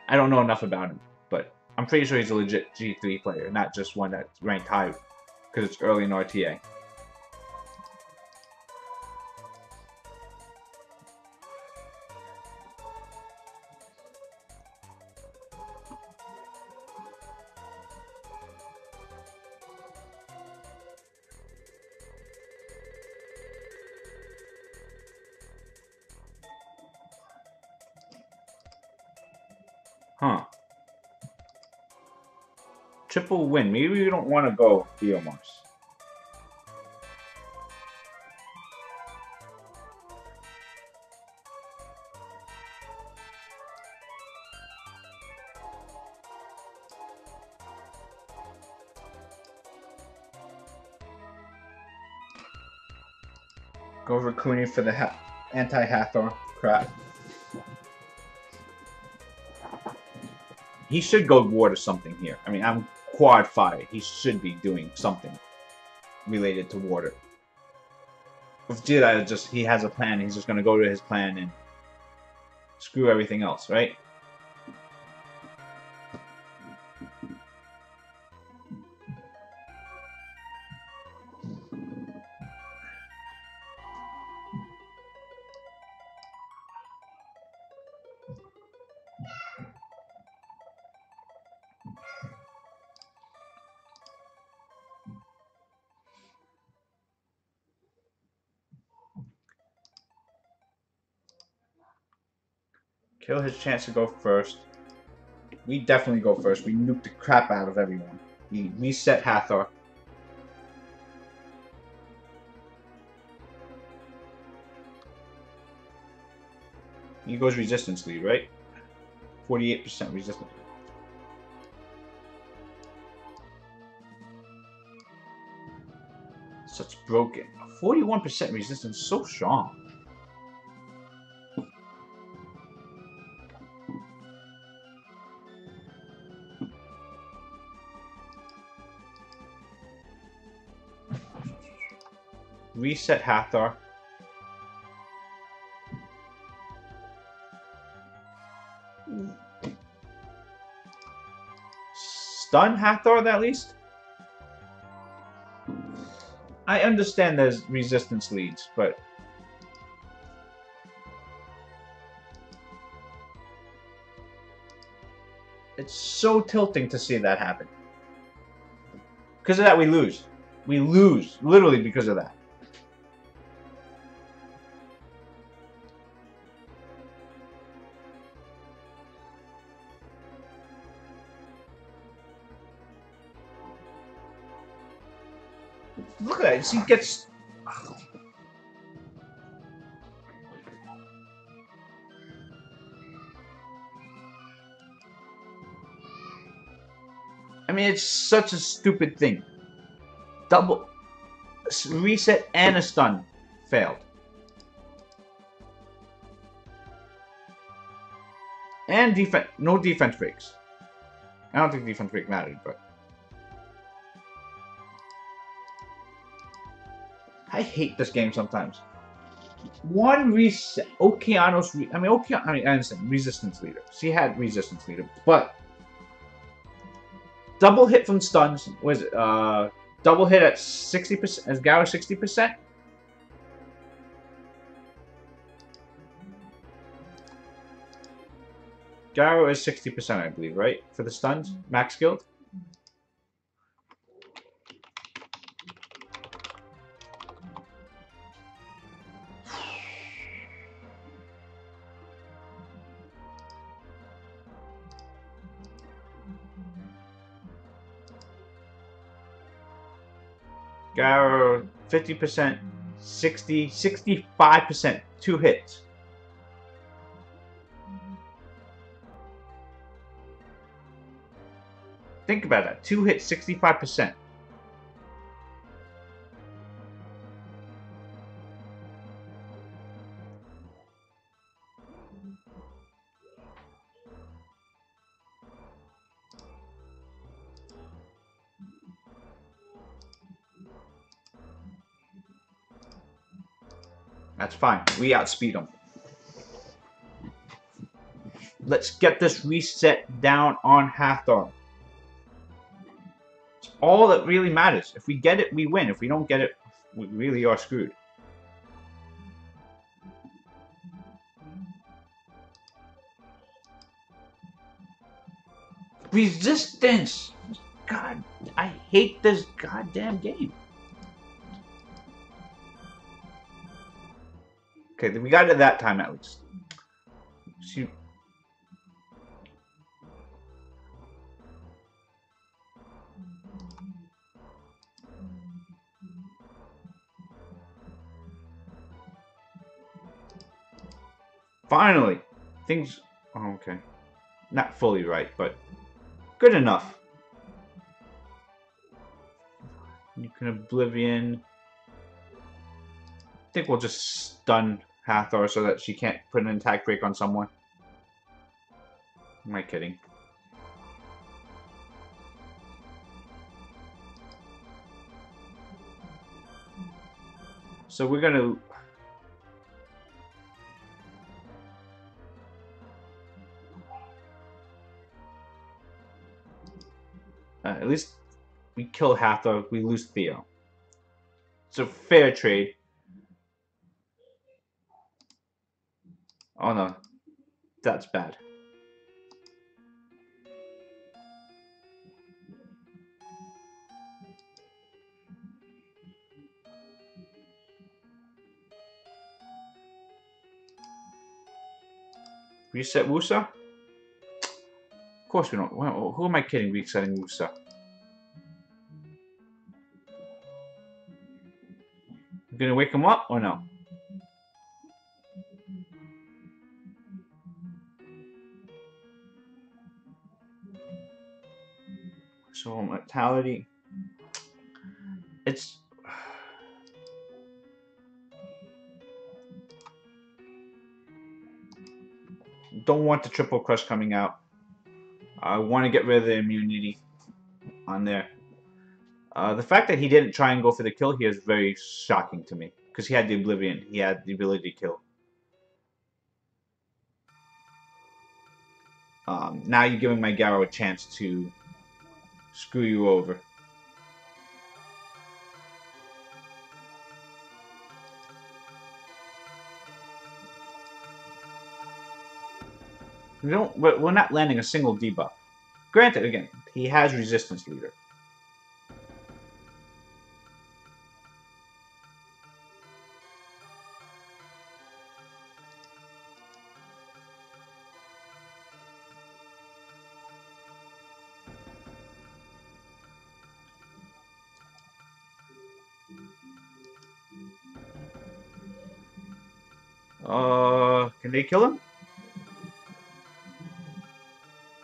I don't know enough about him, but I'm pretty sure he's a legit G3 player, not just one that's ranked high because it's early in RTA. Huh. Triple win. Maybe we don't want to go Theomars. Go over Cooney for the anti-Hathor crap. He should go water something here. I mean, I'm quad fire. He should be doing something related to water. With Jedi, he has a plan. He's just going to go to his plan and screw everything else, right? Kill his chance to go first. We definitely go first. We nuke the crap out of everyone. We reset Hathor. He goes resistance lead, right? 48% resistance. Such broken. 41% resistance, so strong. reset Hathor. Stun Hathor at least? I understand there's resistance leads, but it's so tilting to see that happen. Because of that, we lose. We lose, literally because of that. Look at that. She gets... I mean, it's such a stupid thing. Double... reset and a stun failed. And defense... no defense breaks. I don't think defense break mattered, but... I hate this game sometimes. One reset, Okeanos. I understand resistance leader. She had resistance leader, but double hit from stuns was it? Double hit at 60%. As Garo 60%. Garo is 60%, I believe, right? For the stuns, max skilled. Garo 50%, 60, 65%, 2 hits. Think about that. 2 hits, 65%. That's fine. We outspeed them. Let's get this reset down on Hathor. It's all that really matters. If we get it, we win. If we don't get it, we really are screwed. Resistance! God, I hate this goddamn game. Okay, we got it that time at least. Shoot. Finally! Things... oh, okay. Not fully right, but good enough. You can Oblivion. I think we'll just stun Hathor so that she can't put an attack break on someone. Am I kidding? So we're gonna... at least we kill Hathor, we lose Theo. It's a fair trade. Oh no, that's bad. Reset Wusa? Of course we don't. Well, who am I kidding resetting Wusa? You gonna wake him up or no? So mortality. It's... don't want the triple crush coming out. I want to get rid of the immunity on there. The fact that he didn't try and go for the kill here is very shocking to me. Because he had the Oblivion. He had the ability to kill. Now you're giving my Garo a chance to screw you over. We're not landing a single debuff. Granted, again, he has Resistance Leader. Can they kill him?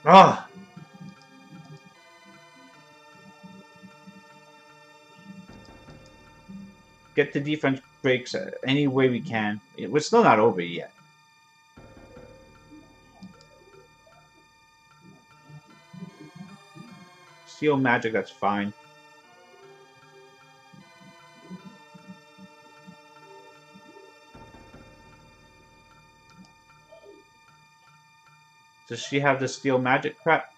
Ah! Get the defense breaks any way we can. We're still not over yet. Steel magic, that's fine. Does she have the steel magic crap?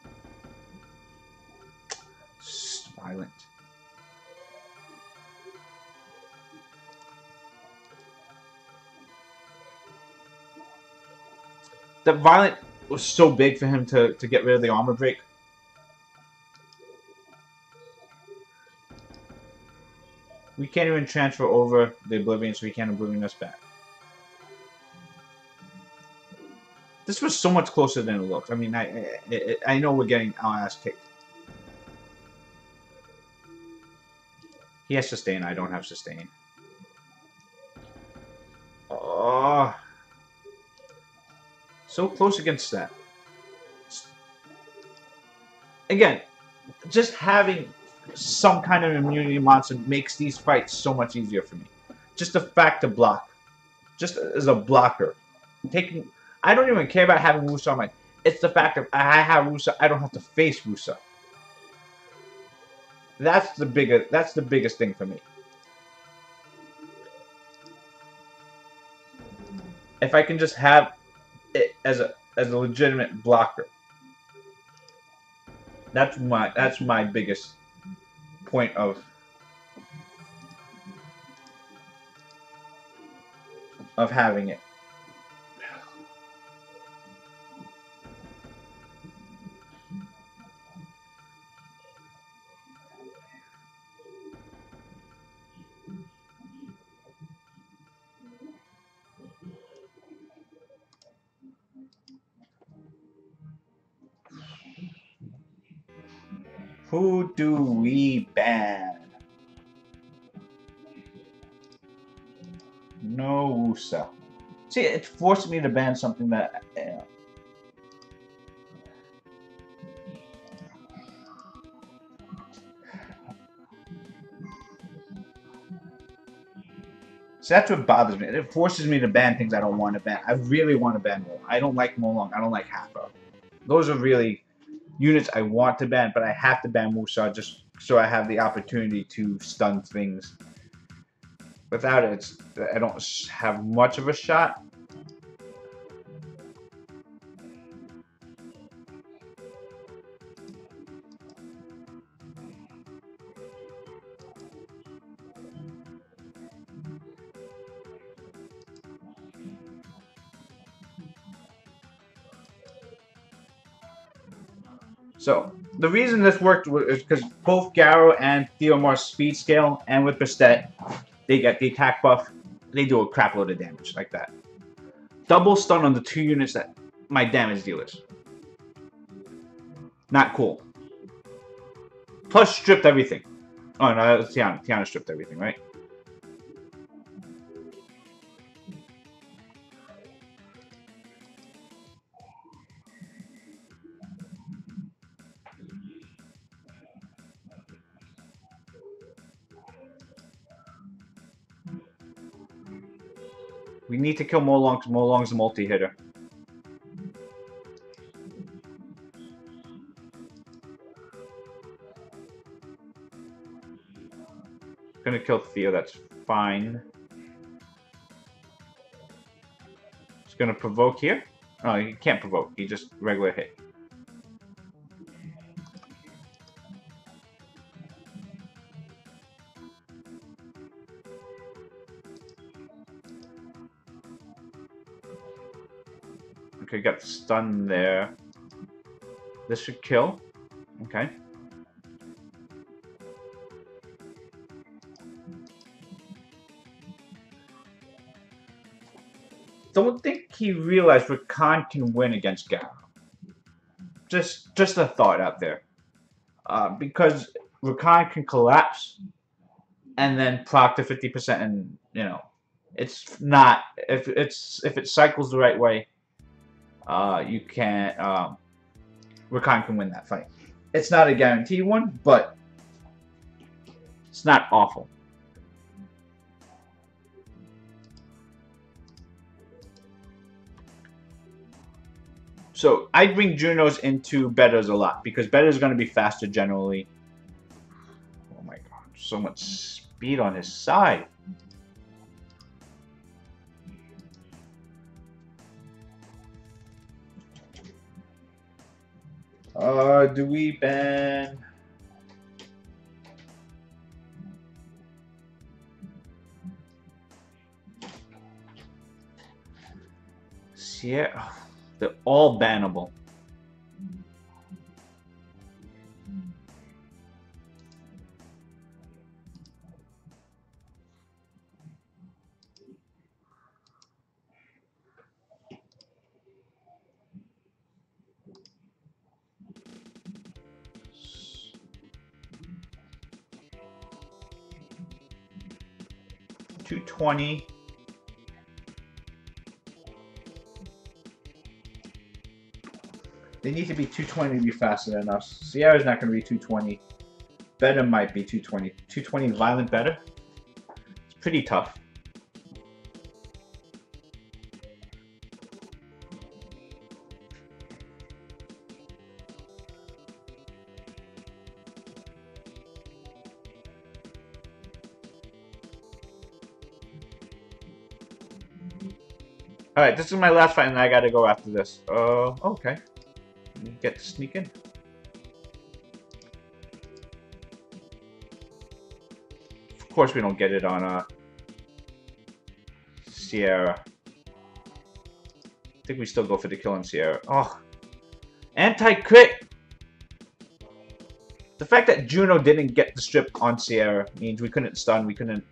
Violent. The violent was so big for him to get rid of the armor break. We can't even transfer over the Oblivion, so we can't Oblivion us back. This was so much closer than it looked. I mean, I know we're getting our ass kicked. He has sustain. I don't have sustain. Oh, so close against that. Again, just having some kind of immunity monster makes these fights so much easier for me. Just the fact to block, just as a blocker, I don't even care about having Wusa on my. It's the fact that I have Wusa, I don't have to face Wusa. That's the biggest thing for me. If I can just have it as a legitimate blocker. That's my biggest point of having it. Who do we ban? No Wusa. See, it forced me to ban something that. So that's what bothers me. It forces me to ban things I don't want to ban. I really want to ban Molong. I don't like Molong. I don't like Hafa. Those are really units I want to ban, but I have to ban Wusa just so I have the opportunity to stun things. Without it, I don't have much of a shot. So, the reason this worked is because both Garo and Theomar's speed scale, and with Bastet, they get the attack buff. They do a crap load of damage like that. Double stun on the 2 units that my damage dealers. Not cool. Plus stripped everything. Oh no, that's Tiana. Tiana stripped everything, right? We need to kill Molong because Molong's a multi-hitter. gonna kill Theo, that's fine. It's gonna provoke here. Oh, he can't provoke, he just regular hit. Okay, got stun there. This should kill. Okay. Don't think he realized Rakan can win against Garo. Just a thought out there. Because Rakan can collapse and then proc to 50%, and you know, it's not if it cycles the right way. You can't. Rakan can win that fight. It's not a guaranteed one, but it's not awful. So I bring Junos into betters a lot because better is going to be faster generally. Oh my god, so much speed on his side. Do we ban? Sierra. They're all bannable. $220. They need to be 220 to be faster than us. Sierra's not going to be 220. Better might be 220. 220 violent better? It's pretty tough. Alright, this is my last fight and I gotta go after this. Okay. Get to sneak in. Of course we don't get it on Sierra. I think we still go for the kill on Sierra. Oh. Anti-crit! The fact that Juno didn't get the strip on Sierra means we couldn't stun, we couldn't...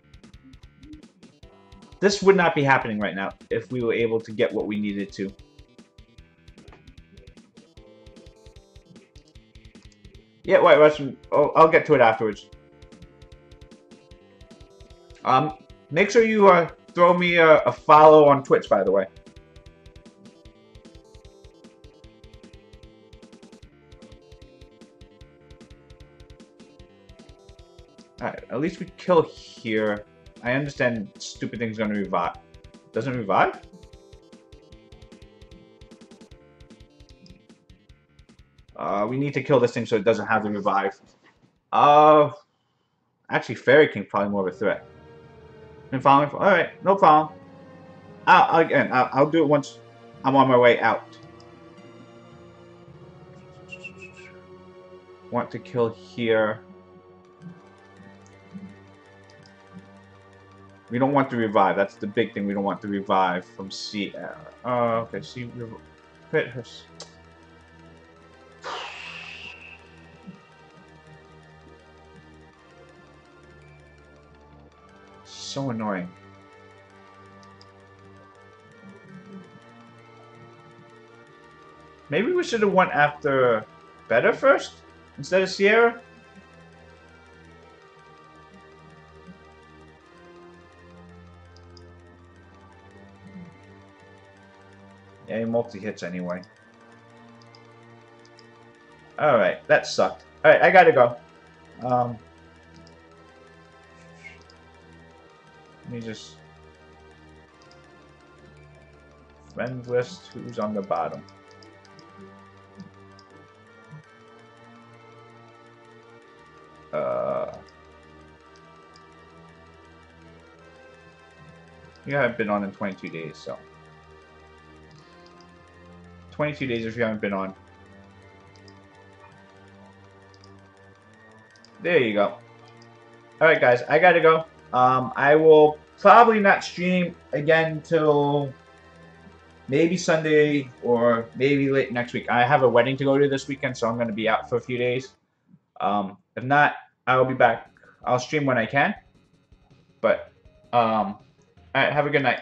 This would not be happening right now if we were able to get what we needed to. Yeah, White Russian. Oh, I'll get to it afterwards. Make sure you throw me a follow on Twitch, by the way. Alright, at least we kill here. I understand stupid thing's gonna revive. Doesn't it revive? We need to kill this thing so it doesn't have the revive. Actually, Fairy King probably more of a threat. Been following? Alright, no problem. I'll do it once I'm on my way out. Want to kill here. We don't want to revive. That's the big thing. We don't want to revive from Sierra. Okay. See, crit her. So annoying. Maybe we should have went after Better first instead of Sierra. Yeah, he multi-hits anyway. Alright, that sucked. Alright, I gotta go. Let me just... Friends list, who's on the bottom? You haven't been on in 22 days, so 22 days if you haven't been on. There you go. All right, guys, I gotta go. I will probably not stream again till maybe Sunday or maybe late next week. I have a wedding to go to this weekend, so I'm gonna be out for a few days. If not, I will be back. I'll stream when I can. But all right, have a good night.